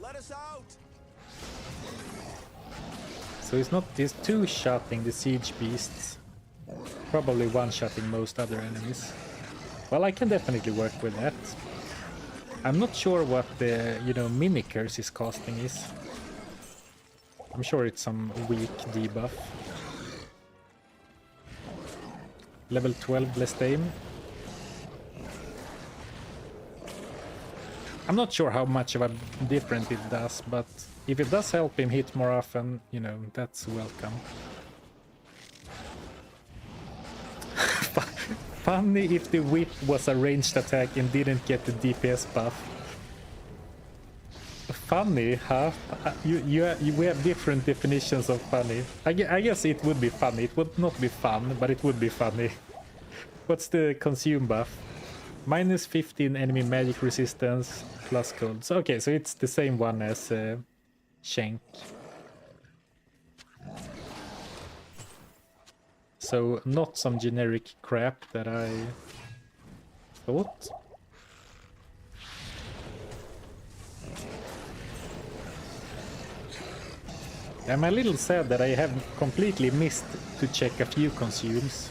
Let us out! So he's two-shotting the siege beasts. Probably one-shotting most other enemies. Well, I can definitely work with that. I'm not sure what the, mini curse is casting is. I'm sure it's some weak debuff. Level 12 Blessed Aim. I'm not sure how much of a difference it does, but if it does help him hit more often, that's welcome. Funny if the whip was a ranged attack and didn't get the DPS buff. Funny, huh? We have different definitions of funny. I guess it would be funny. It would not be fun, but it would be funny. What's the consume buff? Minus 15 enemy magic resistance plus cold. So, okay, so it's the same one as Shank. So not some generic crap that I thought. I'm a little sad that I have completely missed to check a few consumes.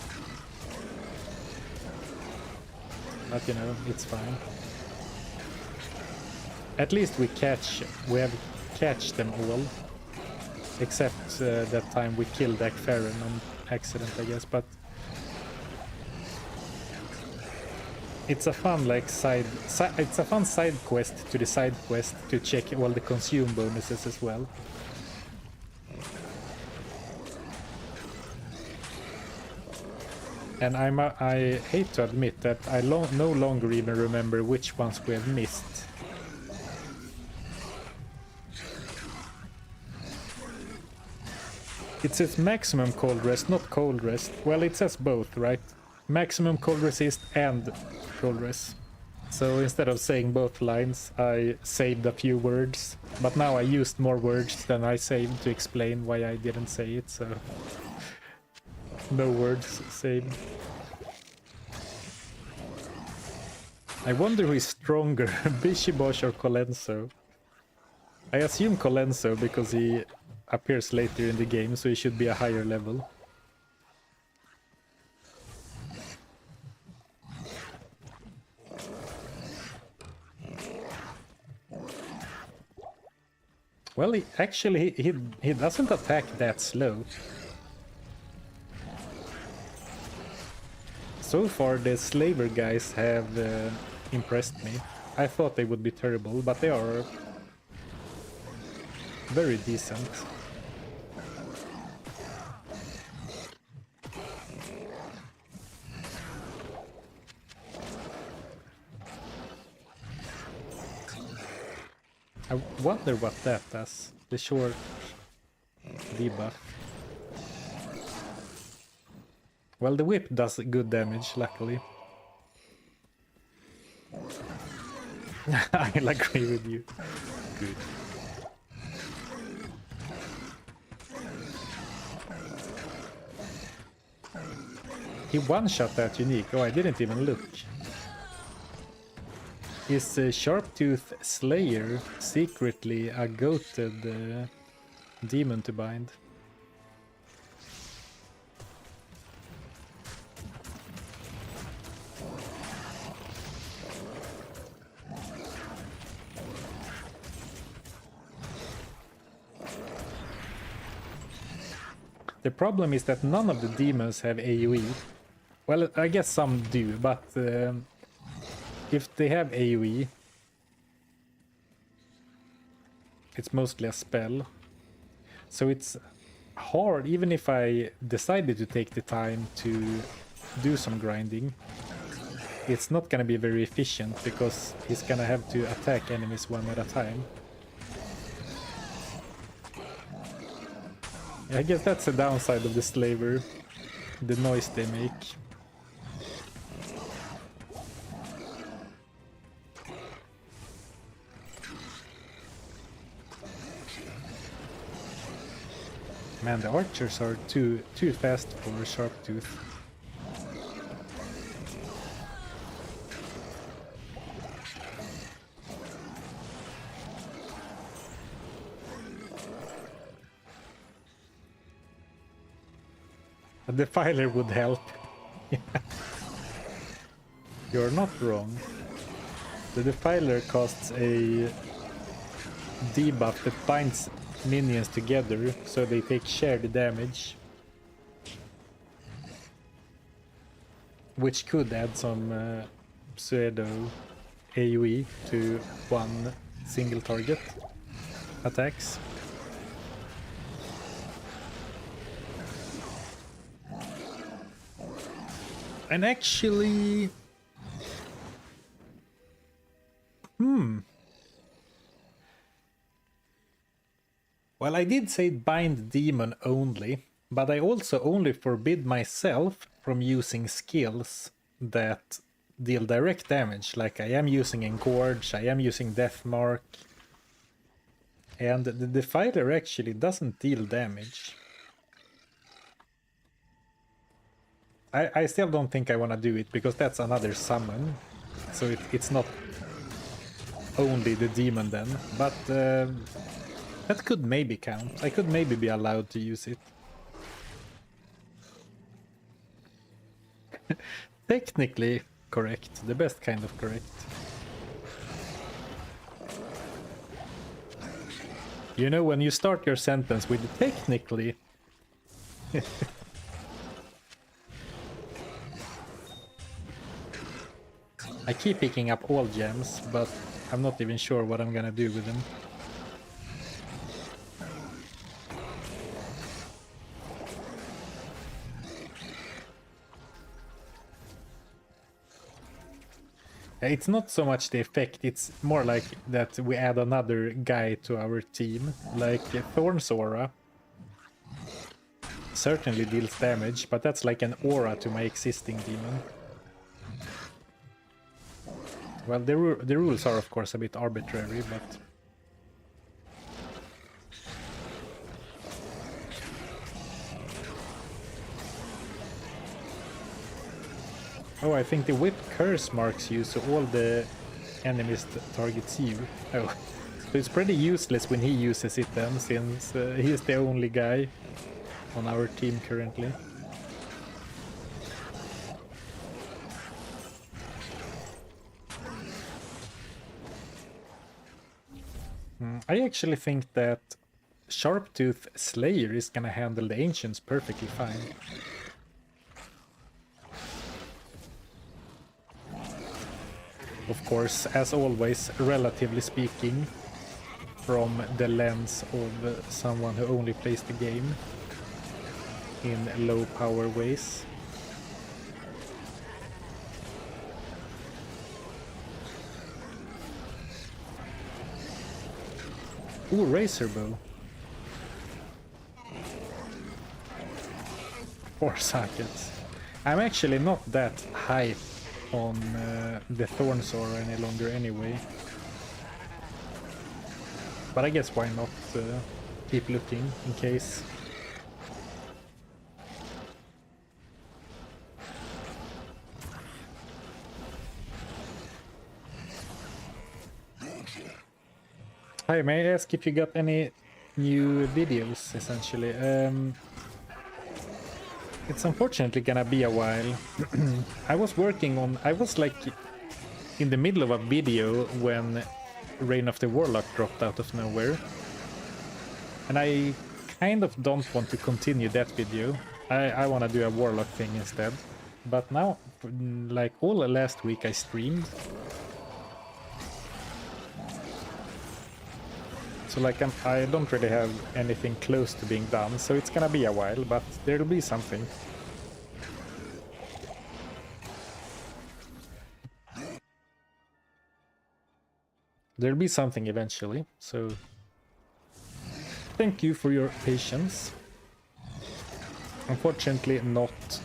But you know, it's fine. At least we have catched them all. Except that time we killed Akfaron on accident, I guess, but it's a fun like it's a fun side quest to the side quest to check all the consume bonuses as well. And I hate to admit that I no longer even remember which ones we have missed. It says maximum cold rest, not cold rest. Well, it says both, right? Maximum cold resist and cold rest. So instead of saying both lines, I saved a few words. But now I used more words than I saved to explain why I didn't say it, so... no words saved. I wonder who is stronger, Bishibosh or Colenso? I assume Colenso because he appears later in the game, so he should be a higher level. Well, he doesn't attack that slow. So far the slaver guys have impressed me. I thought they would be terrible, but they are very decent. I wonder what that does. The short debuff. Well, the whip does good damage, luckily. I'll agree with you. Good. He one-shot that unique. Oh, I didn't even look. Is Sharptooth Slayer secretly a goated demon to bind? The problem is that none of the demons have AoE. Well, I guess some do, but if they have AoE, it's mostly a spell. So it's hard, even if I decided to take the time to do some grinding, it's not gonna be very efficient because he's gonna have to attack enemies one at a time. I guess that's the downside of the slaver, the noise they make. Man, the archers are too fast for a Sharptooth. A defiler would help. You're not wrong. The defiler costs a debuff that binds minions together so they take shared damage, which could add some pseudo AoE to one single target attacks. And actually... Well, I did say bind demon only, but I also only forbid myself from using skills that deal direct damage, like I am using Engorge, I am using Death Mark, and the Defiler actually doesn't deal damage. I still don't think I want to do it, because that's another summon. So it's not only the demon then. But that could maybe count. I could maybe be allowed to use it. Technically correct. The best kind of correct. You know, when you start your sentence with technically... I keep picking up all gems, but I'm not even sure what I'm gonna do with them. It's not so much the effect, it's more like that we add another guy to our team, like Thorn's aura. Certainly deals damage, but that's like an aura to my existing demon. Well, the rules are of course a bit arbitrary, but... Oh, I think the whip curse marks you, so all the enemies targets you. Oh, so it's pretty useless when he uses it then, since he's the only guy on our team currently. I actually think that Sharptooth Slayer is gonna handle the Ancients perfectly fine. Of course, as always, relatively speaking, from the lens of someone who only plays the game in low power ways. Ooh, Razor Bow. 4 sockets. I'm actually not that high on the Thorn Sword any longer anyway. But I guess why not keep looking in case. Hi, may I ask if you got any new videos, essentially? It's unfortunately gonna be a while. I was like in the middle of a video when Reign of the Warlock dropped out of nowhere. And I kind of don't want to continue that video. I want to do a Warlock thing instead. But now, like all last week I streamed. So like I don't really have anything close to being done, so it's gonna be a while, but there'll be something. There'll be something eventually, so thank you for your patience. Unfortunately not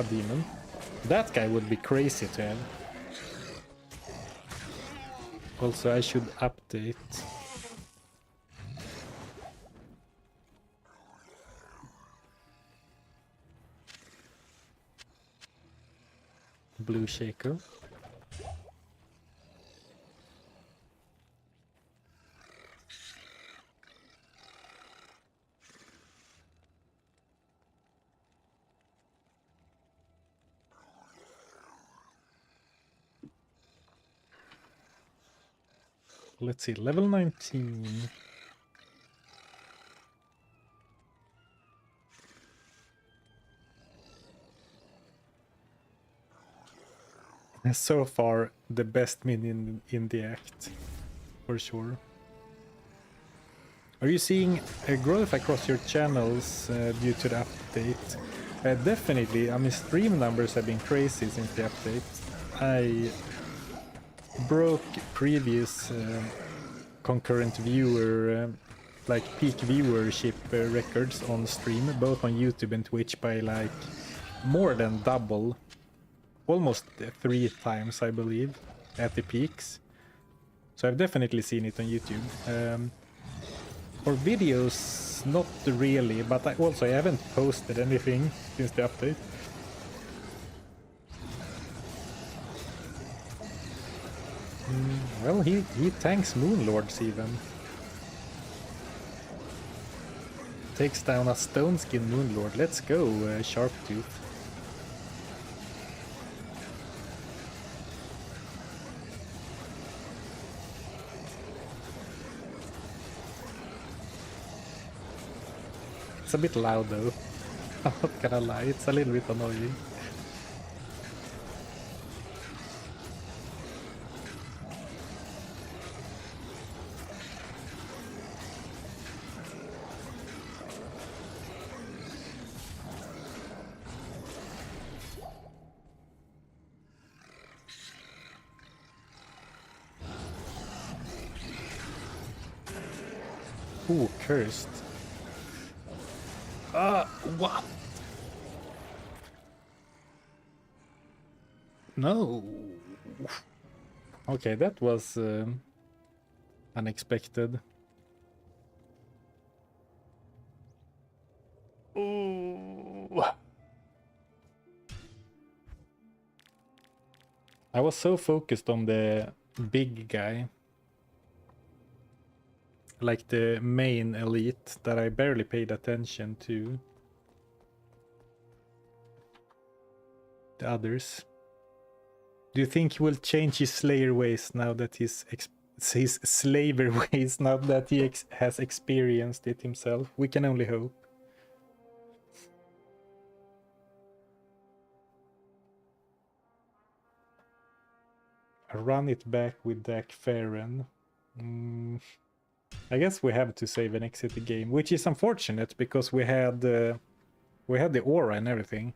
a demon. That guy would be crazy to have. Also, I should update. Blue Shaker. Let's see, level 19. So far, the best minion in the act, for sure. Are you seeing a growth across your channels due to the update? Definitely. I mean, stream numbers have been crazy since the update. I broke previous concurrent viewer, like peak viewership records on stream, both on YouTube and Twitch, by like more than double. Almost 3 times, I believe, at the peaks. So I've definitely seen it on YouTube. For videos, not really, but I haven't posted anything since the update. Well, he tanks Moonlords even. Takes down a Stone Skin Moonlord. Let's go, Sharptooth. It's a bit loud though. I'm not gonna lie, it's a little bit annoying. Ooh, cursed. What? No. Okay, that was unexpected. Ooh. I was so focused on the big guy, like the main elite, that I barely paid attention to the others. Do you think he will change his slayer ways now that his slaver ways now that he has experienced it himself? We can only hope. Run it back with Dak Farron. I guess we have to save and exit the game, which is unfortunate because we had the aura and everything.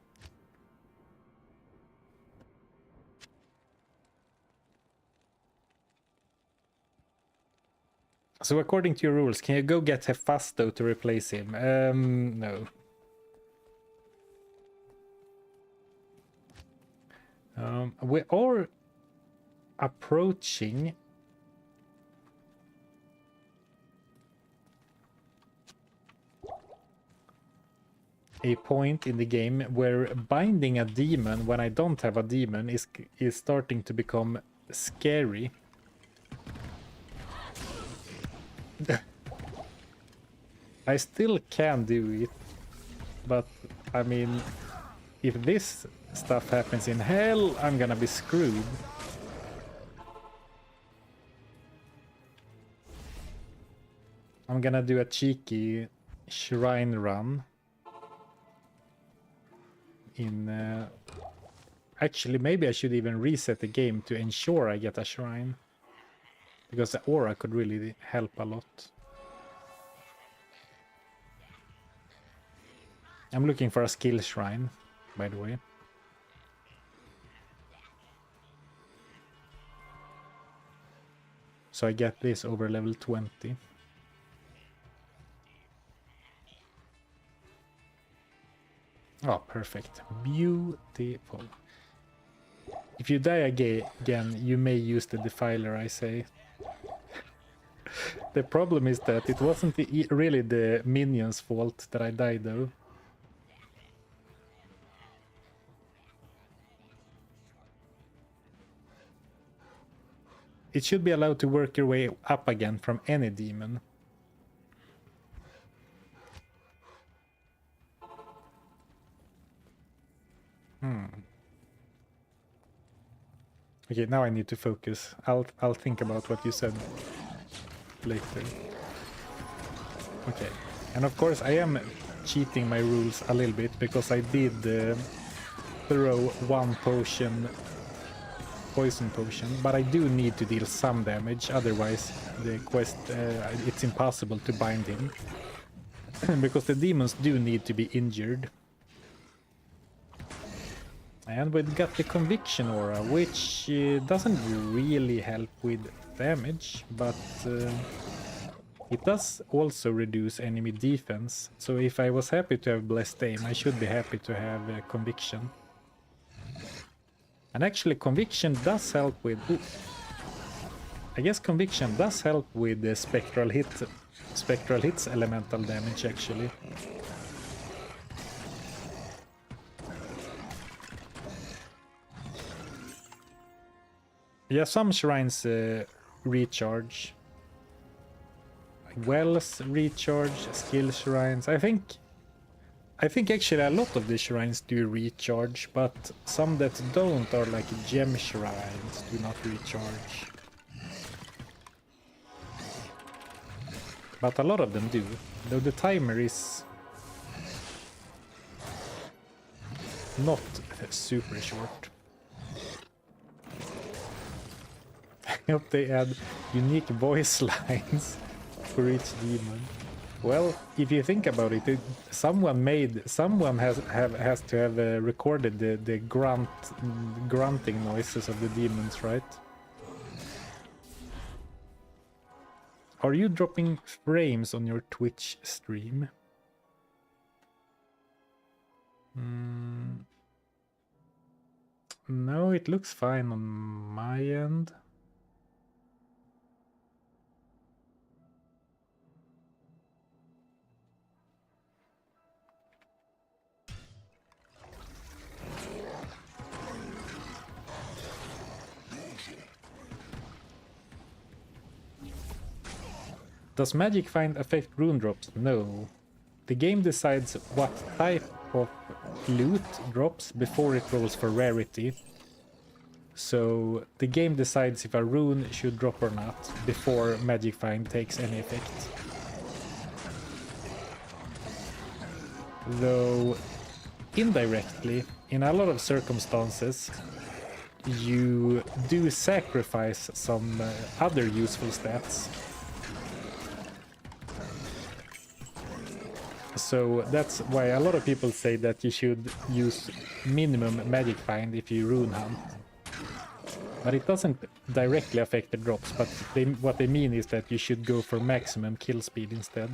So according to your rules, can you go get Hephasto to replace him? No. We are approaching a point in the game where binding a demon when I don't have a demon is starting to become scary. I still can do it, but I mean, if this stuff happens in hell, I'm gonna be screwed. I'm gonna do a cheeky shrine run in actually maybe I should even reset the game to ensure I get a shrine, because the aura could really help a lot. I'm looking for a skill shrine, by the way. So I get this over level 20. Oh, perfect. Beautiful. If you die again, you may use the Defiler, I say. The problem is that it wasn't really the Minion's fault that I died, though. It should be allowed to work your way up again from any demon. Okay, now I need to focus. I'll think about what you said later. Okay, and of course I am cheating my rules a little bit because I did throw one poison potion, but I do need to deal some damage, otherwise the quest it's impossible to bind him. Because the demons do need to be injured. And we got the Conviction Aura, which doesn't really help with damage, but it does also reduce enemy defense. So if I was happy to have Blessed Aim, I should be happy to have Conviction. And actually Conviction does help with... Ooh, I guess Conviction does help with the Spectral Hits elemental damage, actually. Yeah, some shrines recharge. Wells recharge, skill shrines. I think actually a lot of the shrines do recharge, but some that don't are like gem shrines do not recharge. But a lot of them do, though the timer is not super short. I hope they add unique voice lines for each demon. Well, if you think about it, someone has to have recorded the grunting noises of the demons, right? Are you dropping frames on your Twitch stream? No, it looks fine on my end. Does Magic Find affect rune drops? No. The game decides what type of loot drops before it rolls for rarity. So the game decides if a rune should drop or not before Magic Find takes any effect. Though indirectly, in a lot of circumstances, you do sacrifice some other useful stats. So that's why a lot of people say that you should use minimum Magic Find if you rune hunt. But it doesn't directly affect the drops, but what they mean is that you should go for maximum kill speed instead.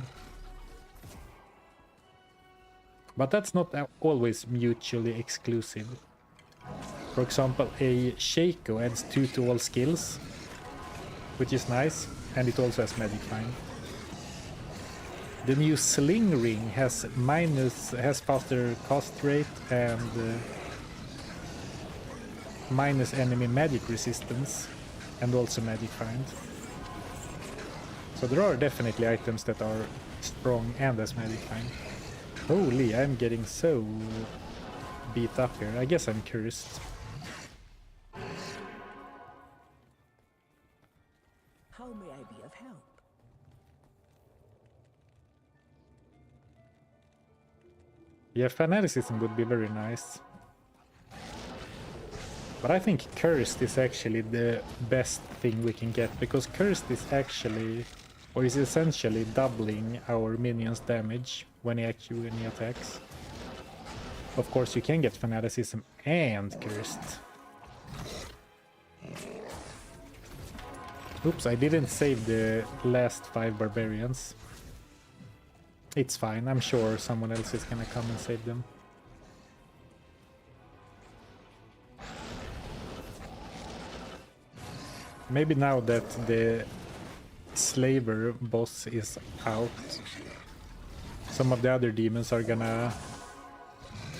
But that's not always mutually exclusive. For example, a Shaco adds 2 to all skills, which is nice, and it also has Magic Find. The new Sling Ring has faster cast rate and minus enemy magic resistance, and also Magic Find. So there are definitely items that are strong and has Magic Find. Holy, I'm getting so beat up here. I guess I'm cursed. How may I be of help? Yeah, fanaticism would be very nice. But I think Cursed is actually the best thing we can get, because Cursed is actually, or is essentially doubling our minion's damage when he attacks. Of course, you can get Fanaticism and Cursed. Oops, I didn't save the last 5 barbarians. It's fine, I'm sure someone else is gonna come and save them. Maybe now that the Slaver boss is out, some of the other demons are gonna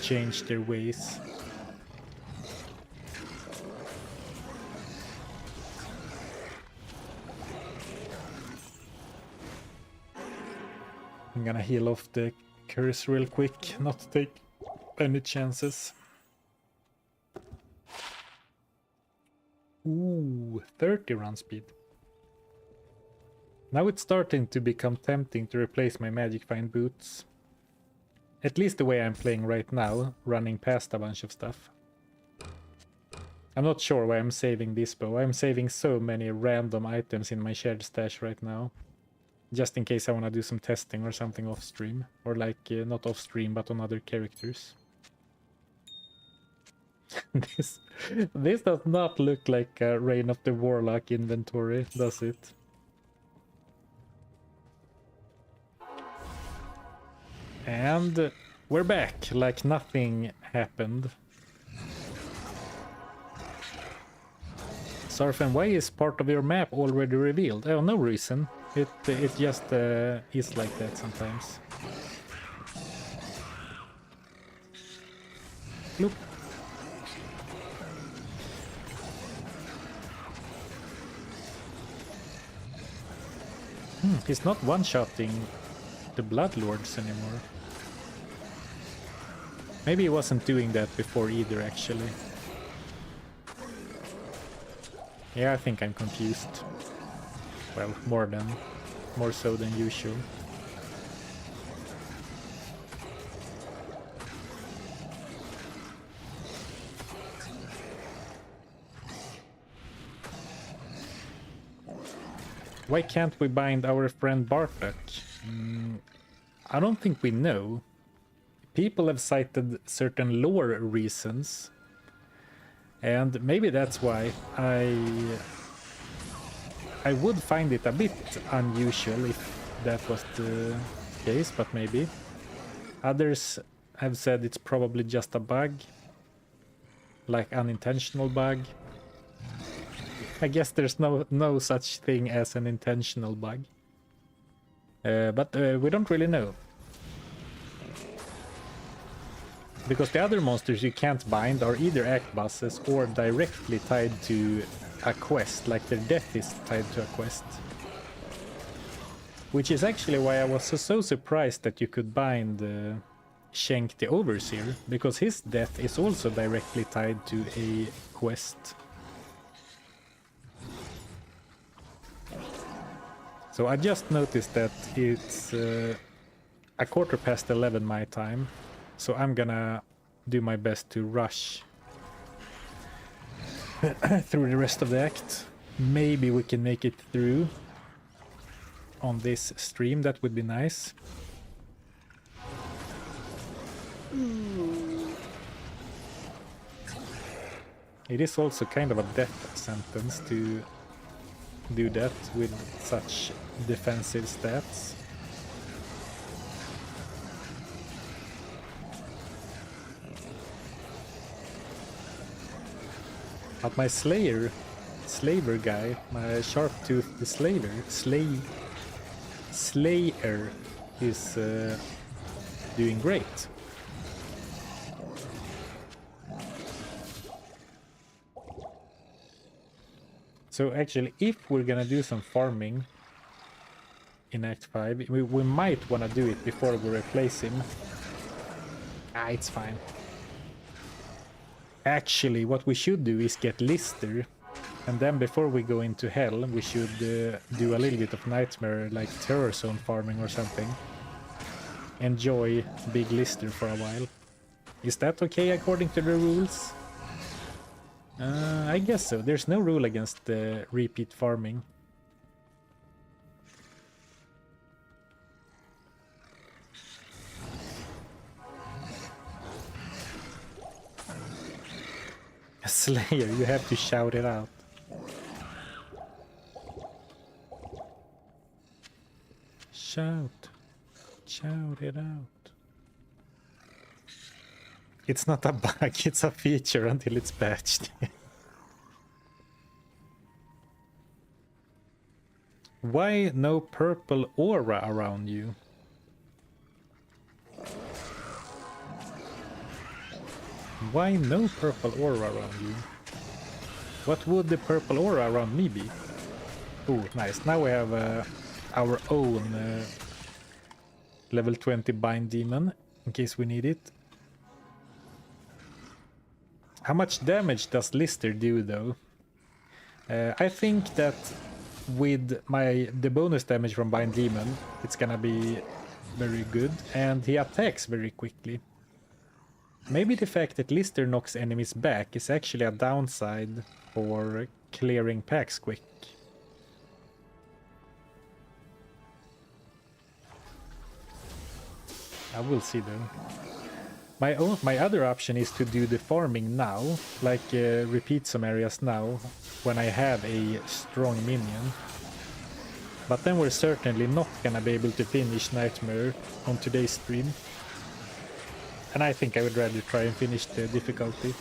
change their ways. I'm gonna heal off the curse real quick, not to take any chances. Ooh, 30 run speed. Now it's starting to become tempting to replace my Magic Find boots. At least the way I'm playing right now, running past a bunch of stuff. I'm not sure why I'm saving this bow. I'm saving so many random items in my shared stash right now. Just in case I want to do some testing or something off stream. Or like, not off stream, but on other characters. This does not look like a Reign of the Warlock inventory, does it? And we're back, like nothing happened. Zarfen, why is part of your map already revealed? Oh, no reason. It just is like that sometimes. Look. He's not one-shotting the Bloodlords anymore. Maybe he wasn't doing that before either, actually. Yeah, I think I'm confused. Well, more so than usual. Why can't we bind our friend Bartek? I don't think we know. People have cited certain lore reasons. And maybe that's why I would find it a bit unusual if that was the case, but maybe. Others have said it's probably just a bug. Like unintentional bug. I guess there's no such thing as an intentional bug. But we don't really know. Because the other monsters you can't bind are either act bosses or directly tied to a quest, like their death is tied to a quest. Which is actually why I was so surprised that you could bind Shenk the Overseer, because his death is also directly tied to a quest. So I just noticed that it's a 11:15 my time, so I'm gonna do my best to rush through the rest of the act. Maybe we can make it through on this stream, that would be nice. It is also kind of a death sentence to do that with such defensive stats. But my slaver guy, my sharp-toothed slayer is doing great. So actually, if we're gonna do some farming in Act 5, we might wanna do it before we replace him. Ah, it's fine. Actually, what we should do is get Lister, and then before we go into Hell, we should do a little bit of Nightmare, like Terror Zone farming or something. Enjoy Big Lister for a while. Is that okay according to the rules? I guess so. There's no rule against repeat farming. Slayer, you have to shout it out. Shout it out. It's not a bug, it's a feature until it's patched. Why no purple aura around you? Why no purple aura around you? What would the purple aura around me be? Oh, nice. Now we have our own level 20 bind demon, in case we need it. How much damage does Lister do, though? I think that with the bonus damage from Bind Demon, it's gonna be very good, and he attacks very quickly. Maybe the fact that Lister knocks enemies back is actually a downside for clearing packs quick. I will see though. My other option is to do the farming now, like repeat some areas now, when I have a strong minion. But then we're certainly not gonna be able to finish Nightmare on today's stream. And I think I would rather try and finish the difficulty.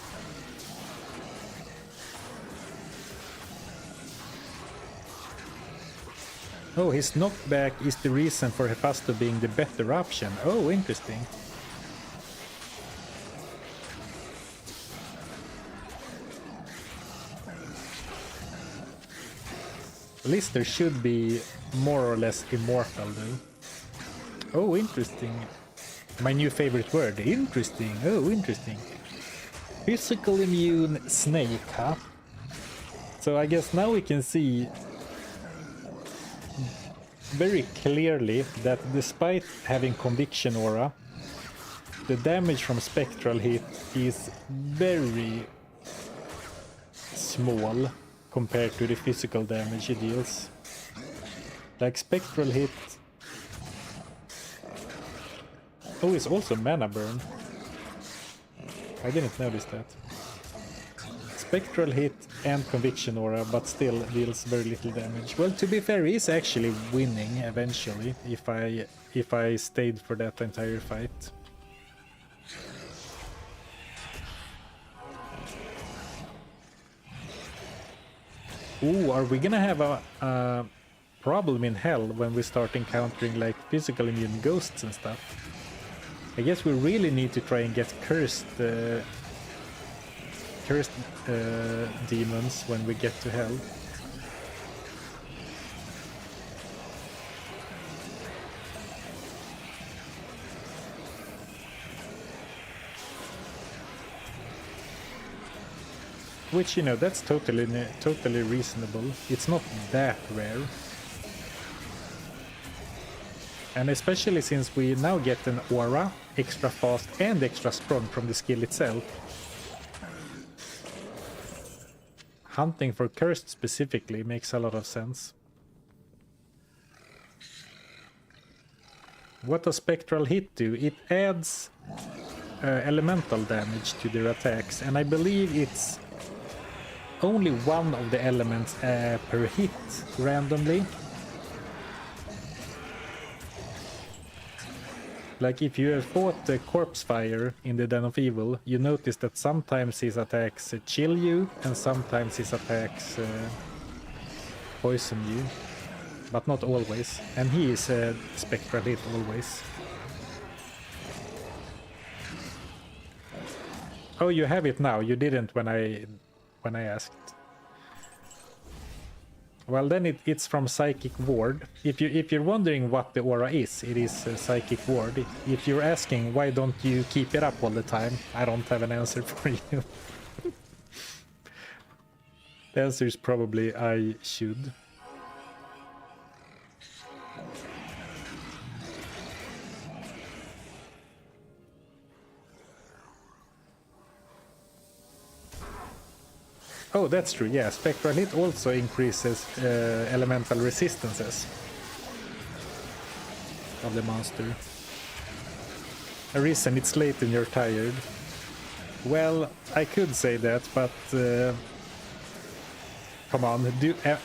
Oh, his knockback is the reason for Hephasto being the better option. Oh, interesting. Lister should be more or less immortal though. Oh, interesting. My new favorite word. Interesting. Oh, interesting. Physical immune snake, huh? So I guess now we can see very clearly that despite having conviction aura, the damage from spectral hit is very small compared to the physical damage it deals. Like spectral hit... Oh, it's also mana burn. I didn't notice that. Spectral hit and conviction aura, but still deals very little damage. Well, to be fair, he's actually winning eventually if I stayed for that entire fight. Ooh, are we gonna have a problem in hell when we start encountering like physical immune ghosts and stuff? I guess we really need to try and get cursed demons when we get to hell. Which, you know, that's totally reasonable. It's not that rare. And especially since we now get an aura, extra fast and extra strong from the skill itself. Hunting for cursed specifically makes a lot of sense. What does spectral hit do? It adds elemental damage to their attacks, and I believe it's only one of the elements per hit randomly. Like if you have fought the Corpse Fire in the Den of Evil, you notice that sometimes his attacks chill you and sometimes his attacks poison you, but not always. And he is a spectral hit always. Oh, you have it now. You didn't when I asked. Well, then it's from Psychic Ward. If you're wondering what the aura is, it is Psychic Ward. If you're asking why don't you keep it up all the time, I don't have an answer for you. The answer is probably I should. Oh, that's true, yeah. Spectral hit also increases elemental resistances of the monster. A reason it's late and you're tired. Well, I could say that, but come on,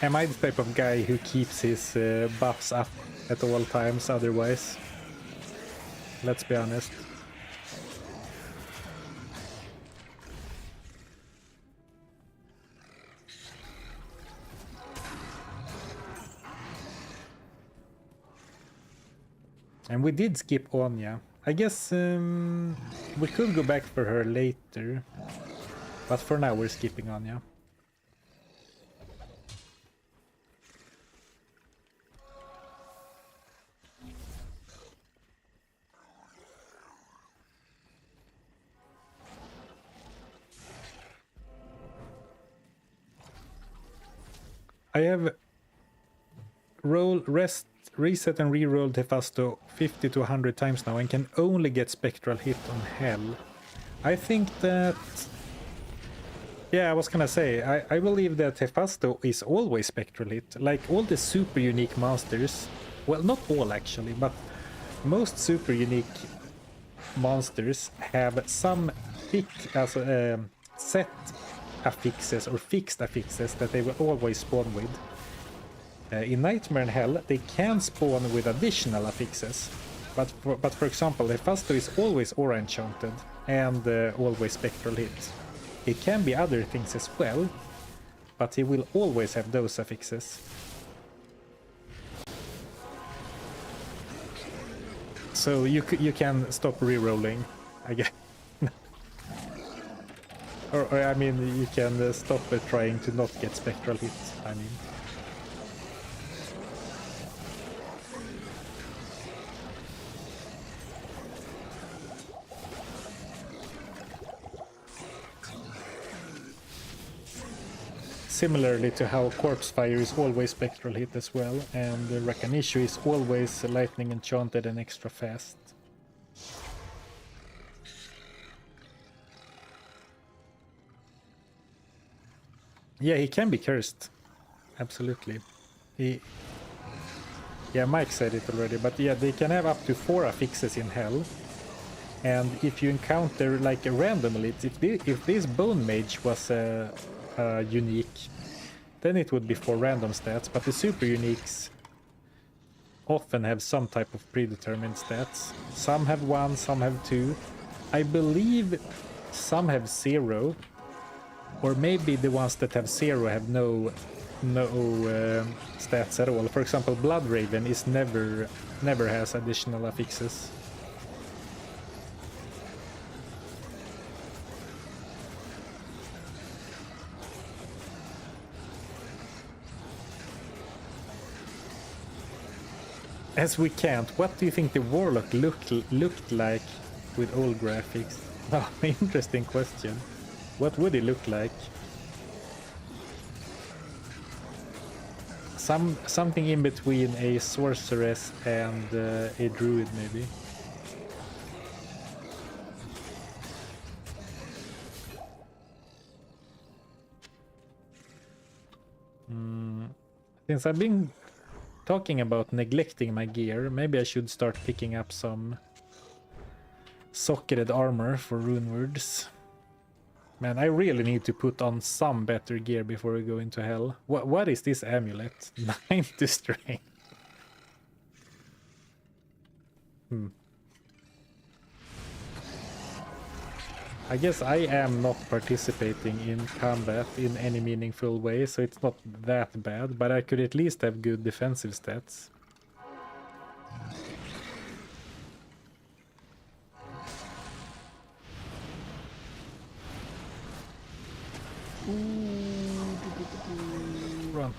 am I the type of guy who keeps his buffs up at all times otherwise? Let's be honest. And we did skip Anya. I guess we could go back for her later. But for now we're skipping Anya. I have reset and rerolled Hephasto 50 to 100 times now and can only get spectral hit on hell. I think that... Yeah, I was gonna say, I believe that Hephasto is always spectral hit. Like all the super unique monsters, well, not all actually, but most super unique monsters have some set affixes or fixed affixes that they will always spawn with. In Nightmare and Hell, they can spawn with additional affixes, but for example, Hephasto is always aura enchanted and always spectral hit. It can be other things as well, but he will always have those affixes. So you can stop rerolling, I guess. or I mean, you can stop trying to not get spectral hit, I mean. similarly to how Corpse Fire is always spectral hit as well, and Rakanishu is always lightning enchanted and extra fast. Yeah, he can be cursed. Absolutely. Yeah, Mike said it already, but yeah, they can have up to 4 affixes in hell. And if you encounter like a random elite, if this Bone Mage was unique, then it would be 4 random stats, but the super uniques often have some type of predetermined stats. Some have 1, some have 2. I believe some have 0, or maybe the ones that have 0 have no stats at all. For example, Blood Raven is never has additional affixes. As we can't, what do you think the Warlock looked like with old graphics? Oh, interesting question. What would he look like? Something in between a sorceress and a druid, maybe. Since I've been talking about neglecting my gear, maybe I should start picking up some socketed armor for rune words. Man, I really need to put on some better gear before we go into hell. What is this amulet? 90 strength. I guess I am not participating in combat in any meaningful way, so it's not that bad, but I could at least have good defensive stats. Run.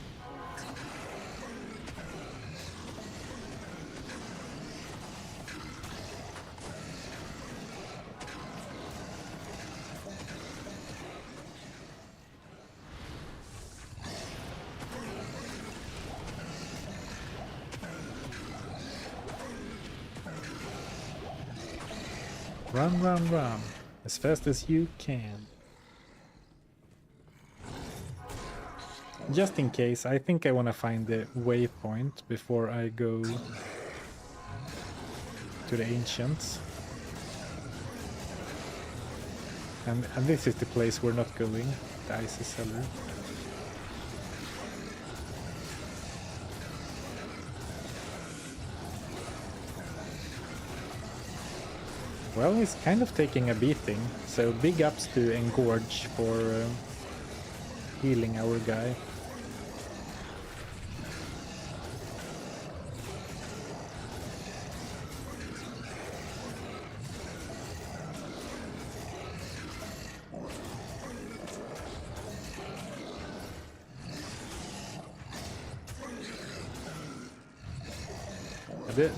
Run, run, run. As fast as you can. Just in case, I think I want to find the waypoint before I go to the Ancients. And this is the place we're not going, the Icy Cellar. Well, he's kind of taking a beating, so big ups to Engorge for healing our guy.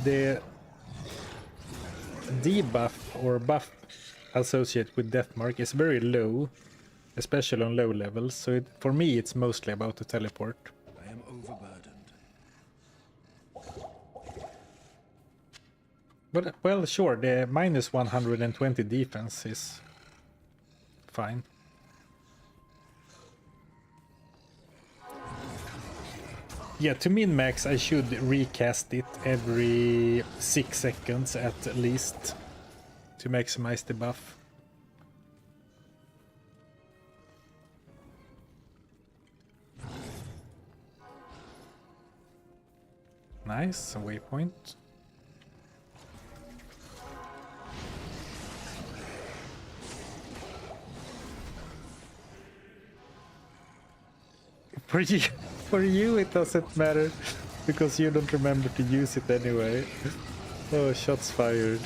The debuff or buff associated with Deathmark is very low, especially on low levels, so for me it's mostly about the teleport. I am overburdened. But, well, sure, the minus 120 defense is fine. Yeah, to min-max I should recast it every 6 seconds at least to maximize the buff. Nice, a waypoint. For you it doesn't matter, because you don't remember to use it anyway. Oh, shots fired.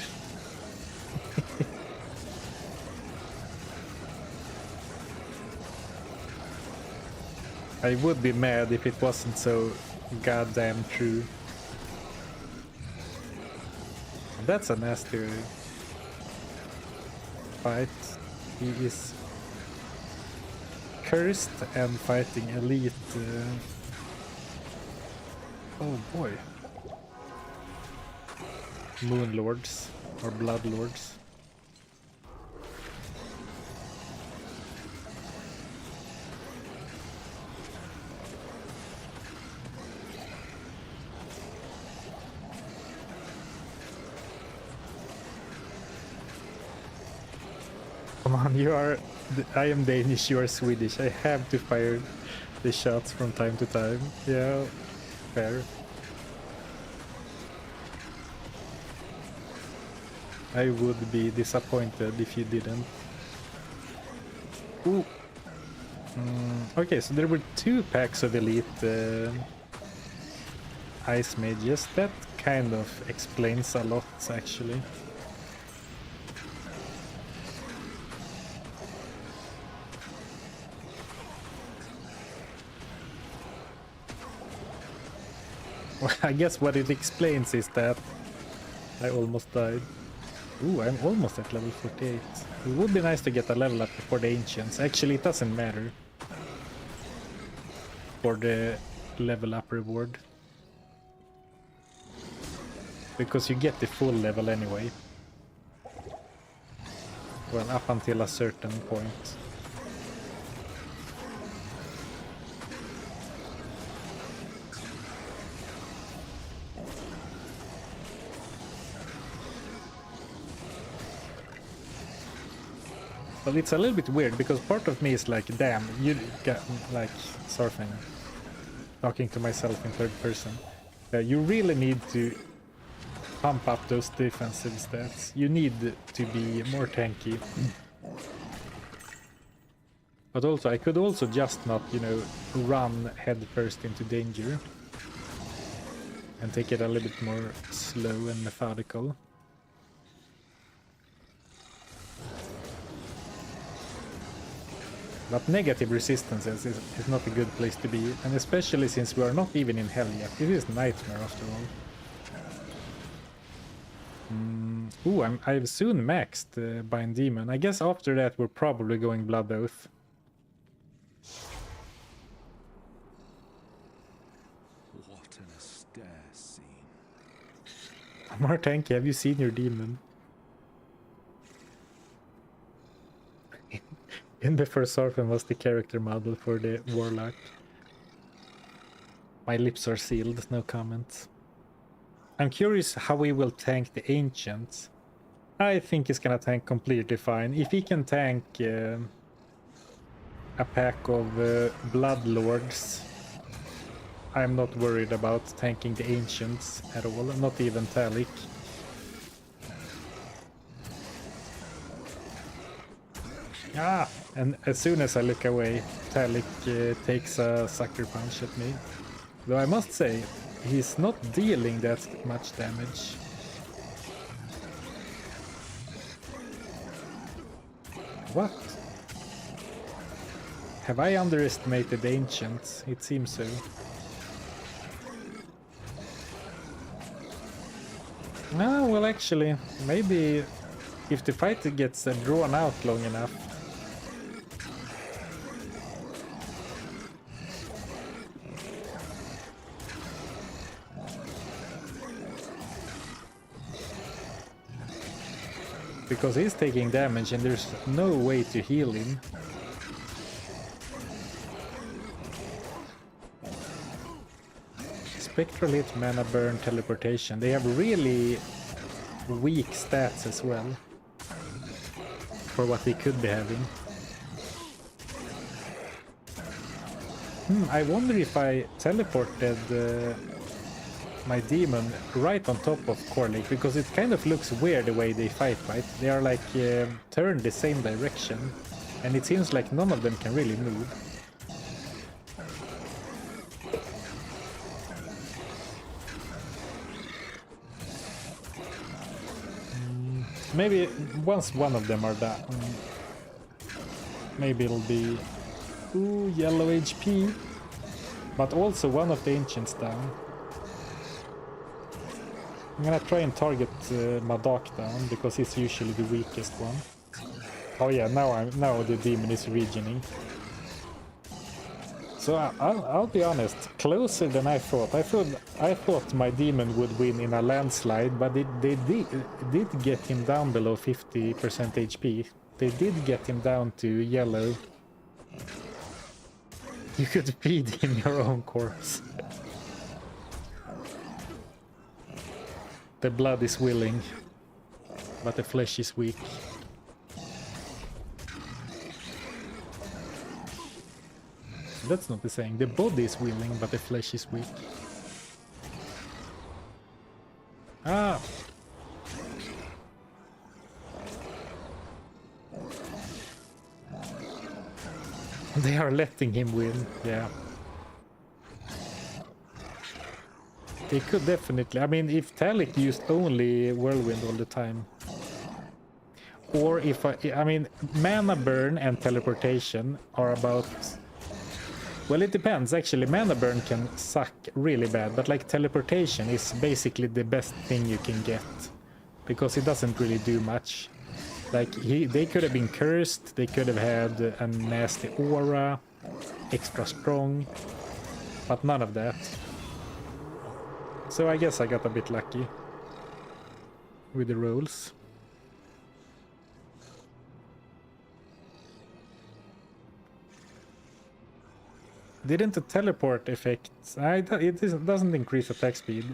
I would be mad if it wasn't so goddamn true. That's a nasty fight. He is cursed and fighting elite. Oh boy. Moon Lords or Blood Lords. Come on, you are... I am Danish, you are Swedish. I have to fire the shots from time to time. Yeah, fair. I would be disappointed if you didn't. Ooh. Okay, so there were 2 packs of elite ice mages. That kind of explains a lot, actually. Well, I guess what it explains is that I almost died. Ooh, I'm almost at level 48. It would be nice to get a level up before the Ancients. Actually, it doesn't matter for the level up reward, because you get the full level anyway. Well, up until a certain point. But it's a little bit weird, because part of me is like, damn, you got, like, Zarfen, talking to myself in third person. You really need to pump up those defensive stats. You need to be more tanky. But also, I could also just not, you know, run head first into danger. And take it a little bit more slow and methodical. But negative resistances is not a good place to be, and especially since we are not even in hell yet. This is nightmare after all. Ooh, I've soon maxed Bind Demon. I guess after that we're probably going Blood Oath. What an austere scene. More tanky, have you seen your demon? And before Zarfen was the character model for the Warlock. My lips are sealed, no comments. I'm curious how he will tank the Ancients. I think he's gonna tank completely fine. If he can tank a pack of Blood Lords, I'm not worried about tanking the Ancients at all, not even Talik. Ah! And as soon as I look away, Talik takes a sucker punch at me. Though I must say, he's not dealing that much damage. What? Have I underestimated the Ancients? It seems so. No, well actually, maybe if the fight gets drawn out long enough. Because he's taking damage and there's no way to heal him. Spectral hit, mana burn, teleportation. They have really weak stats as well for what they could be having. I wonder if I teleported my demon right on top of Core Lake, because it kind of looks weird the way they fight, right? They are like turned the same direction, and it seems like none of them can really move. Maybe once one of them are done, maybe it'll be yellow HP, but also one of the Ancients down. I'm gonna try and target Madak down, because he's usually the weakest one. Oh yeah, now the demon is regening. So I'll be honest, closer than I thought. I thought my demon would win in a landslide, but they did get him down below 50% HP. They did get him down to yellow. You could feed him your own corpse. The blood is willing, but the flesh is weak. That's not the saying. The body is willing, but the flesh is weak. Ah! They are letting him win, yeah. They could definitely... I mean, if Talik used only Whirlwind all the time... Or if I mean, Mana Burn and Teleportation are about... Well, it depends, actually. Mana Burn can suck really bad, but like Teleportation is basically the best thing you can get. Because it doesn't really do much. Like, they could have been cursed, they could have had a nasty aura, extra strong, but none of that. So I guess I got a bit lucky with the rolls. Didn't the teleport effect... it doesn't increase attack speed.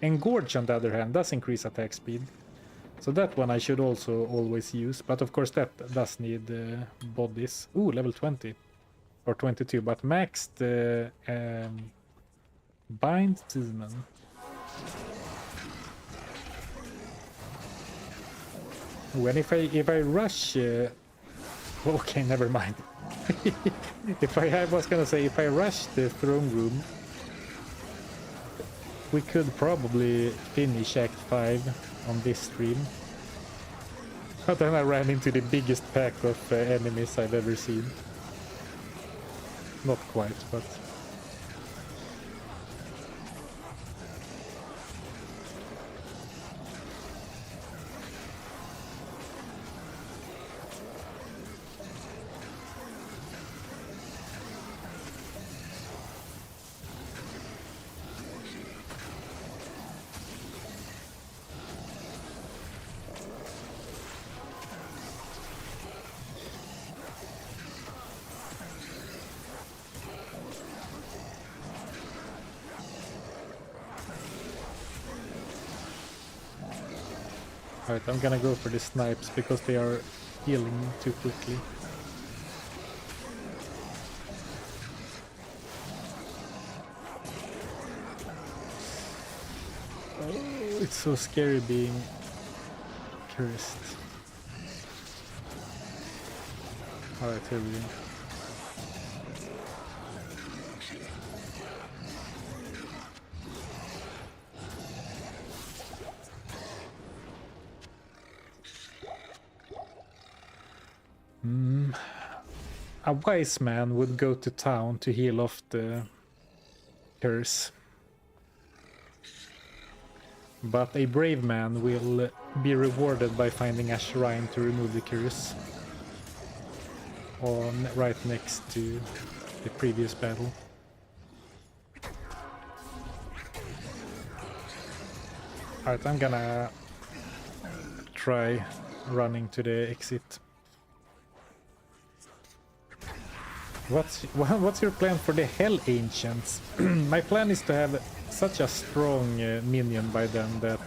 Engorge, on the other hand, does increase attack speed. So that one I should also always use. But of course that does need bodies. Ooh, level 20. Or 22. But maxed Bind Seaman. When if I rush... okay, never mind. I was gonna say, if I rush the throne room, we could probably finish Act 5 on this stream. But then I ran into the biggest pack of enemies I've ever seen. Not quite, but... Alright, I'm gonna go for the snipes because they are healing too quickly. Oh, it's so scary being cursed. Alright, here we go. A wise man would go to town to heal off the curse. But a brave man will be rewarded by finding a shrine to remove the curse. Right next to the previous battle. Alright, I'm gonna try running to the exit. What's your plan for the Hell Ancients? My plan is to have such a strong minion by then that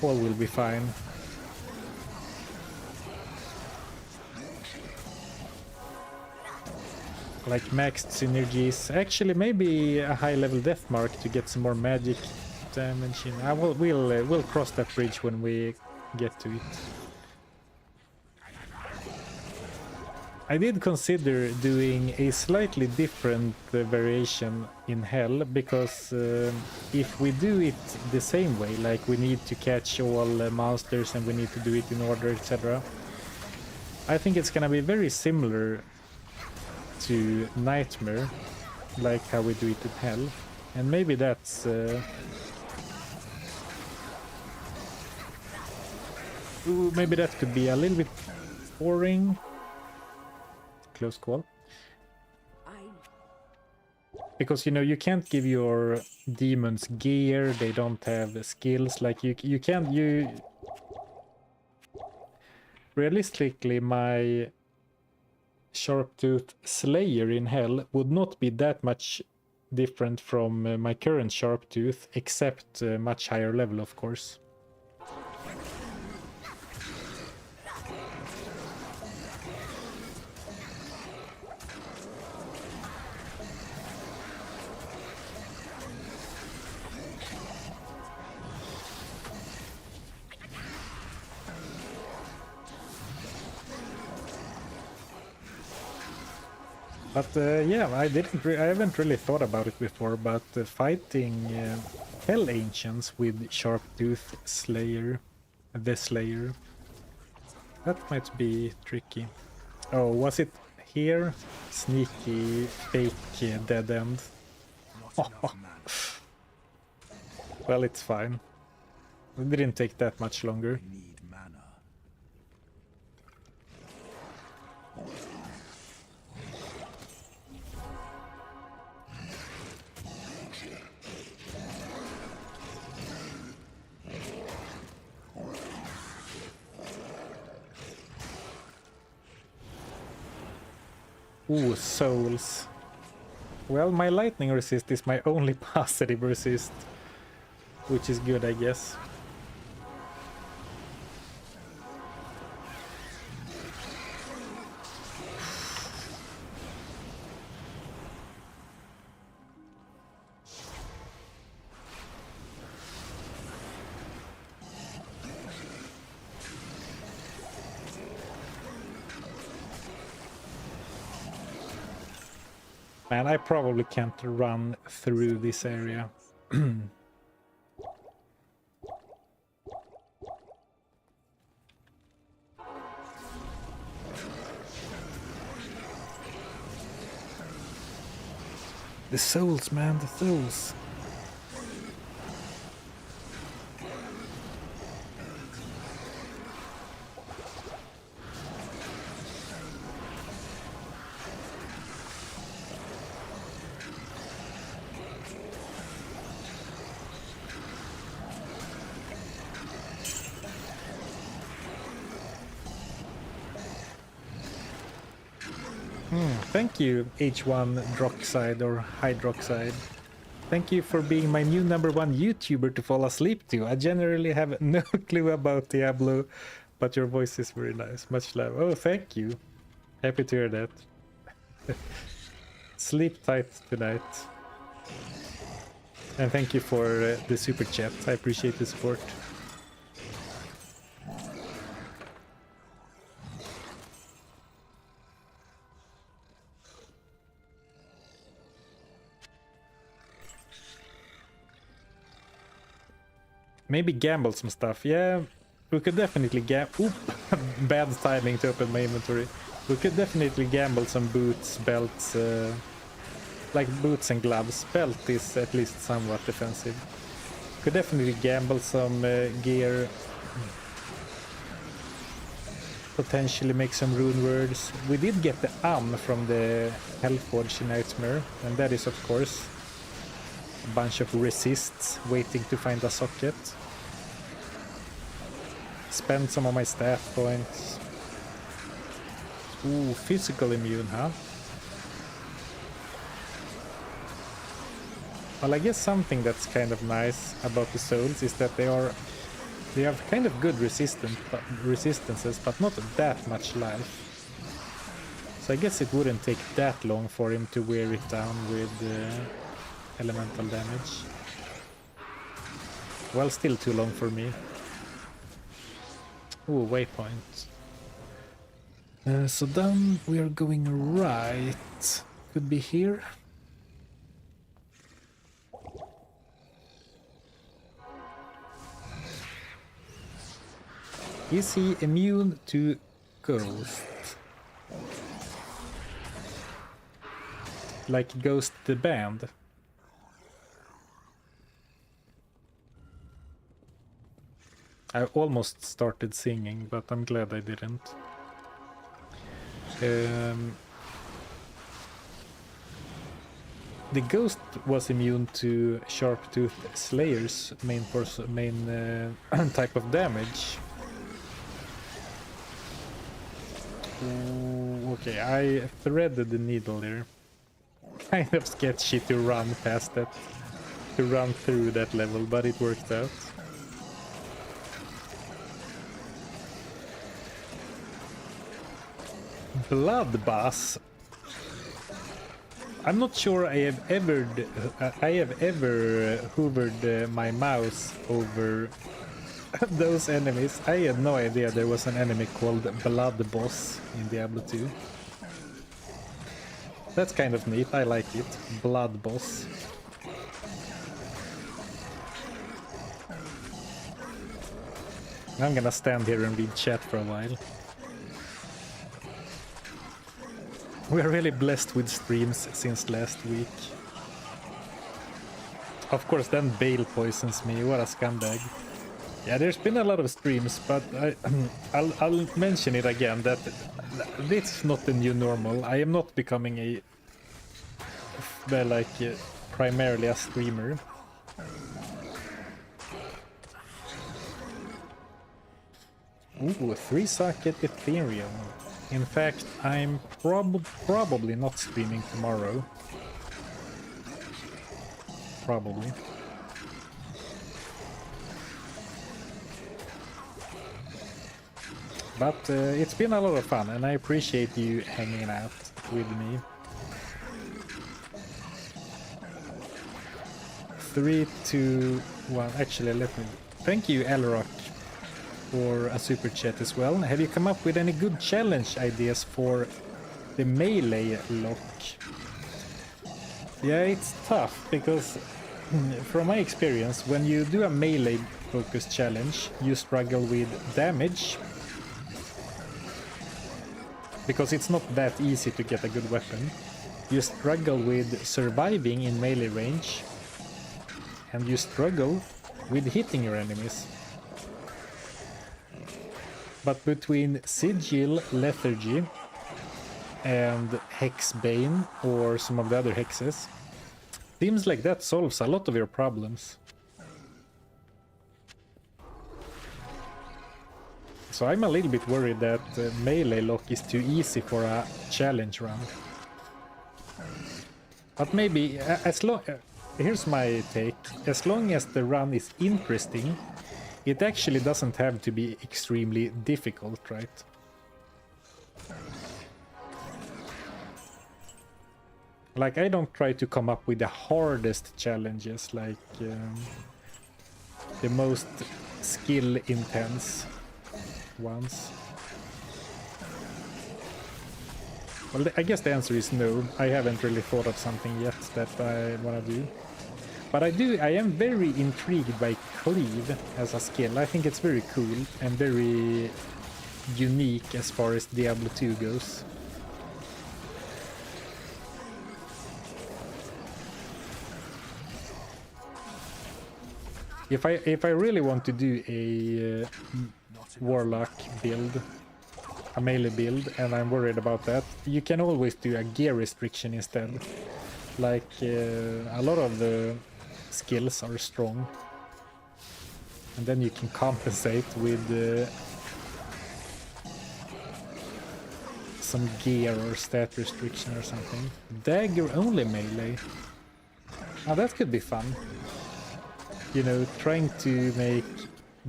all will be fine. Like maxed synergies. Actually, maybe a high level death mark to get some more magic damage in. We'll cross that bridge when we get to it. I did consider doing a slightly different variation in Hell, because if we do it the same way, like we need to catch all monsters and we need to do it in order, etc. I think it's gonna be very similar to Nightmare, like how we do it in Hell, and maybe that's... maybe that could be a little bit boring. Close call. I because you know you can't give your demons gear, they don't have skills, like you can't, realistically my Sharptooth Slayer in Hell would not be that much different from my current Sharptooth, except much higher level, of course. But yeah, I haven't really thought about it before, but fighting Hell Ancients with Sharptooth Slayer, the Slayer, that might be tricky. Oh, was it here? Sneaky, fake dead end. Well, it's fine. It didn't take that much longer. Need mana. Ooh, souls. Well, my lightning resist is my only positive resist, which is good, I guess. Man, I probably can't run through this area. The souls, man, the souls. Thank you, H1 Droxide or Hydroxide. Thank you for being my new #1 YouTuber to fall asleep to. I generally have no clue about Diablo, but your voice is very nice. Much love. Oh, thank you. Happy to hear that. Sleep tight tonight. And thank you for the super chat. I appreciate the support. Maybe gamble some stuff. Yeah, we could definitely gamble. Bad timing to open my inventory. We could definitely gamble some boots, belts, like boots and gloves. Belt is at least somewhat defensive. Could definitely gamble some gear. Potentially make some rune words. We did get the from the Hellforge Nightmare, and that is of course a bunch of resists waiting to find a socket. Spend some of my stat points. Ooh, physical immune, huh? Well, I guess something that's kind of nice about the souls is that they have kind of good resistances, but not that much life. So I guess it wouldn't take that long for him to wear it down with elemental damage. Well, still too long for me. Ooh, waypoint. So then we are going right. Could be here. Is he immune to ghost? Like Ghost the band? I almost started singing, but I'm glad I didn't. the ghost was immune to Sharp-Tooth Slayer's main type of damage. Ooh, okay, I threaded the needle there. Kind of sketchy to run past that, to run through that level, but it worked out. Blood Boss. I'm not sure I have ever hovered my mouse over those enemies. I had no idea there was an enemy called Blood Boss in Diablo 2. That's kind of neat, I like it. Blood Boss. I'm gonna stand here and read chat for a while. We're really blessed with streams since last week. Of course, then Baal poisons me. What a scumbag. Yeah, there's been a lot of streams, but I'll mention it again that this is not the new normal. I am not becoming primarily a streamer. Ooh, 3-socket Ethereum. In fact, I'm probably not streaming tomorrow. Probably. But it's been a lot of fun, and I appreciate you hanging out with me. 3, 2, 1. Actually, let me... Thank you, Elrock, for a super chat as well. Have you come up with any good challenge ideas for the melee lock? Yeah, it's tough, because from my experience, when you do a melee focused challenge, you struggle with damage, because it's not that easy to get a good weapon. You struggle with surviving in melee range, and you struggle with hitting your enemies. But between Sigil, Lethargy, and Hexbane, or some of the other hexes, seems like that solves a lot of your problems. So I'm a little bit worried that melee lock is too easy for a challenge run. But maybe, here's my take. As long as the run is interesting, it actually doesn't have to be extremely difficult, right? Like, I don't try to come up with the hardest challenges, like the most skill-intense ones. Well, I guess the answer is no. I haven't really thought of something yet that I want to do. But I am very intrigued by Cleave as a skill. I think it's very cool and very unique as far as Diablo 2 goes. If I really want to do a Warlock build, a melee build, and I'm worried about that, you can always do a gear restriction instead. Like, a lot of the skills are strong, and then you can compensate with some gear or stat restriction or something. Dagger only melee. Oh, that could be fun. You know, trying to make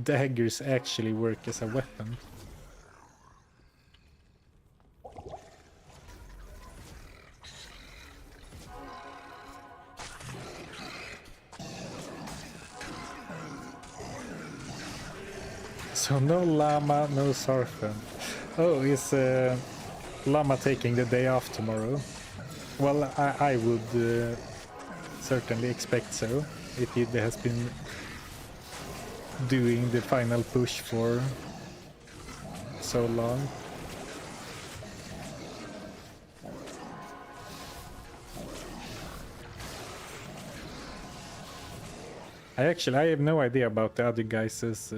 daggers actually work as a weapon. So no llama, no Zarfen. Oh, is llama taking the day off tomorrow? Well, I would certainly expect so, if it has been doing the final push for so long. I have no idea about the other guys'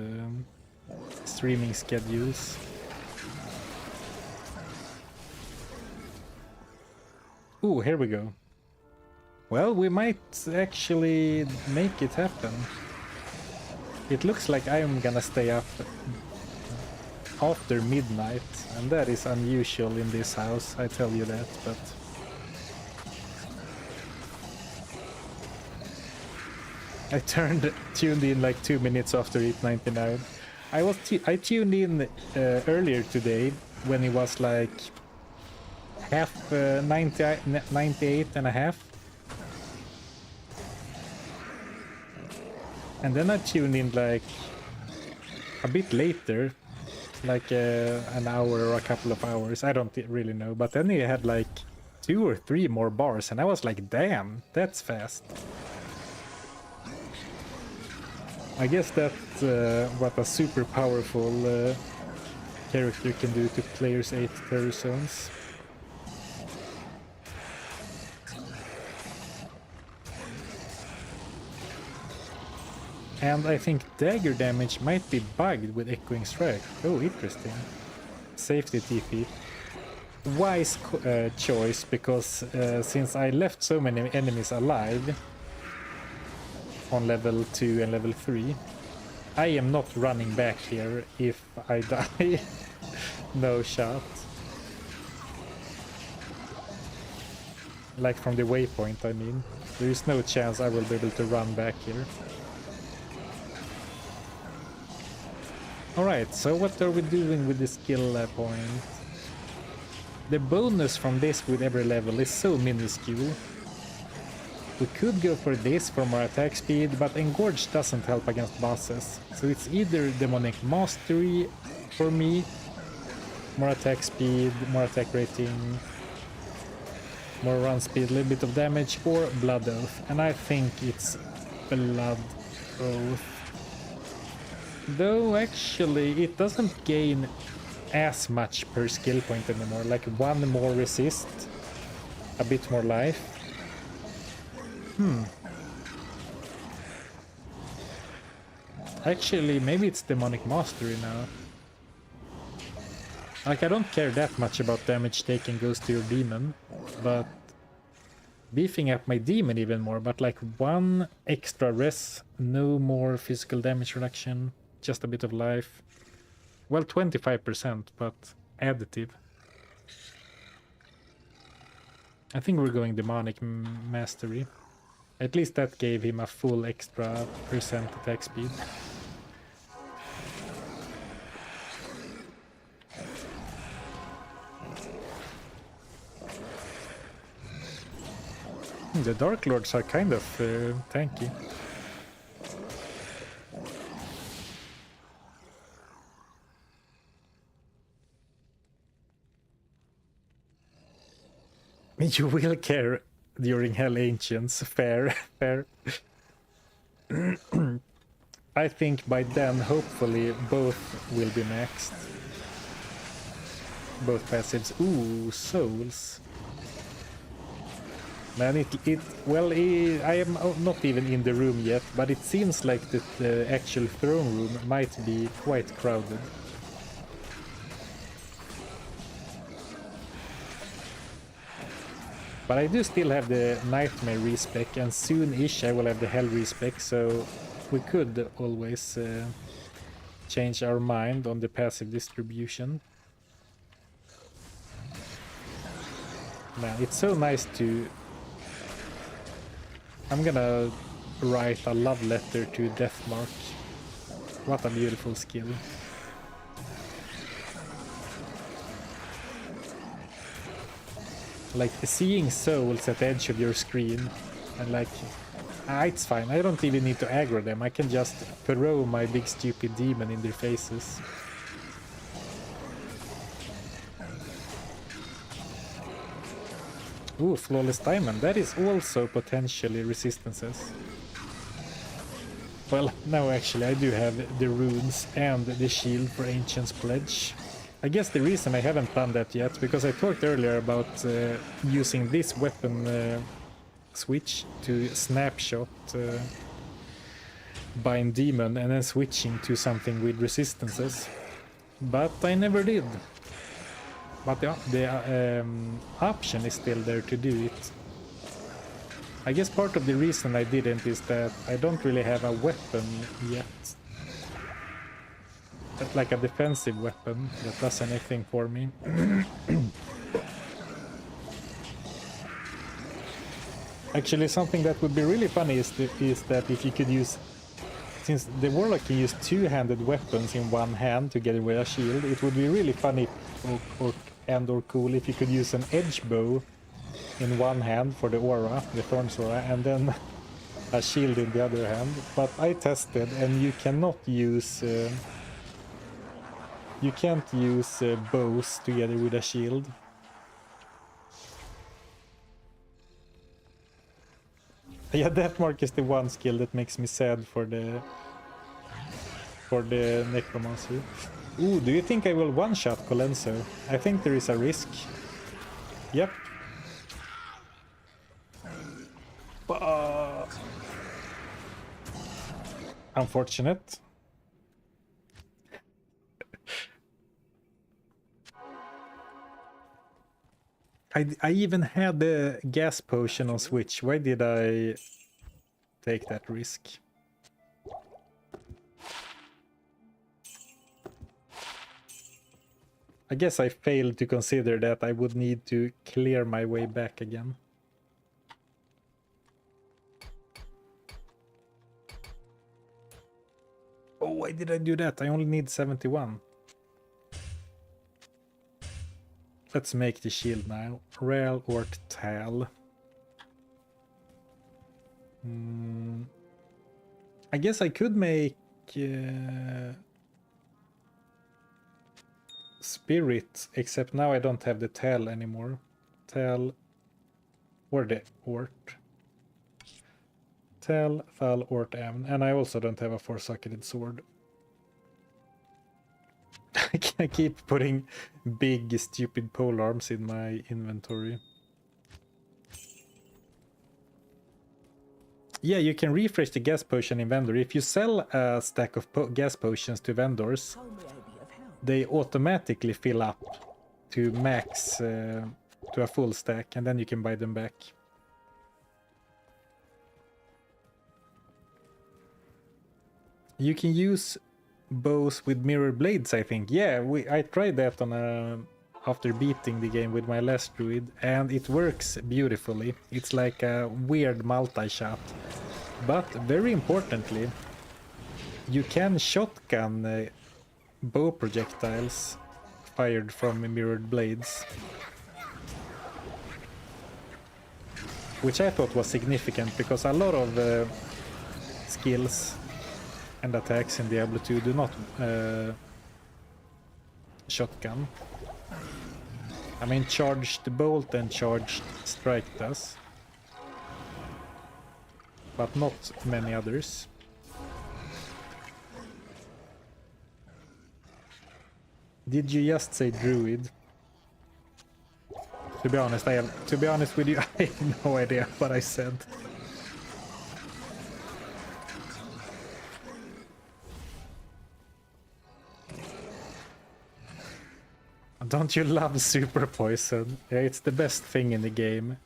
streaming schedules. Ooh, here we go. Well, we might actually make it happen. It looks like I'm gonna stay up after midnight, and that is unusual in this house, I tell you that, but... I tuned in like 2 minutes after 8:99. I tuned in earlier today when it was like half 98 and a half. And then I tuned in like a bit later, like an hour or a couple of hours, I don't really know. But then he had like 2 or 3 more bars and I was like, damn, that's fast. I guess that's what a super powerful character can do to players' 8 terror zones. And I think dagger damage might be bugged with Echoing Strike. Oh, interesting. Safety TP. Wise choice, because since I left so many enemies alive on level 2 and level 3, I am not running back here if I die. No shot. Like from the waypoint, I mean. There is no chance I will be able to run back here. Alright, so what are we doing with the skill point? The bonus from this with every level is so minuscule. We could go for this for more attack speed, but Engorge doesn't help against bosses. So it's either Demonic Mastery for me, more attack speed, more attack rating, more run speed, a little bit of damage, or Blood Oath. And I think it's Blood Oath. Though actually it doesn't gain as much per skill point anymore, like 1 more resist, a bit more life. Actually, maybe it's Demonic Mastery now. Like, I don't care that much about damage taken goes to your demon, but beefing up my demon even more, but like 1 extra res, no more physical damage reduction, just a bit of life. Well, 25%, but additive. I think we're going Demonic Mastery. At least that gave him a full extra percent attack speed. The Dark Lords are kind of tanky. You will care during Hell Ancients. Fair, fair. I think by then, hopefully, both will be maxed. Both passives. Ooh, souls. Man, I am not even in the room yet, but it seems like that the actual throne room might be quite crowded. But I do still have the Nightmare respec, and soon-ish I will have the Hell respec, so we could always change our mind on the passive distribution. Man, it's so nice to... I'm gonna write a love letter to Deathmark. What a beautiful skill. Like, seeing souls at the edge of your screen, and like, it's fine, I don't even need to aggro them, I can just throw my big stupid demon in their faces. Ooh, Flawless Diamond, that is also potentially resistances. Well, no, actually, I do have the runes and the shield for Ancient's Pledge. I guess the reason I haven't done that yet, because I talked earlier about using this weapon switch to snapshot Bind Demon and then switching to something with resistances. But I never did. But the option is still there to do it. I guess part of the reason I didn't is that I don't really have a weapon yet. Like a defensive weapon that does anything for me. Actually, something that would be really funny is that if you could use... Since the Warlock can use two-handed weapons in one hand together with a shield, it would be really funny or cool if you could use an edge bow in one hand for the aura, the Thorns aura, and then a shield in the other hand. But I tested, and you cannot use... you can't use bows together with a shield. Yeah, Deathmark is the one skill that makes me sad for the Necromancer. Ooh, do you think I will one-shot Colenso? I think there is a risk. Yep. Unfortunate. I even had the gas potion on Switch. Why did I take that risk? I guess I failed to consider that I would need to clear my way back again. Oh, why did I do that? I only need 71. Let's make the shield now. Rail or Tal. I guess I could make Spirit, except now I don't have the Tal anymore. Tal or the Ort. Tal, Thal, Ort, M. And I also don't have a four-socketed sword. I keep putting big, stupid pole arms in my inventory. Yeah, you can refresh the gas potion in vendor. If you sell a stack of gas potions to vendors, How may I be of help? they automatically fill up to max, to a full stack, and then you can buy them back. You can use bows with mirror blades, I think. Yeah, I tried that on after beating the game with my last druid, and it works beautifully. It's like a weird multi-shot. But very importantly, you can shotgun bow projectiles fired from mirrored blades, which I thought was significant because a lot of skills and attacks in Diablo 2 do not shotgun. I mean, charged bolt and charged strike does, but not many others. Did you just say druid? To be honest, to be honest with you, I have no idea what I said. Don't you love super poison? Yeah, it's the best thing in the game.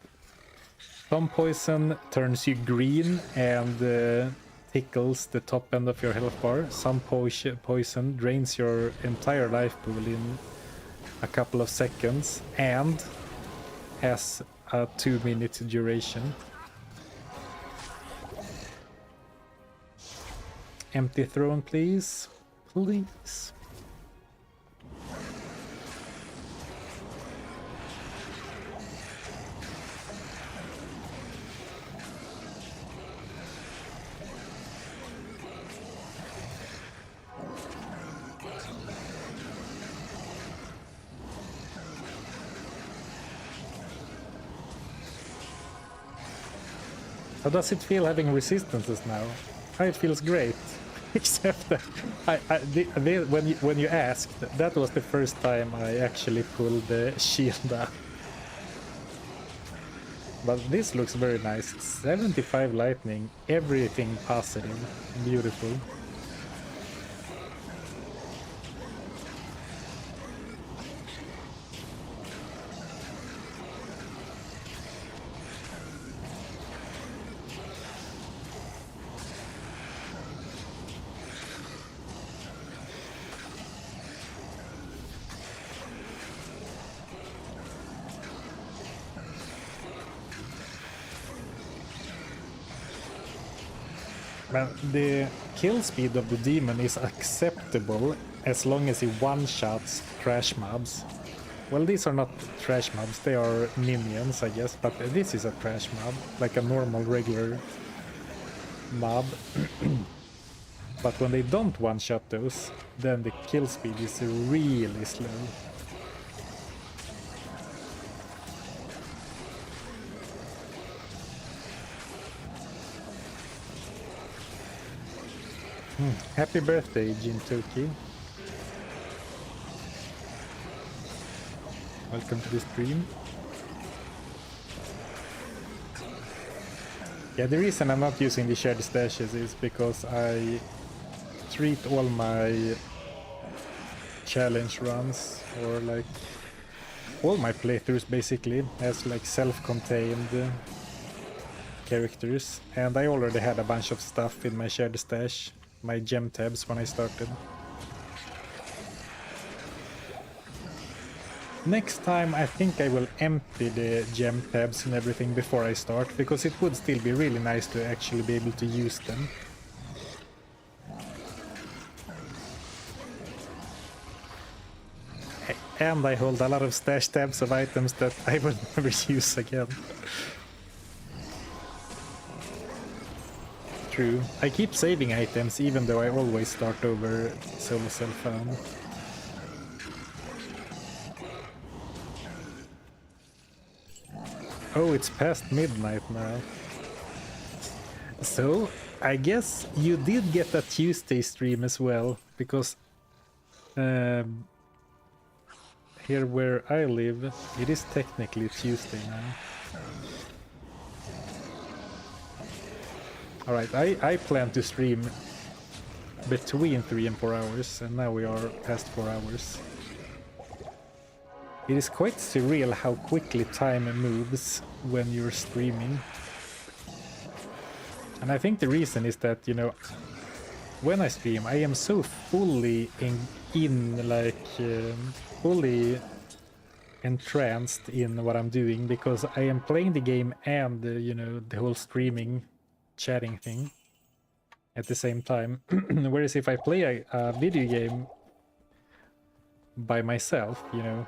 Some poison turns you green and tickles the top end of your health bar. Some poison drains your entire life pool in a couple of seconds and has a 2-minute duration. Empty throne, please. Please. How does it feel having resistances now? It feels great. Except that when you asked, that was the first time I actually pulled the shield out. But this looks very nice. 75 lightning, everything positive, beautiful. Well, the kill speed of the demon is acceptable as long as he one-shots trash mobs. Well, these are not trash mobs, they are minions, I guess, but this is a trash mob, like a normal, regular mob. But when they don't one-shot those, then the kill speed is really slow. Happy birthday, Jintoki. Welcome to the stream. Yeah, the reason I'm not using the shared stashes is because I treat all my challenge runs, or like all my playthroughs basically, as like self-contained characters, and I already had a bunch of stuff in my shared stash, my gem tabs, when I started. Next time I think I will empty the gem tabs and everything before I start, because it would still be really nice to actually be able to use them. And I hold a lot of stash tabs of items that I will never use again. True. I keep saving items even though I always start over solo self-found. Oh, it's past midnight now. So, I guess you did get a Tuesday stream as well, because here where I live, it is technically Tuesday now. Alright, I plan to stream between 3 and 4 hours, and now we are past 4 hours. It is quite surreal how quickly time moves when you're streaming. And I think the reason is that, you know, when I stream, I am so fully fully entranced in what I'm doing, because I am playing the game and, you know, the whole streaming, chatting thing at the same time. Whereas if I play a video game by myself, you know,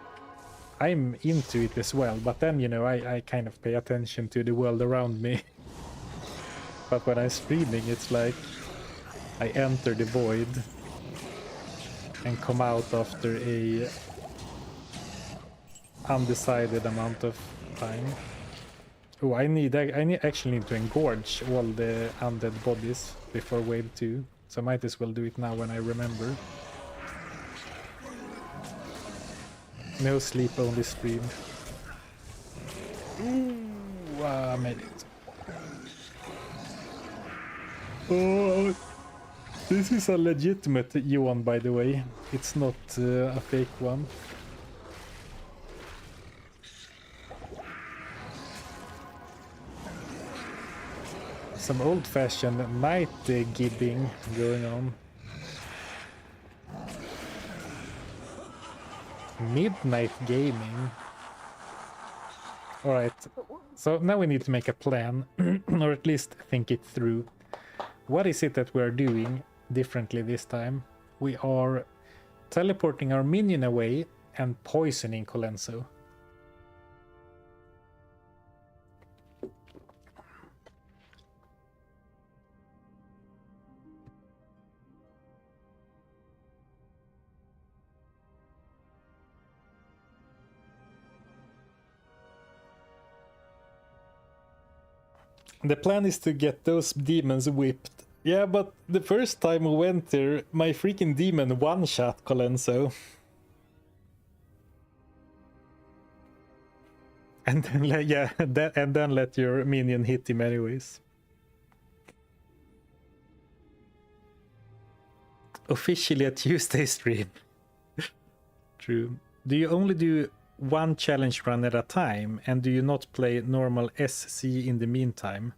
I'm into it as well, but then, you know, I kind of pay attention to the world around me. But when I'm streaming, it's like I enter the void and come out after a undecided amount of time. Oh, I actually need to engorge all the undead bodies before wave 2, so I might as well do it now when I remember. No sleep, only stream. Ooh, I made it. Oh, this is a legitimate yuan, by the way. It's not a fake one. Some old-fashioned night gibbing going on. Midnight gaming. Alright, so now we need to make a plan, or at least think it through. What is it that we're doing differently this time? We are teleporting our minion away and poisoning Colenso. The plan is to get those demons whipped. Yeah, but the first time we went there, my freaking demon one-shot Colenso. And then let your minion hit him anyways. Officially a Tuesday stream. True. Do you only do one challenge run at a time, and do you not play normal SC in the meantime?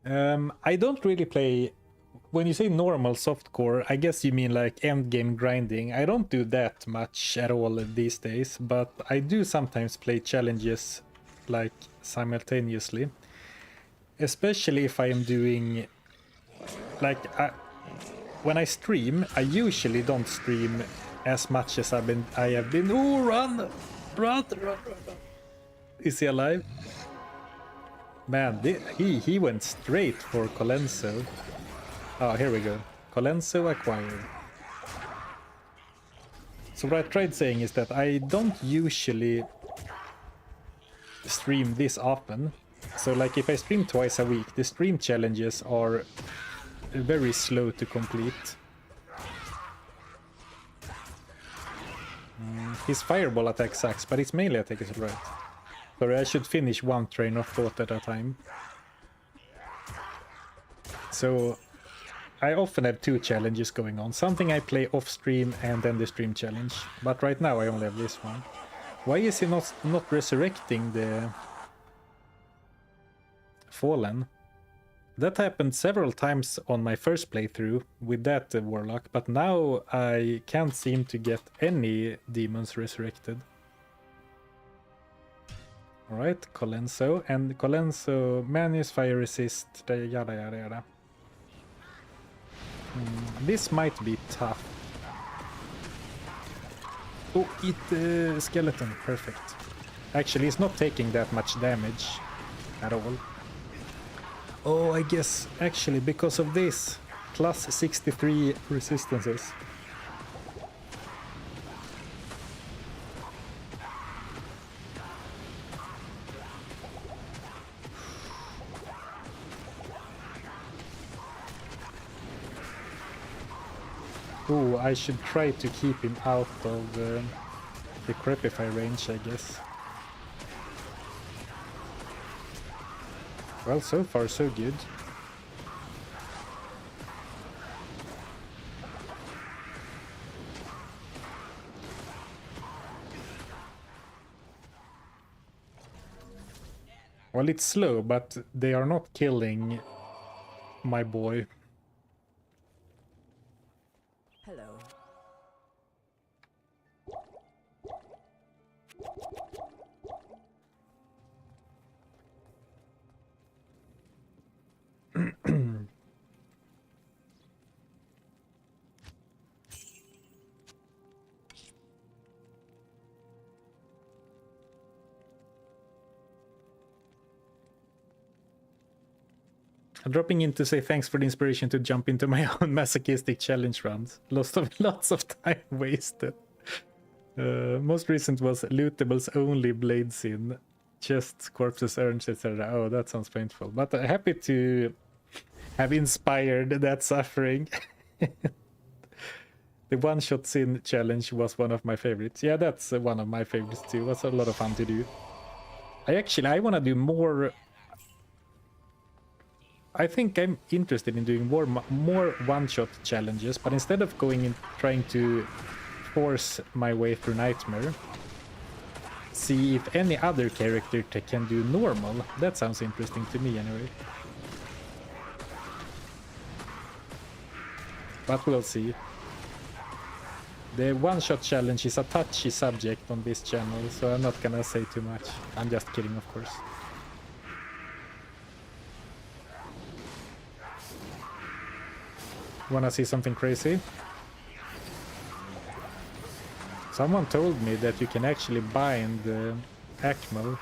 I don't really play... When you say normal softcore, I guess you mean like endgame grinding. I don't do that much at all these days, but I do sometimes play challenges like simultaneously. Especially if I am doing like when I stream, I usually don't stream as much as I have been. Oh, run! Is he alive? Man, he went straight for Colenso. Oh, here we go. Colenso acquired. So what I tried saying is that I don't usually stream this often. So like if I stream twice a week, the stream challenges are very slow to complete. His fireball attack sucks, but his melee attack is alright. Sorry, I should finish one train of thought at a time. So I often have two challenges going on. Something I play off stream and then the stream challenge. But right now I only have this one. Why is he not resurrecting the Fallen? That happened several times on my first playthrough with that Warlock, but now I can't seem to get any demons resurrected. Alright, Colenso. And Colenso, Manus, Fire Resist, yada yada yada. This might be tough. Oh, eat the skeleton. Perfect. Actually, he's not taking that much damage at all. Oh, I guess actually because of this, plus 63 resistances. Oh, I should try to keep him out of the Crepify range, I guess. Well, so far so good. Well, it's slow, but they are not killing my boy. Hello. Dropping in to say thanks for the inspiration to jump into my own masochistic challenge runs. Lots of time wasted. Most recent was lootables only, blades in, chests, corpses, urns, etc. Oh, that sounds painful. But happy to have inspired that suffering. The one-shot sin challenge was one of my favorites. Yeah, that's one of my favorites too. It was a lot of fun to do. I want to do more. I think I'm interested in doing more one-shot challenges, but instead of going and trying to force my way through Nightmare, see if any other character can do normal. That sounds interesting to me anyway. But we'll see. The one-shot challenge is a touchy subject on this channel, so I'm not gonna say too much. I'm just kidding, of course. Wanna see something crazy? Someone told me that you can actually bind Akmal.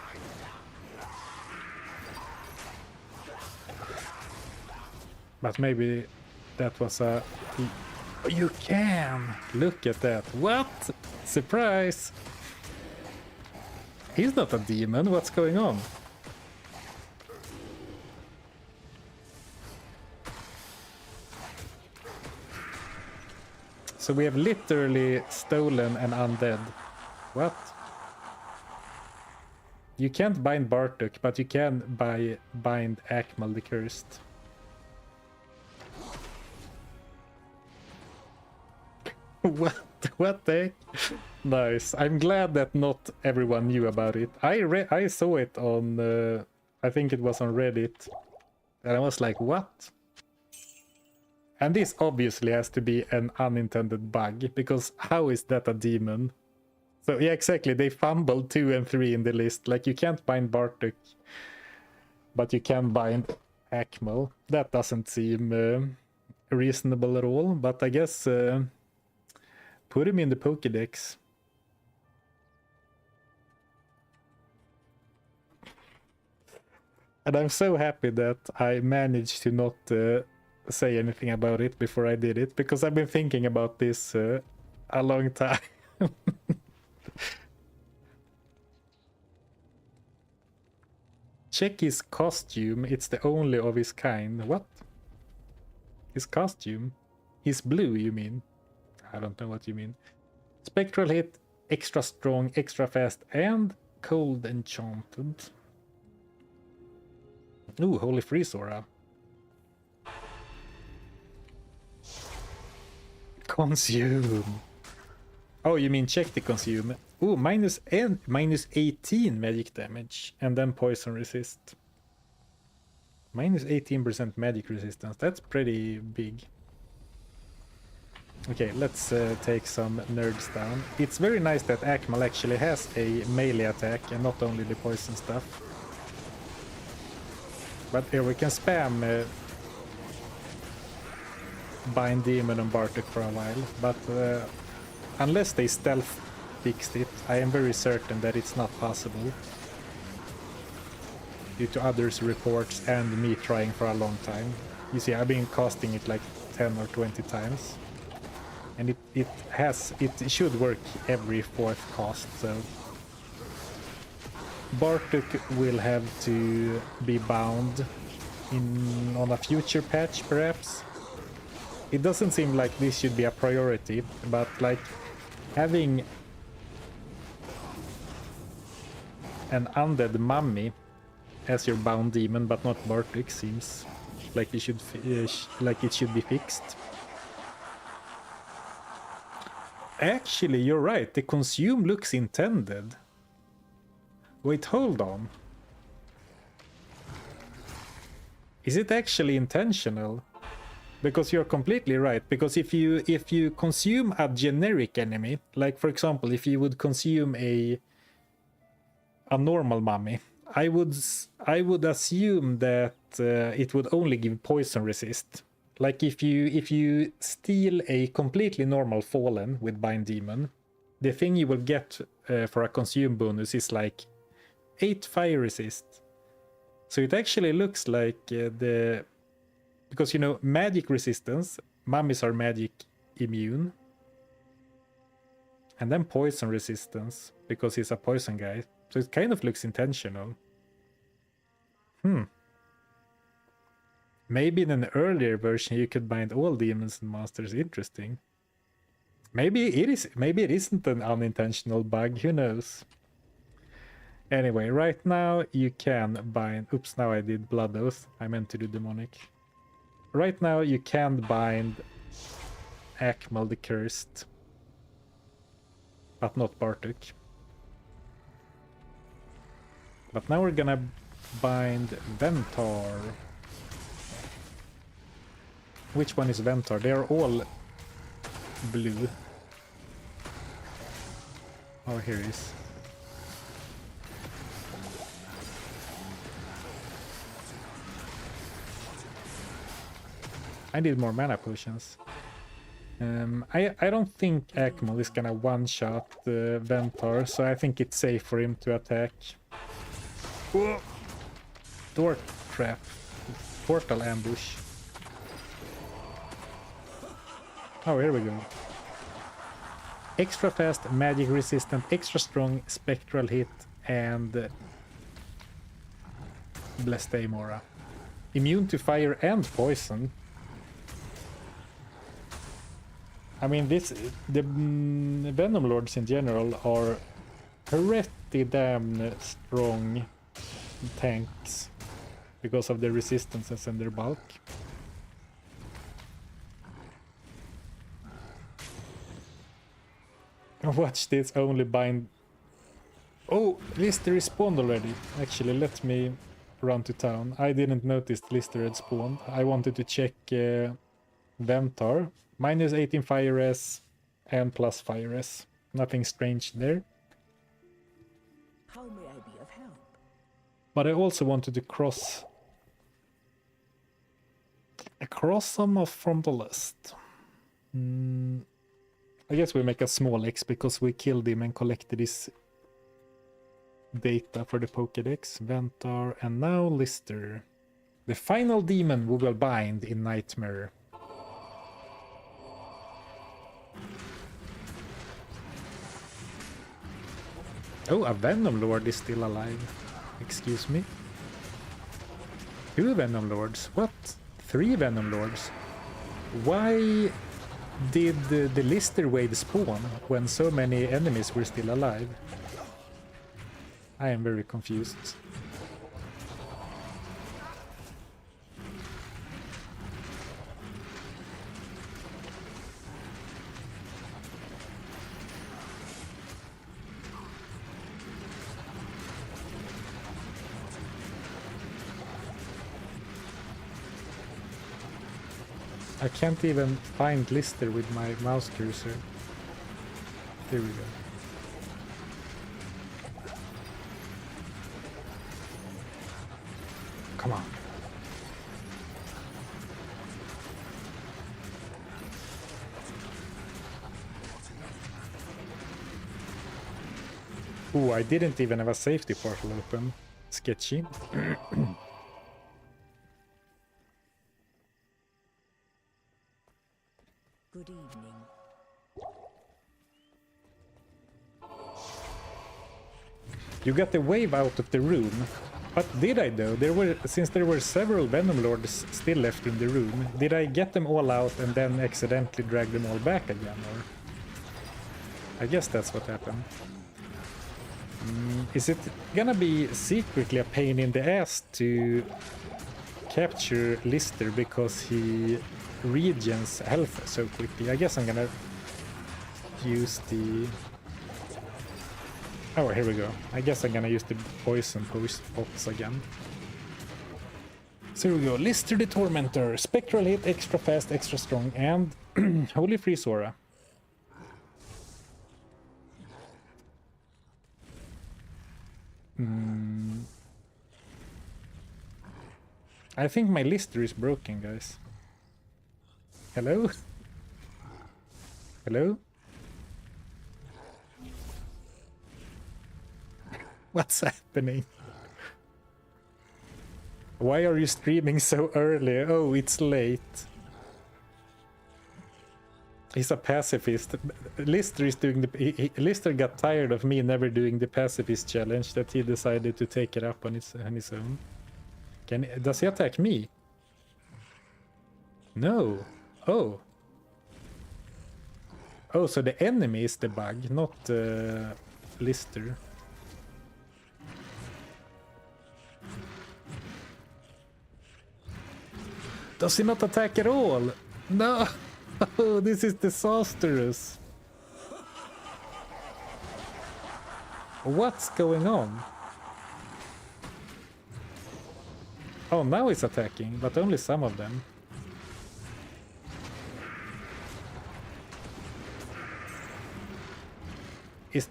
But maybe that was a... You can! Look at that. What? Surprise! He's not a demon. What's going on? So we have literally stolen an undead. What? You can't bind Bartok, but you can bind Akmal the Cursed. What the heck? Nice. I'm glad that not everyone knew about it. I saw it on, I think it was on Reddit. And I was like, what? And this obviously has to be an unintended bug, because how is that a demon? So yeah, exactly, they fumbled 2 and 3 in the list. Like, you can't bind Bartok, but you can bind Akmal. That doesn't seem reasonable at all, but I guess put him in the Pokédex. And I'm so happy that I managed to not say anything about it before I did it, because I've been thinking about this a long time. Check his costume, it's the only of his kind. What? His costume? He's blue, you mean? I don't know what you mean. Spectral hit, extra strong, extra fast, and cold enchanted. Ooh, Holy Freeze Aura. Consume. Oh, you mean check the consume. Ooh, minus 18 magic damage, and then poison resist. Minus 18% magic resistance, that's pretty big. Okay, let's take some nerds down. It's very nice that Akmal actually has a melee attack and not only the poison stuff. But here we can spam Bind Demon and Bartek for a while, but unless they stealth fixed it, I am very certain that it's not possible. Due to others' reports and me trying for a long time. You see, I've been casting it like 10 or 20 times. And it should work every fourth cast, so... Bartek will have to be bound on a future patch, perhaps. It doesn't seem like this should be a priority, but like having an undead mummy as your bound demon, but not Bartek, seems like it should be fixed. Actually, you're right. The consume looks intended. Wait, hold on. Is it actually intentional? Because you're completely right. Because if you consume a generic enemy, like for example, if you would consume a normal mummy, I would assume that it would only give poison resist. Like if you steal a completely normal fallen with Bind Demon, the thing you will get for a consume bonus is like 8 fire resist. So it actually looks like because you know, magic resistance, mummies are magic immune. And then poison resistance, because he's a poison guy. So it kind of looks intentional. Maybe in an earlier version you could bind all demons and monsters. Interesting. Maybe it is. Maybe it isn't an unintentional bug. Who knows? Anyway, right now you can bind... Oops, now I did Blood Oath. I meant to do Demonic. Right now you can bind Akmal the Cursed. But not Bartek. But now we're gonna bind Ventar. Which one is Ventar? They are all blue. Oh, here he is. I need more mana potions. I don't think Akmal is gonna one-shot Ventar, so I think it's safe for him to attack. Whoa. Door trap. Portal ambush. Oh, here we go. Extra fast, magic resistant, extra strong, spectral hit, and Blessed Aura. Immune to fire and poison. I mean, the Venom Lords in general are pretty damn strong tanks because of their resistances and their bulk. Watch this, only bind... Oh, Lister is spawned already. Actually, let me run to town. I didn't notice Lister had spawned. I wanted to check Ventar. Minus 18 fire res and plus fire res. Nothing strange there. How may I be of help? But I also wanted to cross... Cross them off from the list. I guess we make a small X because we killed him and collected his data for the Pokédex. Ventar, and now Lister. The final demon we will bind in Nightmare. Oh, a Venom Lord is still alive. Excuse me. 2 Venom Lords? What? 3 Venom Lords? Why did the Lister wave spawn when so many enemies were still alive? I am very confused. I can't even find Lister with my mouse cursor. Here we go. Come on. Ooh, I didn't even have a safety portal open. Sketchy. Good evening. You got the wave out of the room. But did I though? Since there were several Venom Lords still left in the room, did I get them all out and then accidentally drag them all back again? Or I guess that's what happened. Is it gonna be secretly a pain in the ass to capture Lister because he regens health so quickly? I guess I'm gonna use the... Oh, here we go. I guess I'm gonna use the poison pots again. So here we go. Lister the Tormentor. Spectral hit, extra fast, extra strong, and Holy Freeze Aura. I think my Lister is broken, guys. Hello? Hello? What's happening? Why are you streaming so early? Oh, it's late. He's a pacifist. Lister is doing the... Lister got tired of me never doing the pacifist challenge that he decided to take it up on his own. Does he attack me? No. Oh. Oh, so the enemy is the bug, not Lister. Does he not attack at all? No! Oh, this is disastrous. What's going on? Oh, now he's attacking, but only some of them. Is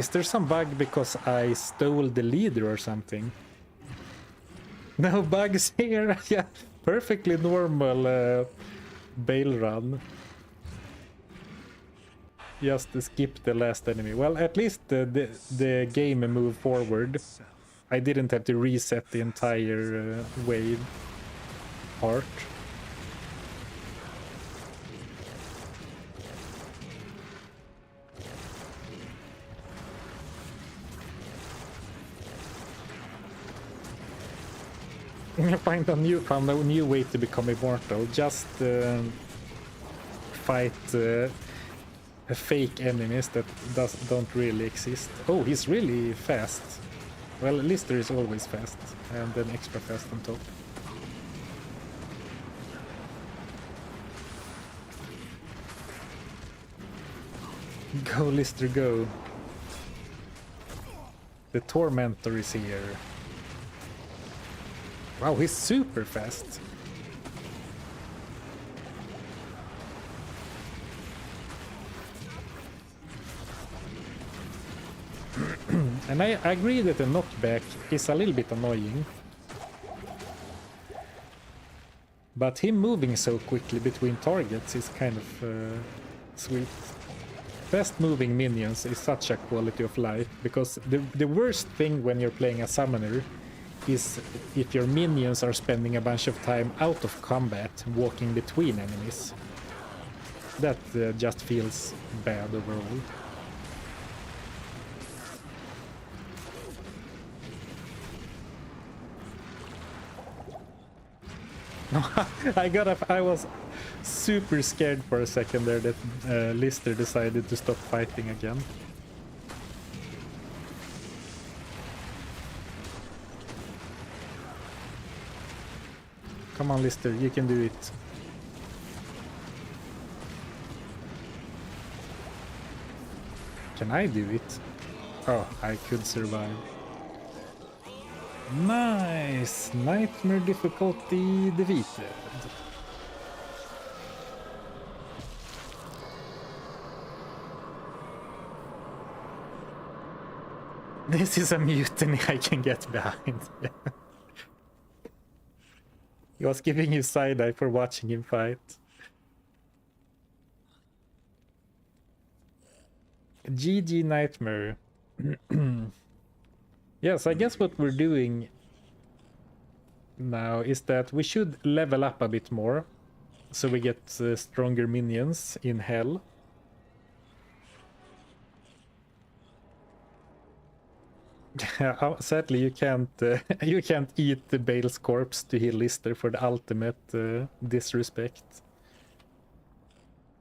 there some bug because I stole the leader or something? No bugs here. Yeah, perfectly normal Baal run. Just skip the last enemy. Well, at least the game moved forward. I didn't have to reset the entire wave part. Found a new way to become immortal. Just fight fake enemies that don't really exist. Oh, he's really fast. Well, Lister is always fast, and then extra fast on top. Go, Lister, go. The Tormentor is here. Wow, he's super fast. And I agree that the knockback is a little bit annoying. But him moving so quickly between targets is kind of sweet. Fast moving minions is such a quality of life, because the worst thing when you're playing a summoner is if your minions are spending a bunch of time out of combat walking between enemies. That just feels bad overall. I was super scared for a second there that Lister decided to stop fighting again. Come on, Lister, you can do it. Can I do it? Oh, I could survive. Nice! Nightmare difficulty defeated. This is a mutiny I can get behind. He was giving you side-eye for watching him fight. GG Nightmare. Yes, I guess what we're doing now is that we should level up a bit more, so we get stronger minions in Hell. Sadly, you can't you can't eat the Baal's corpse to heal Lister for the ultimate disrespect.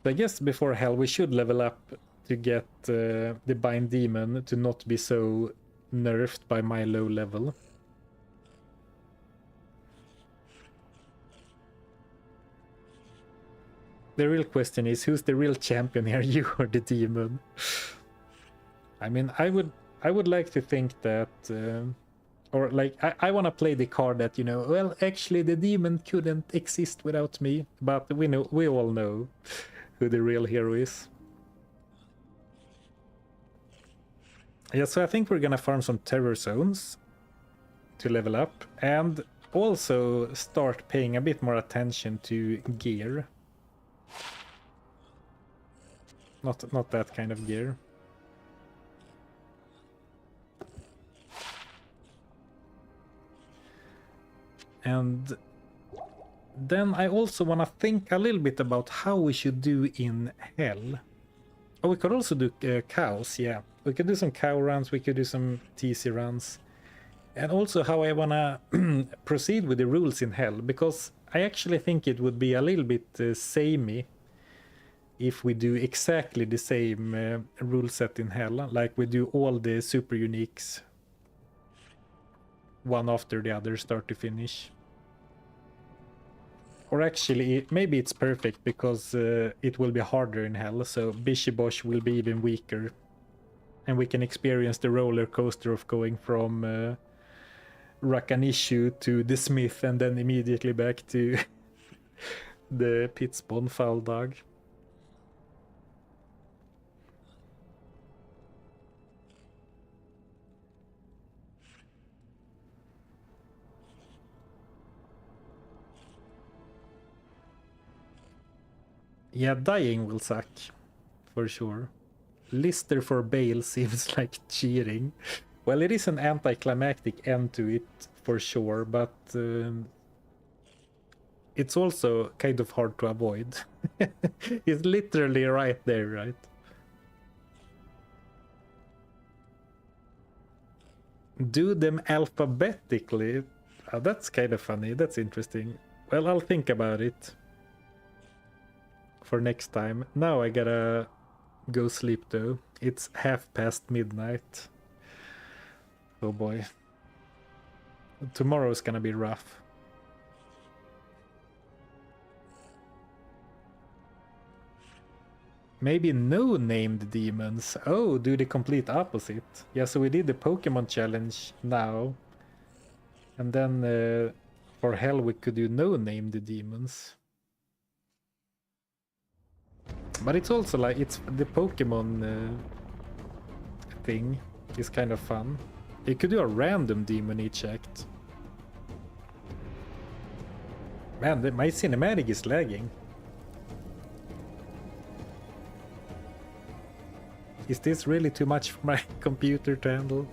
So I guess before Hell we should level up to get the Bind Demon to not be so nerfed by my low level. The real question is, who's the real champion here, you or the demon? I mean, I would like to think that, or like, I want to play the card that, you know, well, actually the demon couldn't exist without me, but we all know who the real hero is. Yeah, so I think we're gonna farm some terror zones to level up, and also start paying a bit more attention to gear. Not that kind of gear. And then I also want to think a little bit about how we should do in Hell. Oh, we could also do cows, yeah. We could do some cow runs, we could do some TC runs. And also how I want to proceed with the rules in Hell, because I actually think it would be a little bit samey if we do exactly the same rule set in Hell, like we do all the super uniques one after the other, start to finish. Or actually, maybe it's perfect because it will be harder in Hell, so Bishibosh will be even weaker. And we can experience the roller coaster of going from Rakanishu to the Smith and then immediately back to the Pitspawn Foul Dog. Yeah, dying will suck, for sure. Lister for Baal seems like cheating. Well, it is an anticlimactic end to it, for sure, but it's also kind of hard to avoid. It's literally right there, right? Do them alphabetically? Oh, that's kind of funny, that's interesting. Well, I'll think about it for next time. Now I gotta go sleep though. It's midnight. Oh boy. Tomorrow's gonna be rough. Maybe no named demons. Oh, do the complete opposite. Yeah, so we did the Pokemon challenge now. And then for Hell we could do no named demons. But it's also like, it's the Pokemon thing is kind of fun. You could do a random demon each act. Man, my cinematic is lagging. Is this really too much for my computer to handle?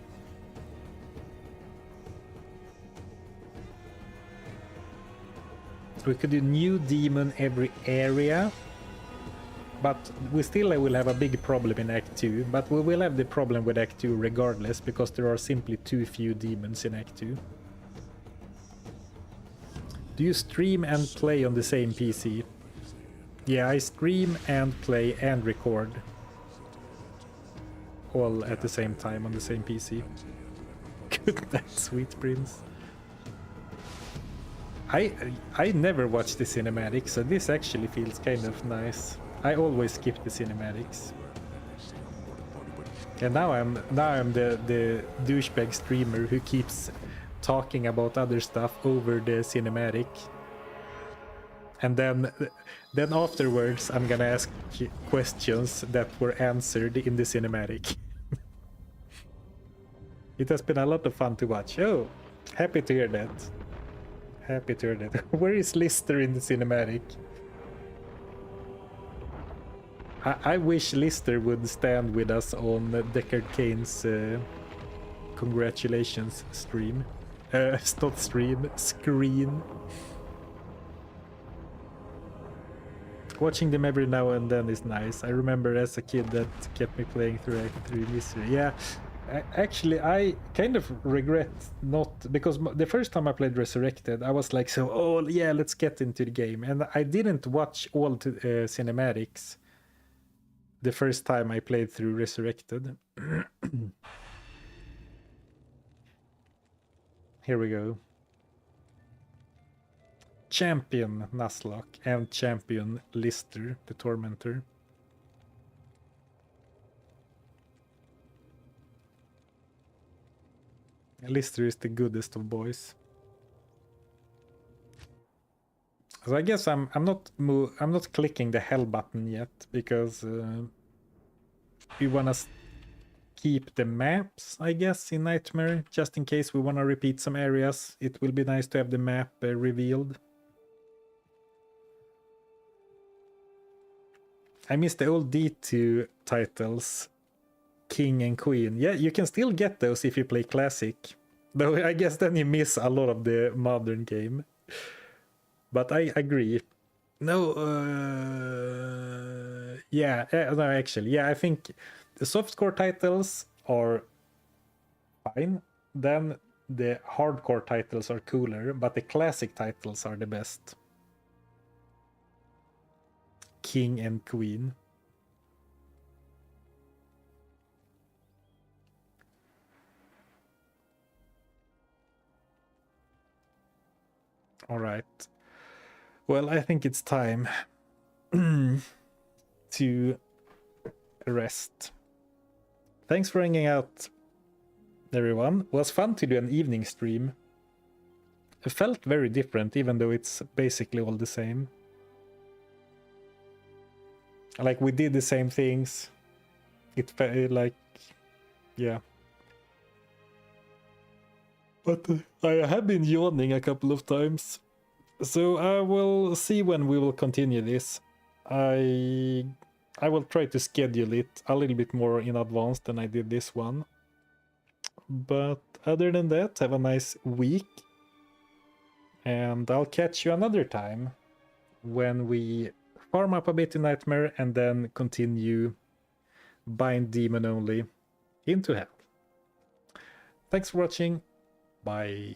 We could do new demon every area, but we still will have a big problem in Act 2, but we will have the problem with Act 2 regardless, because there are simply too few demons in Act 2. Do you stream and play on the same PC? Yeah, I stream and play and record. All at the same time on the same PC. Good night, sweet prince. I never watch the cinematics, so this actually feels kind of nice. I always skip the cinematics. And now I'm the douchebag streamer who keeps talking about other stuff over the cinematic. And then afterwards I'm gonna ask questions that were answered in the cinematic. It has been a lot of fun to watch. Oh, happy to hear that. Happy to hear that. Where is Lister in the cinematic? I wish Lister would stand with us on Deckard Kane's congratulations stream. Not stream, screen. Watching them every now and then is nice. I remember as a kid that kept me playing through Act 3 Misery. Yeah, actually I kind of regret not, because the first time I played Resurrected I was like, so oh yeah, let's get into the game, and I didn't watch all cinematics the first time I played through Resurrected. Here we go. Champion Nuzlocke and Champion Lister, the Tormentor. Lister is the goodest of boys. So I guess I'm not clicking the hell button yet, because we wanna keep the maps, I guess, in Nightmare, just in case we wanna repeat some areas. It will be nice to have the map revealed. I miss the old D2 titles, King and Queen. Yeah, you can still get those if you play Classic. Though I guess then you miss a lot of the modern game. But I agree. No, yeah, no, actually, yeah, I think the softcore titles are fine. Then the hardcore titles are cooler, but the classic titles are the best. King and Queen. All right. Well, I think it's time to rest. Thanks for hanging out, everyone. It was fun to do an evening stream. It felt very different, even though it's basically all the same. Like, we did the same things. It felt like, yeah. But I have been yawning a couple of times. So I will see when we will continue this. I will try to schedule it a little bit more in advance than I did this one. But other than that, have a nice week. And I'll catch you another time when we farm up a bit in Nightmare and then continue Bind Demon only into Hell. Thanks for watching. Bye.